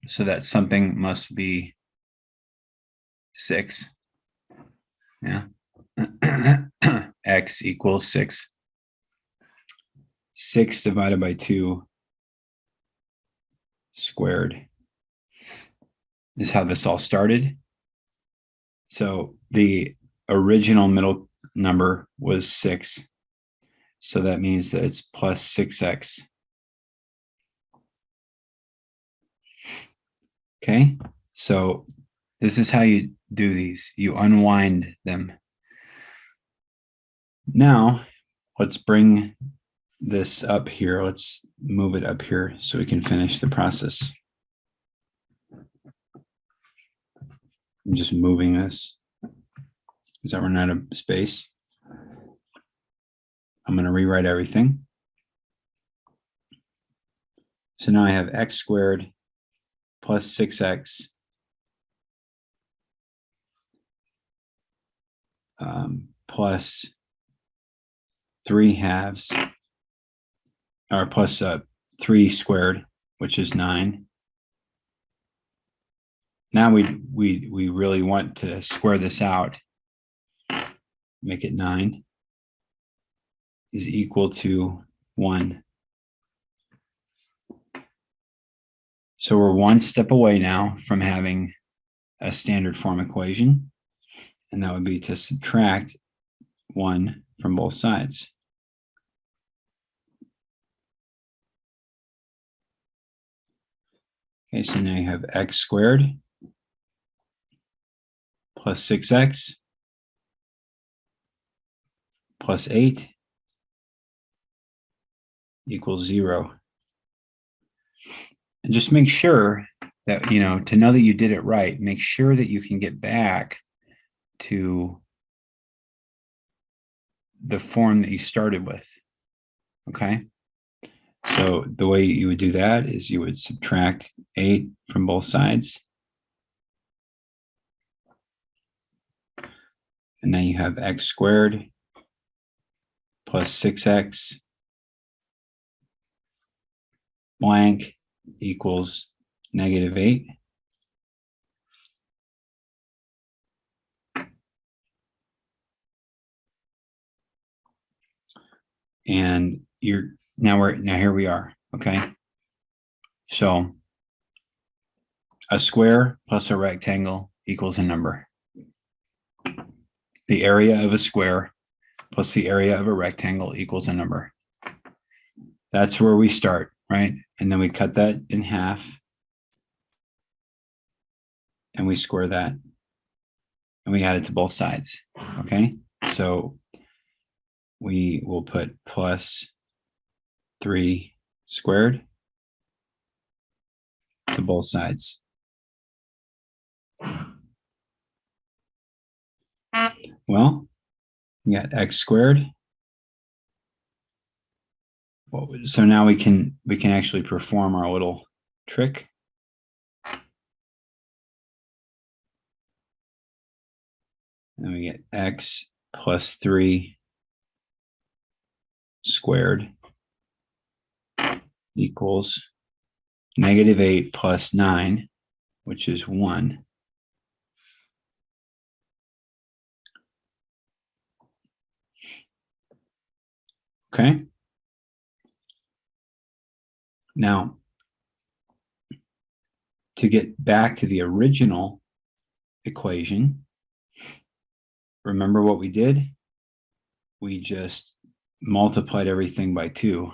So that something must be 6. Yeah. X equals 6. 6 divided by 2 squared is how this all started. So the original middle number was 6. So that means that it's plus 6x. Okay, so this is how you do these. You unwind them. Now, let's bring this up here. Let's move it up here so we can finish the process. I'm just moving this because I run out of space. I'm going to rewrite everything. So now I have x squared plus 6x plus 3 halves, or plus 3 squared, which is 9. Now we really want to square this out. Make it 9 is equal to 1. So we're one step away now from having a standard form equation, and that would be to subtract 1 from both sides. Okay, so now you have x squared plus 6x plus 8 equals 0. And just make sure that, you know, to know that you did it right, make sure that you can get back to the form that you started with. Okay. So the way you would do that is you would subtract 8 from both sides. And then you have x squared plus 6x blank equals -8. And now here we are. Okay. So a square plus a rectangle equals a number. The area of a square plus the area of a rectangle equals a number. That's where we start, right? And then we cut that in half and we square that and we add it to both sides. Okay. So we will put plus 3 squared to both sides. Well, we got x squared. So now we can actually perform our little trick. And we get x plus 3 squared equals -8 plus 9, which is 1. Okay. Now, to get back to the original equation, remember what we did? We just multiplied everything by 2.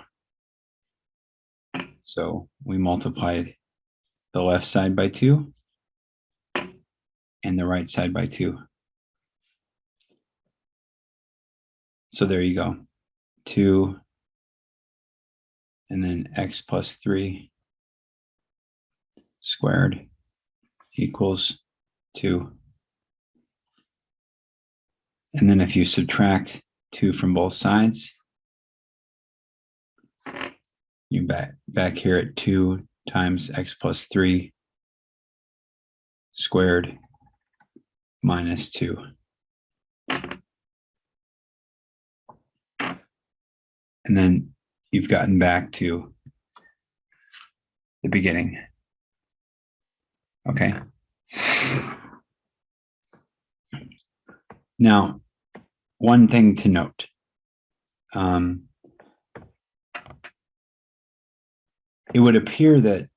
So we multiplied the left side by 2 and the right side by 2. So there you go. 2 and then x plus 3 squared equals 2. And then if you subtract 2 from both sides, you back here at 2 times x plus 3 squared minus 2. And then you've gotten back to the beginning. Okay. Now, one thing to note. It would appear that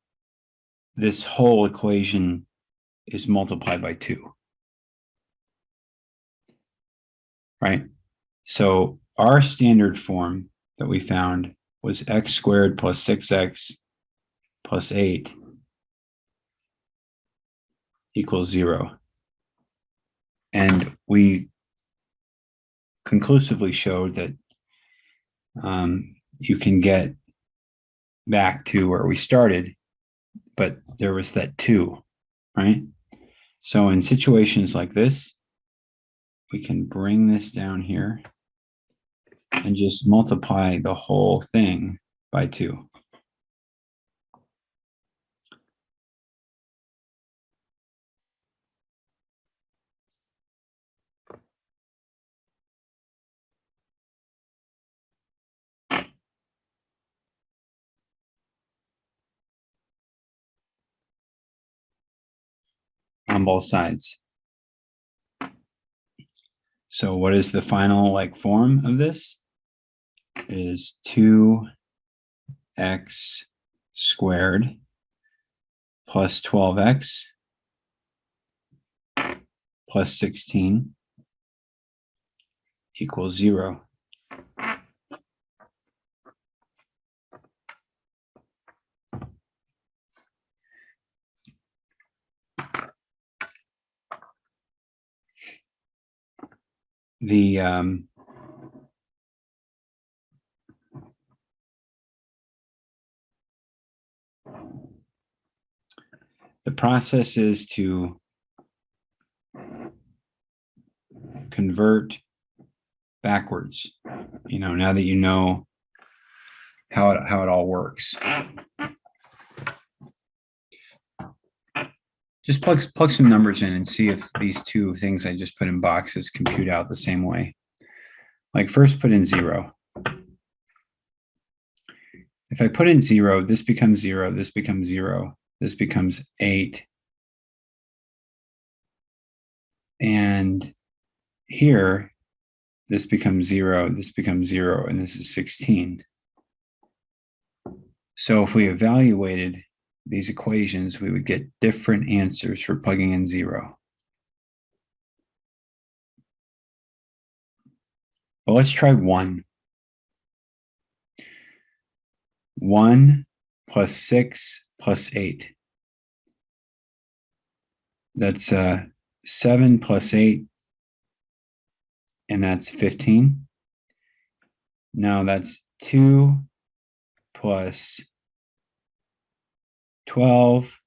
this whole equation is multiplied by 2. Right? So our standard form that we found was x squared plus 6x plus 8 equals 0. And we conclusively showed that you can get back to where we started, but there was that 2, right? So in situations like this, we can bring this down here and just multiply the whole thing by 2. On both sides. So what is the final form of this? It is 2x squared plus 12x plus 16 equals 0. The The process is to convert backwards, now that you know how it all works. Just plug some numbers in and see if these two things I just put in boxes compute out the same way. Like first put in 0. If I put in 0, this becomes 0, this becomes 0, this becomes 8. And here, this becomes 0, this becomes 0, and this is 16. So if we evaluated these equations, we would get different answers for plugging in 0. But let's try 1. 1 plus 6 plus 8. That's 7 plus 8, and that's 15. Now that's 2 plus 12,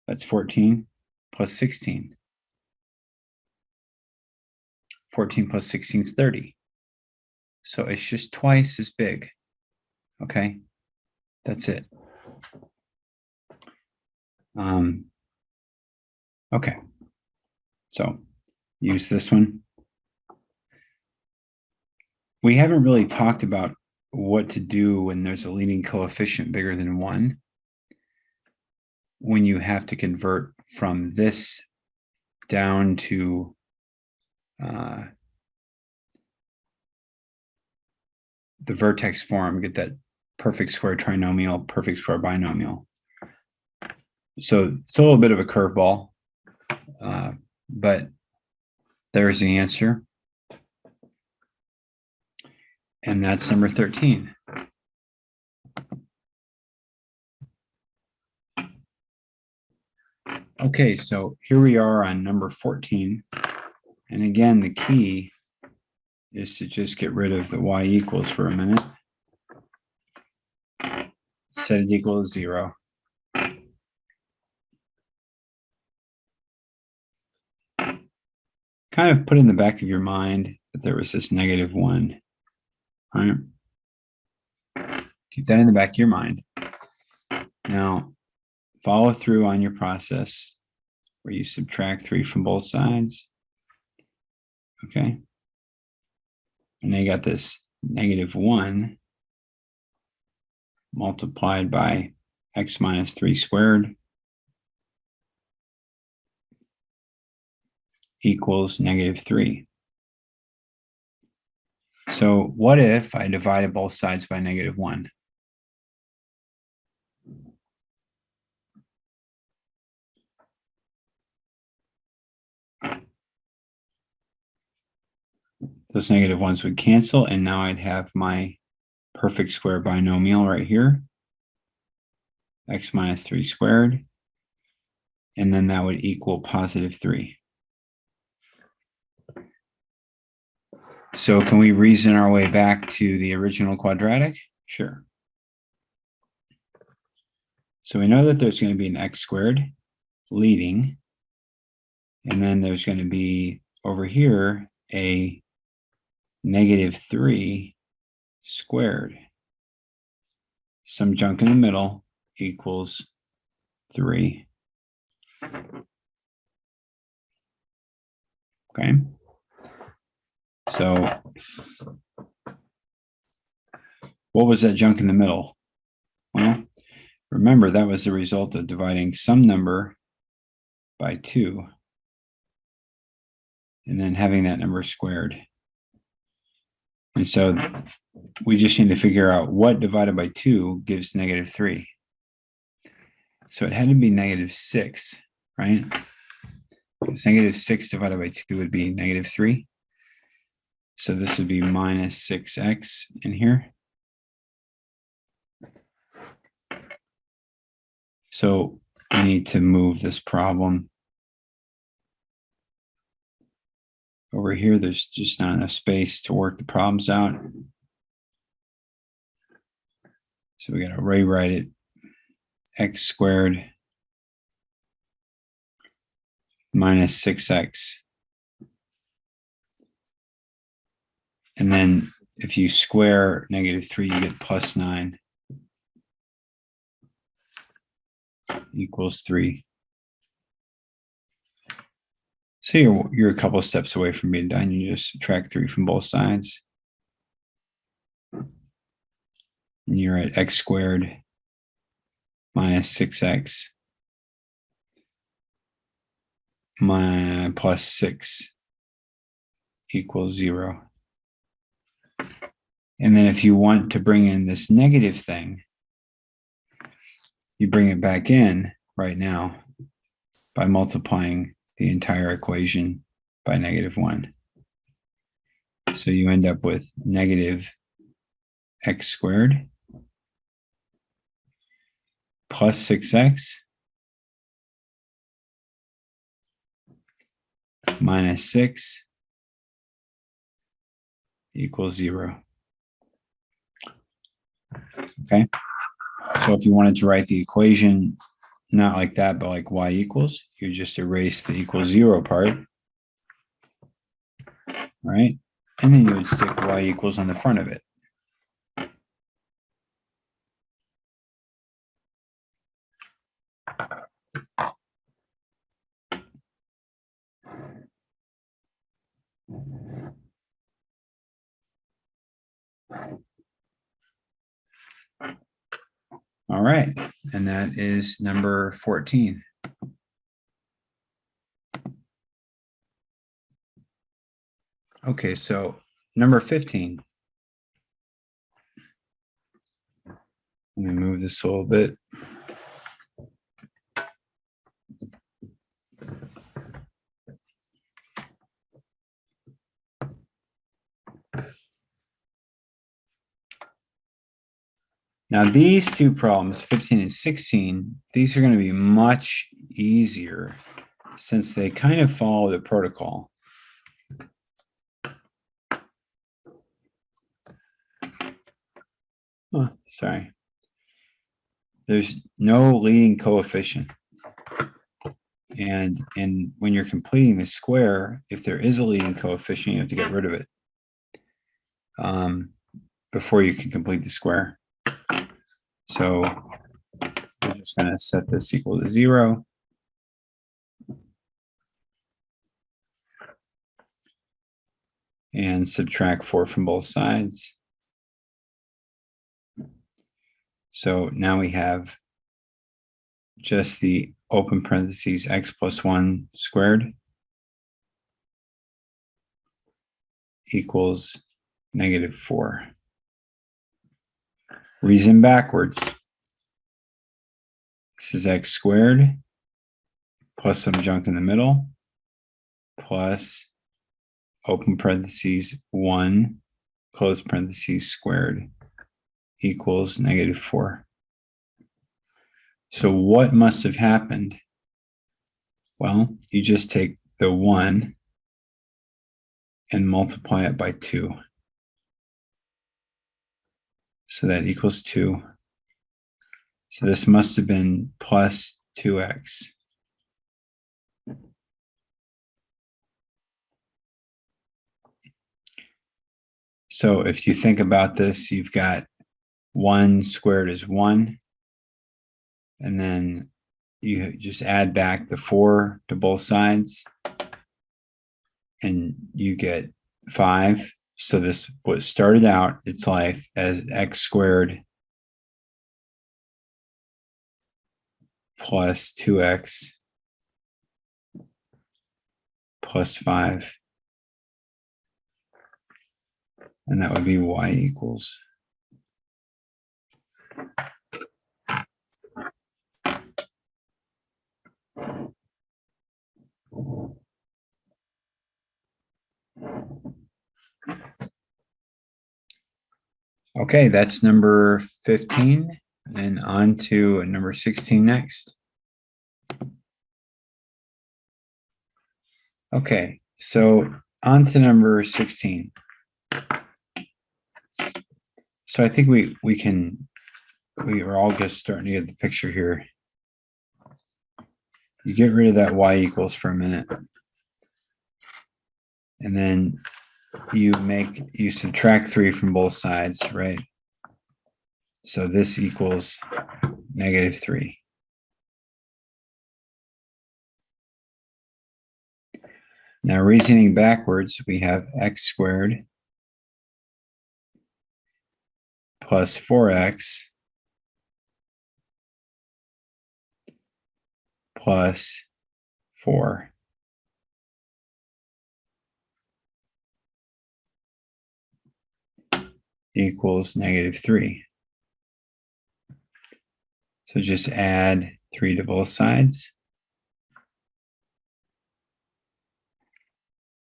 that's 14, plus 16. 14 plus 16 is 30. So it's just twice as big. Okay, that's it. Okay, so use this one. We haven't really talked about what to do when there's a leading coefficient bigger than 1. When you have to convert from this down to the vertex form, get that perfect square trinomial, perfect square binomial. So it's a little bit of a curveball, but there's the answer. And that's number 13. Okay, so here we are on number 14. And again, the key is to just get rid of the y equals for a minute. Set it equal to 0. Kind of put in the back of your mind that there was this -1. All right. Keep that in the back of your mind. Now, follow through on your process where you subtract 3 from both sides. Okay. And then you got this -1 multiplied by x minus 3 squared equals -3. So what if I divided both sides by -1? Those -1s would cancel, and now I'd have my perfect square binomial right here, x minus 3 squared, and then that would equal +3. So can we reason our way back to the original quadratic? Sure. So we know that there's going to be an x squared leading, and then there's going to be over here a -3 squared. Some junk in the middle equals 3. Okay. So what was that junk in the middle? Well, remember that was the result of dividing some number by 2 and then having that number squared. And so we just need to figure out what divided by 2 gives -3. So it had to be -6, right? Because -6 divided by 2 would be -3. So this would be -6x in here. So I need to move this problem over here. There's just not enough space to work the problems out. So we got to rewrite it x squared minus 6x. And then if you square -3, you get plus 9 equals 3. So you're a couple of steps away from being done. You just subtract 3 from both sides. And you're at x squared minus 6x plus 6 equals 0. And then if you want to bring in this negative thing, you bring it back in right now by multiplying the entire equation by -1. So you end up with negative x squared plus 6x minus 6 equals 0. Okay. So if you wanted to write the equation not like that, but like y equals, you just erase the equals 0 part. Right? And then you would stick y equals on the front of it. All right, and that is number 14. Okay, so number 15. Let me move this a little bit. Now these two problems, 15 and 16, these are going to be much easier since they kind of follow the protocol. Oh, sorry. There's no leading coefficient. And when you're completing the square, if there is a leading coefficient, you have to get rid of it before you can complete the square. So we're just going to set this equal to 0. And subtract 4 from both sides. So now we have just the open parentheses x plus 1 squared equals -4. Reason backwards. This is x squared plus some junk in the middle plus open parentheses 1 close parentheses squared equals -4. So what must have happened? Well, you just take the 1 and multiply it by 2. So that equals 2. So this must have been plus 2x. So if you think about this, you've got 1 squared is 1. And then you just add back the 4 to both sides. And you get 5. So this was started out its life as x squared plus 2x plus 5. And that would be y equals. Okay, that's number 15, and on to number 16 next. Okay, so on to number 16. So I think we can we are all just starting to get the picture here. You get rid of that y equals for a minute. And then you subtract 3 from both sides, right? So this equals -3. Now reasoning backwards, we have x squared plus 4x plus 4 equals -3. So just add 3 to both sides.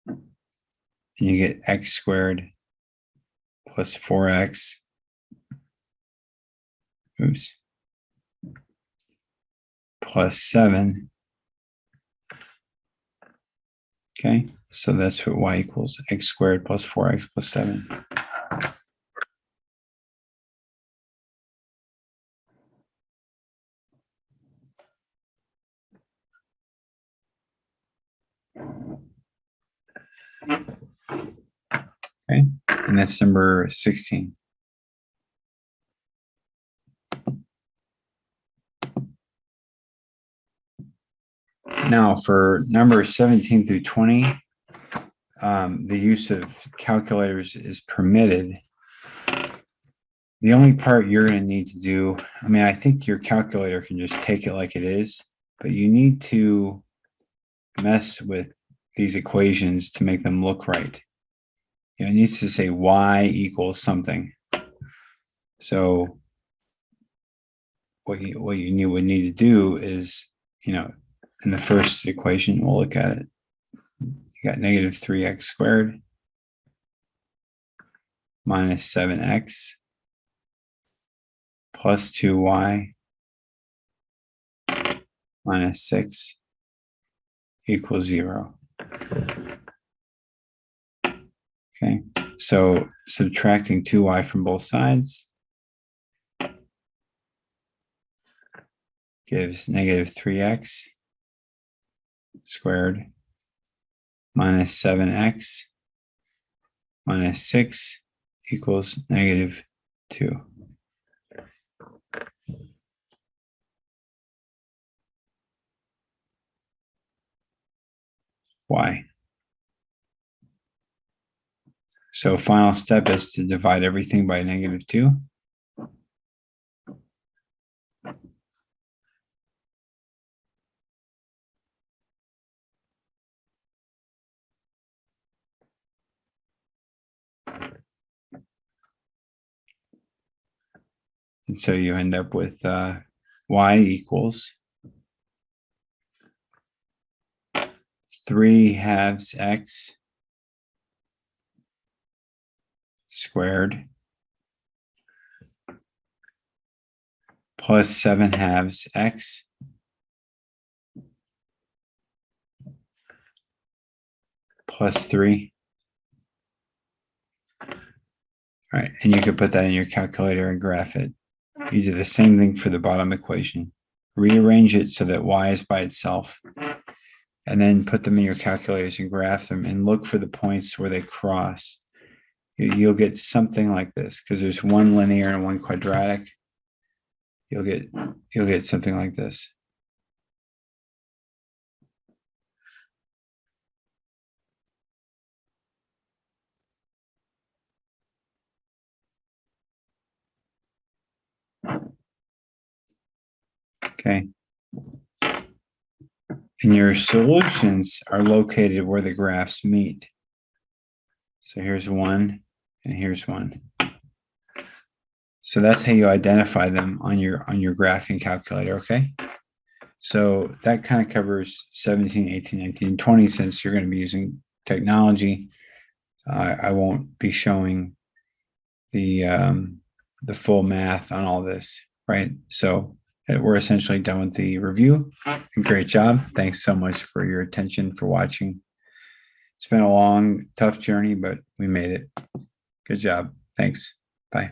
And you get x squared plus 4x. Oops. Plus 7. Okay, so that's what y equals, x squared plus 4x plus 7. Okay, and that's number 16. Now for number 17 through 20, the use of calculators is permitted. The only part you're going to need to do, I mean, I think your calculator can just take it like it is, but you need to mess with these equations to make them look right. You know, it needs to say y equals something. So what you would need to do is, you know, in the first equation, we'll look at it. You got -3x squared minus 7x plus 2y minus 6 equals 0. Okay, so subtracting 2y from both sides gives -3x squared minus 7x minus 6 equals -2. Y. So final step is to divide everything by -2. And so you end up with y equals 3/2 x squared plus 7/2 x plus 3. All right, and you could put that in your calculator and graph it. You do the same thing for the bottom equation. Rearrange it so that y is by itself, and then put them in your calculators and graph them and look for the points where they cross. You'll get something like this because there's one linear and one quadratic. You'll get something like this. Okay. And your solutions are located where the graphs meet. So here's one, and here's one. So that's how you identify them on your graphing calculator, okay? So that kind of covers 17, 18, 19, 20 since you're going to be using technology. I won't be showing the full math on all this, right? So we're essentially done with the review. Great job. Thanks so much for your attention, for watching. It's been a long, tough journey, but we made it. Good job. Thanks. Bye.